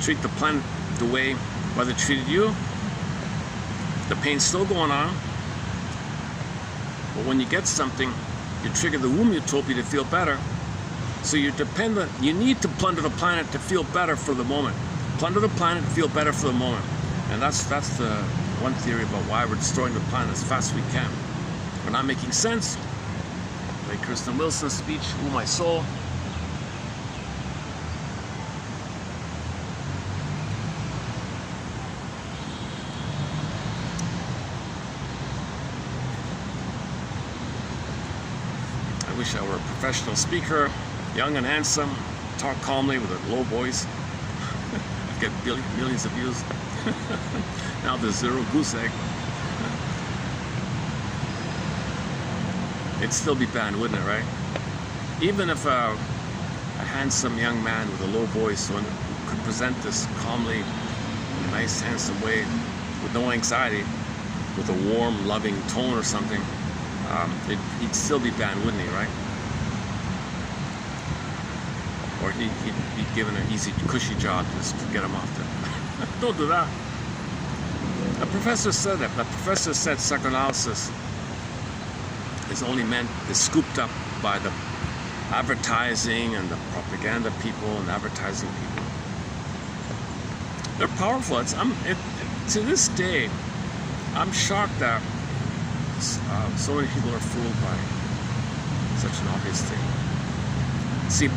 Treat the planet the way Mother treated you. The pain's still going on. But when you get something, you trigger the womb utopia to feel better. So you're dependent, you need to plunder the planet to feel better for the moment. Plunder the planet to feel better for the moment. And that's the one theory about why we're destroying the planet as fast as we can. We're not making sense. Like Kirsten Wilson's speech, "Ooh, my soul." I wish I were a professional speaker, young and handsome, talk calmly with a low voice. I'd get millions of views. Now there's zero goose egg. It'd still be banned, wouldn't it, right? Even if a handsome young man with a low voice could present this calmly, in a nice, handsome way, with no anxiety, with a warm, loving tone or something, he'd still be banned, wouldn't he, right? Or he'd be given an easy, cushy job just to get him off there. Don't do that. A professor said that. The professor said psychoanalysis is scooped up by the advertising and the propaganda people and advertising people. They're powerful. To this day, I'm shocked that so many people are fooled by such an obvious thing. See,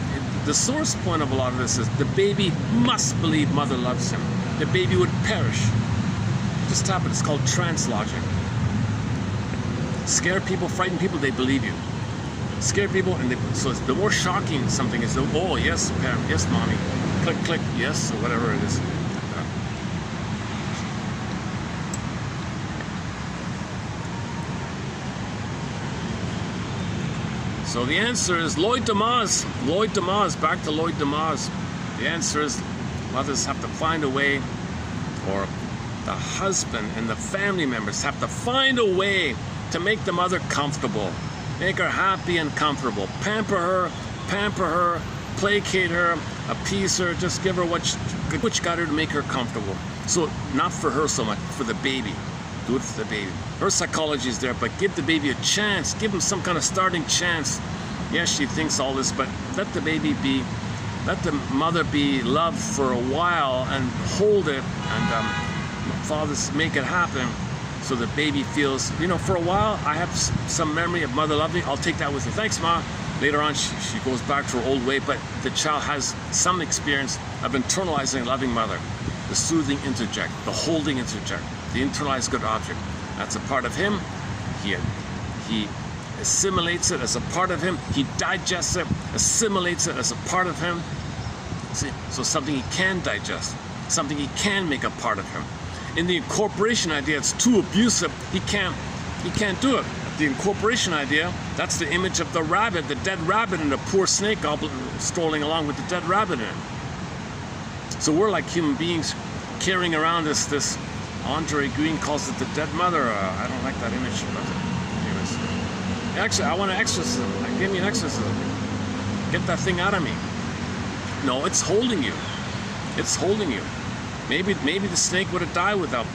the source point of a lot of this is the baby must believe mother loves him. The baby would perish. Just tap it. It's called trance logic. Scare people, frighten people, they believe you. Scare people, so the more shocking something is, oh, yes, parent, yes, mommy, click, click, yes, or whatever it is. So the answer is Lloyd Demas. Lloyd Demas, back to Lloyd Demas. The answer is mothers have to find a way, or the husband and the family members have to find a way to make the mother comfortable, make her happy and comfortable, pamper her, placate her, appease her, just give her what you got her to make her comfortable. So not for her so much, for the baby. Do it for the baby. Her psychology is there, but give the baby a chance. Give him some kind of starting chance. Yes, she thinks all this, but let the baby be, let the mother be loved for a while and hold it, and fathers make it happen. So the baby feels, for a while, I have some memory of mother loving me. I'll take that with me. Thanks, Ma. Later on, she goes back to her old way, but the child has some experience of internalizing a loving mother. The soothing interject, the holding interject, the internalized good object. That's a part of him. He assimilates it as a part of him. He digests it, assimilates it as a part of him. See? So something he can digest, something he can make a part of him. In the incorporation idea, it's too abusive. He can't do it. The incorporation idea, that's the image of the rabbit, the dead rabbit, and the poor snake strolling along with the dead rabbit in it. So we're like human beings carrying around this Andre Green calls it the dead mother. I don't like that image. Anyways, actually, I want an exorcism. Give me an exorcism. Get that thing out of me. No, it's holding you. It's holding you. Maybe the snake would have died with that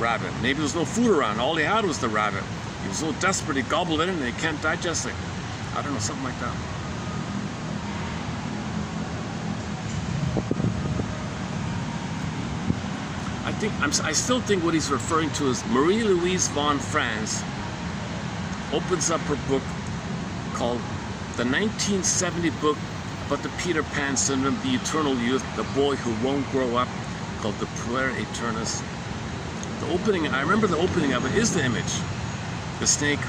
rabbit. Maybe there was no food around. All he had was the rabbit. He was so desperate he gobbled it in and he can't digest it. I don't know, something like that. I still think what he's referring to is Marie-Louise von Franz opens up her book called the 1970 book about the Peter Pan syndrome, the eternal youth, the boy who won't grow up, called the Puer Aeternus. The opening, I remember the opening of it is the image. The snake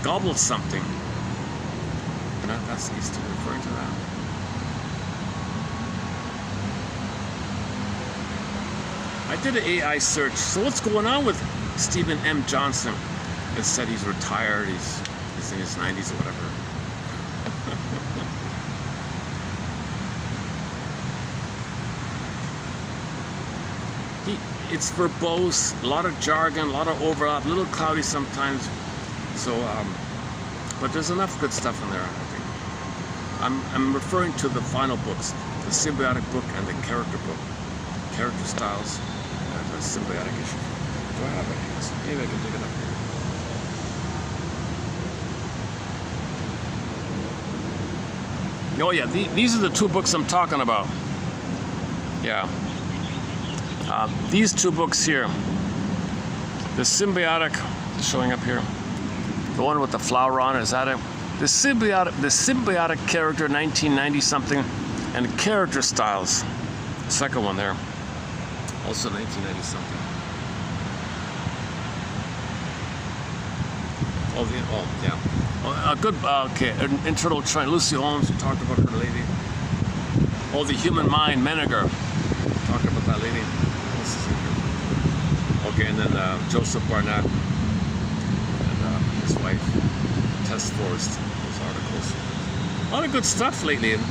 gobbled something. And that's he's referring to that. I did an AI search. So what's going on with Stephen M. Johnson? It said he's retired, he's in his 90s or whatever. it's verbose, a lot of jargon, a lot of overlap, a little cloudy sometimes. So, but there's enough good stuff in there, I think. I'm referring to the final books, the symbiotic book and the character book. Character styles and the symbiotic issue. Do I have it? Maybe I can dig it up. Oh yeah, these are the two books I'm talking about. Yeah. These two books here. The symbiotic, showing up here. The one with the flower on it, is that it? The symbiotic character, 1990 something, and character styles. The second one there. Also 1990 something. Oh yeah. A good, okay, an internal trend. Lucy Holmes, we talked about her lady. Oh, the human mind, Menninger. Talked about that lady. This is here. Okay, and then Joseph Barnett and his wife, Tess Forrest, those articles. A lot of good stuff lately. And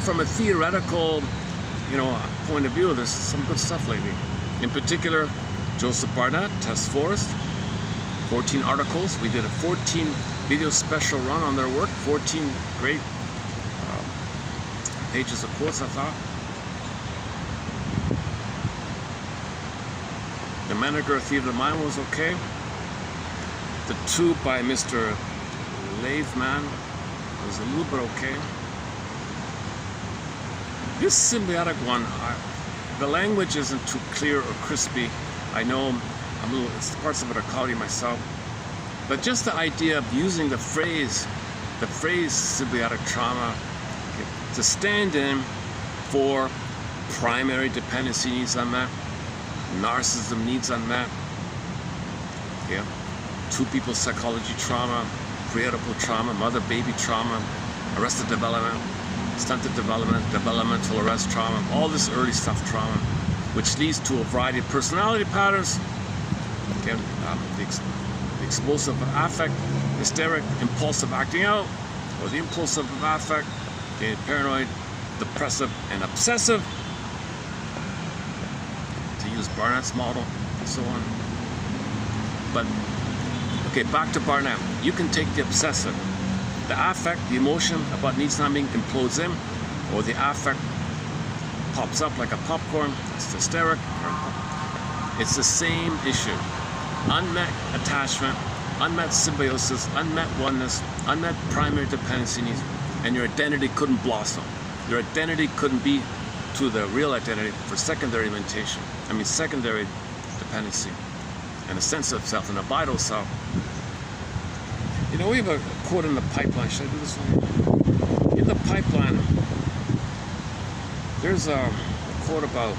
from a theoretical, point of view, there's some good stuff lately. In particular, Joseph Barnett, Tess Forrest, 14 articles. We did a 14 video special run on their work. 14 great pages of quotes, I thought. The Menninger Theater of the Mind was okay. The two by Mr. Laveman was a little bit okay. This symbiotic one, the language isn't too clear or crispy. I know it's parts of it are cloudy myself, but just the idea of using the phrase symbiotic trauma to stand in for primary dependency needs unmet, narcissism needs unmet, yeah, two people psychology trauma, prenatal trauma, mother-baby trauma, arrested development, stunted development, developmental arrest trauma, all this early stuff trauma, which leads to a variety of personality patterns. Again, the explosive affect, hysteric, impulsive acting out, or the impulsive affect, okay, paranoid, depressive, and obsessive, to use Barnett's model, and so on. But, okay, back to Barnett. You can take the obsessive, the affect, the emotion about needs not being implodes in, or the affect pops up like a popcorn, it's hysteric. It's the same issue. Unmet attachment, unmet symbiosis, unmet oneness, unmet primary dependency needs, and your identity couldn't blossom. Your identity couldn't be to the real identity for secondary secondary dependency, and a sense of self and a vital self. We have a quote in the pipeline. Should I do this one? In the pipeline, there's a quote about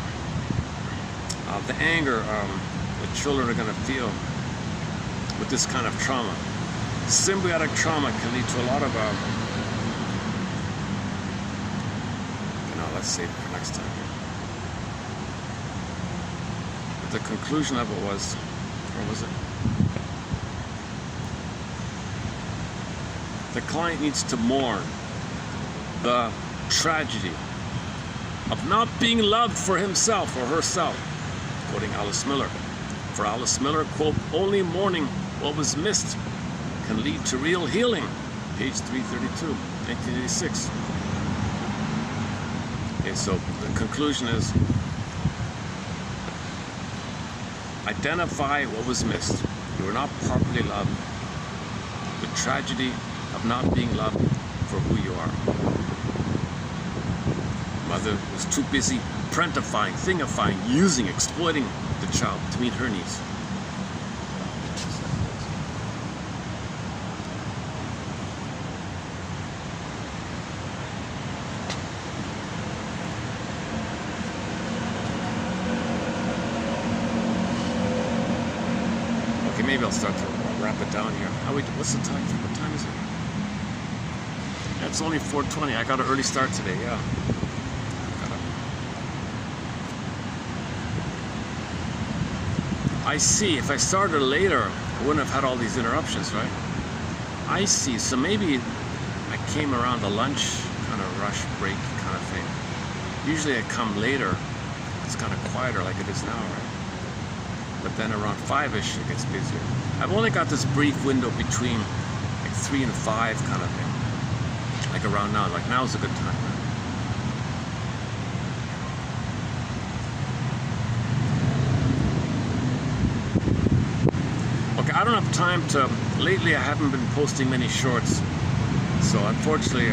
the anger that children are going to feel with this kind of trauma. Symbiotic trauma can lead to a lot of, let's save it for next time here. But the conclusion of it was, or was it? The client needs to mourn the tragedy of not being loved for himself or herself, quoting Alice Miller. For Alice Miller, quote, only mourning what was missed can lead to real healing. Page 332, 1986. Okay, so the conclusion is, identify what was missed. You were not properly loved. The tragedy of not being loved for who you are. Mother was too busy prentifying, thingifying, using, exploiting the child to meet her needs. Okay, maybe I'll start to wrap it down here. What's the time? What time is it? It's only 4:20. I got an early start today, yeah. I see. If I started later, I wouldn't have had all these interruptions, right? I see. So maybe I came around the lunch kind of rush break kind of thing. Usually I come later. it's kind of quieter like it is now, right? But then around 5-ish it gets busier. I've only got this brief window between like 3 and 5 kind of thing. Like around now, like now's a good time. Right? Okay, I don't have time to, lately I haven't been posting many shorts. So unfortunately,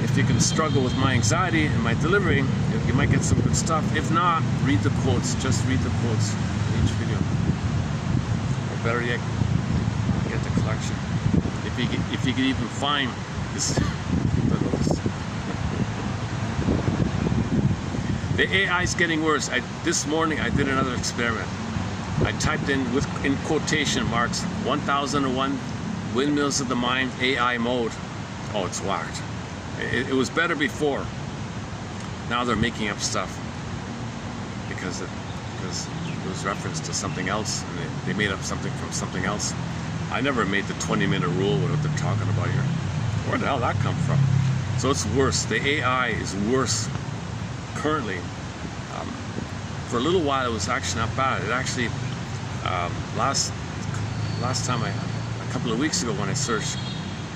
if you can struggle with my anxiety and my delivery, you might get some good stuff. If not, read the quotes. Just read the quotes in each video. Or better yet, get the collection. If you can even find this. The AI is getting worse. This morning I did another experiment. I typed in quotation marks 1001 Windmills of the Mind AI mode. Oh, it's whacked. It was better before. Now they're making up stuff because it was referenced to something else, and they made up something from something else. I never made the 20-minute rule, what they're talking about here. Where the hell did that come from? So it's worse. The AI is worse currently. For a little while it was actually not bad. It actually last time a couple of weeks ago when I searched,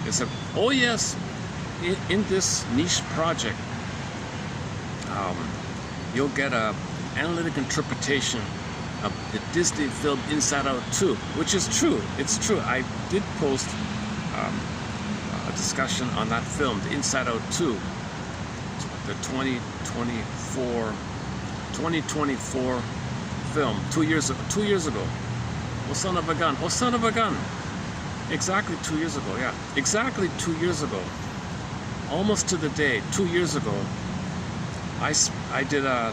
it said, oh yes, in this niche project, you'll get a analytic interpretation of the Disney film Inside Out 2, which is true. It's true. I did post a discussion on that film, the Inside Out 2, the 2024 film, 2 years ago. Oh son of a gun! Oh son of a gun! Exactly 2 years ago. Yeah, exactly 2 years ago. Almost to the day, 2 years ago, I did a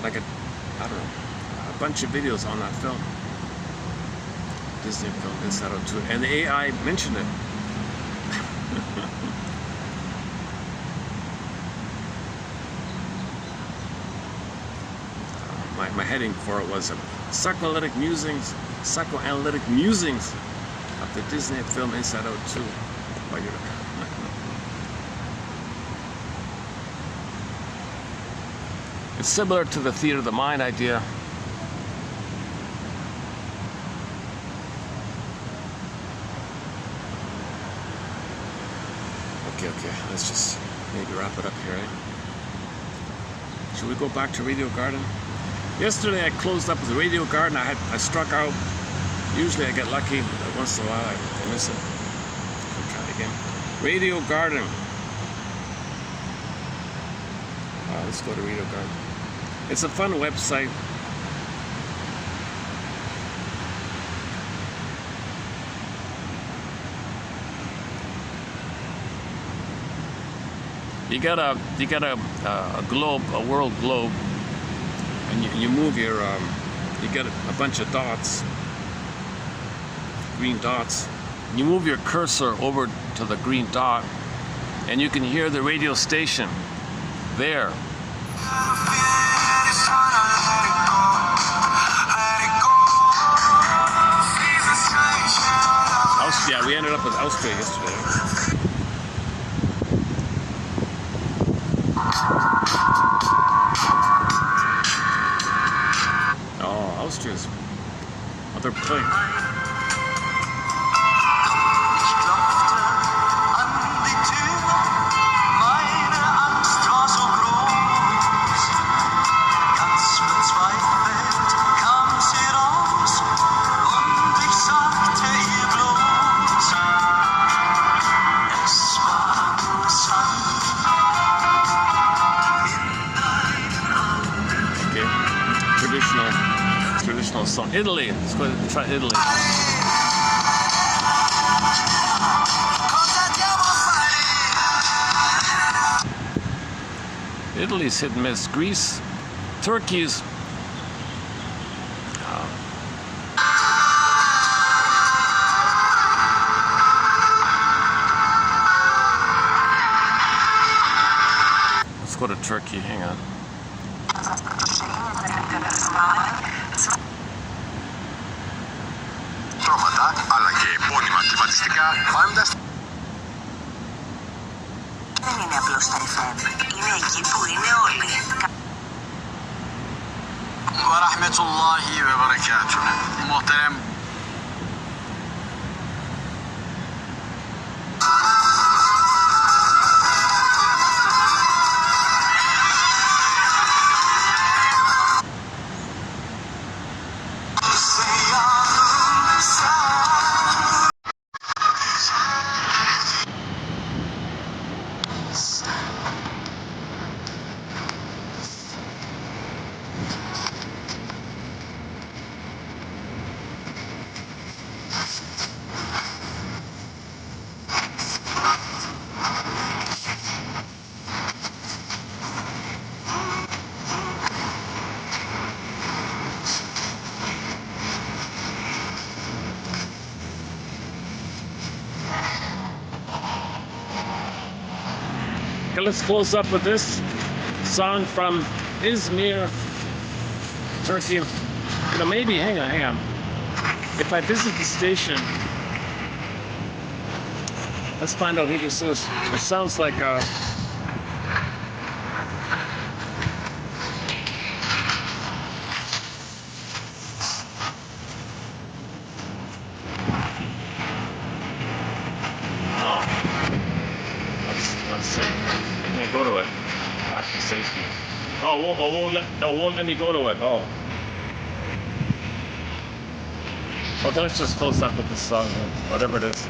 bunch of videos on that film, Disney film Inside Out 2, and the AI mentioned it. My heading for it was psychoanalytic musings of the Disney film Inside Out 2. It's similar to the theater of the mind idea. Okay, let's just maybe wrap it up here, eh? Should we go back to Radio Garden? Yesterday I closed up with the Radio Garden. I struck out. Usually I get lucky, but once in a while I miss it. I'll try it again. Radio Garden. Let's go to Radio Garden. It's a fun website. You got a globe, a world globe, and you move your, you get a bunch of dots, green dots. You move your cursor over to the green dot, and you can hear the radio station there. Yeah, we ended up with Austria yesterday. Oh, Austria's. Oh, they're playing. Traditional song. Italy. Let's go ahead and try Italy. Italy's hit and miss. Greece, Turkey's. Let's go to Turkey. Hang on. Αλλά και επώνυμα κλιματιστικά πάντα. Δεν είναι απλώς τα FM. Είναι εκεί που είναι όλοι. ve rahmetullahi ve berekatuhu. Muhterem Okay, let's close up with this song from Izmir, Turkey. You know, maybe, hang on. If I visit the station, let's find out who this is. It sounds like let's see. I can't go to it. Back to safety. Oh, won't let me go to it. Oh. Okay, let's just close up with this song, whatever it is.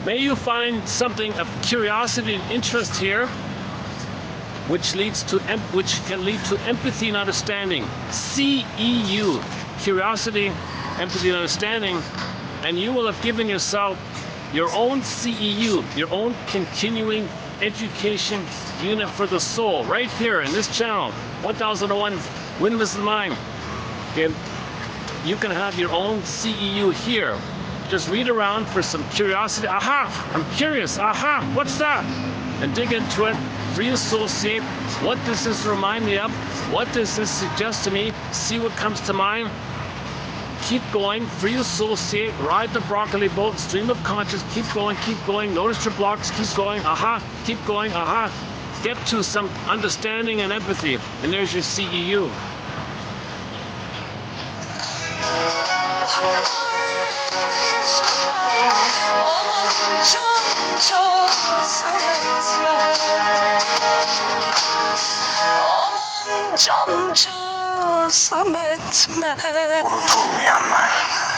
May you find something of curiosity and interest here, which can lead to empathy and understanding. CEU, curiosity, empathy, and understanding, and you will have given yourself your own CEU, your own continuing education unit for the soul, right here in this channel, 1001 Windmills in Mind. Okay, you can have your own CEU here. Just read around for some curiosity. Aha, I'm curious. Aha, what's that? And dig into it. Reassociate. What does this remind me of? What does this suggest to me? See what comes to mind. Keep going. Reassociate. Ride the broccoli boat. Stream of conscious. Keep going. Keep going. Notice your blocks. Keep going. Aha. Keep going. Aha. Get to some understanding and empathy. And there's your CEU. 점점 etme. Unutulmayanlar.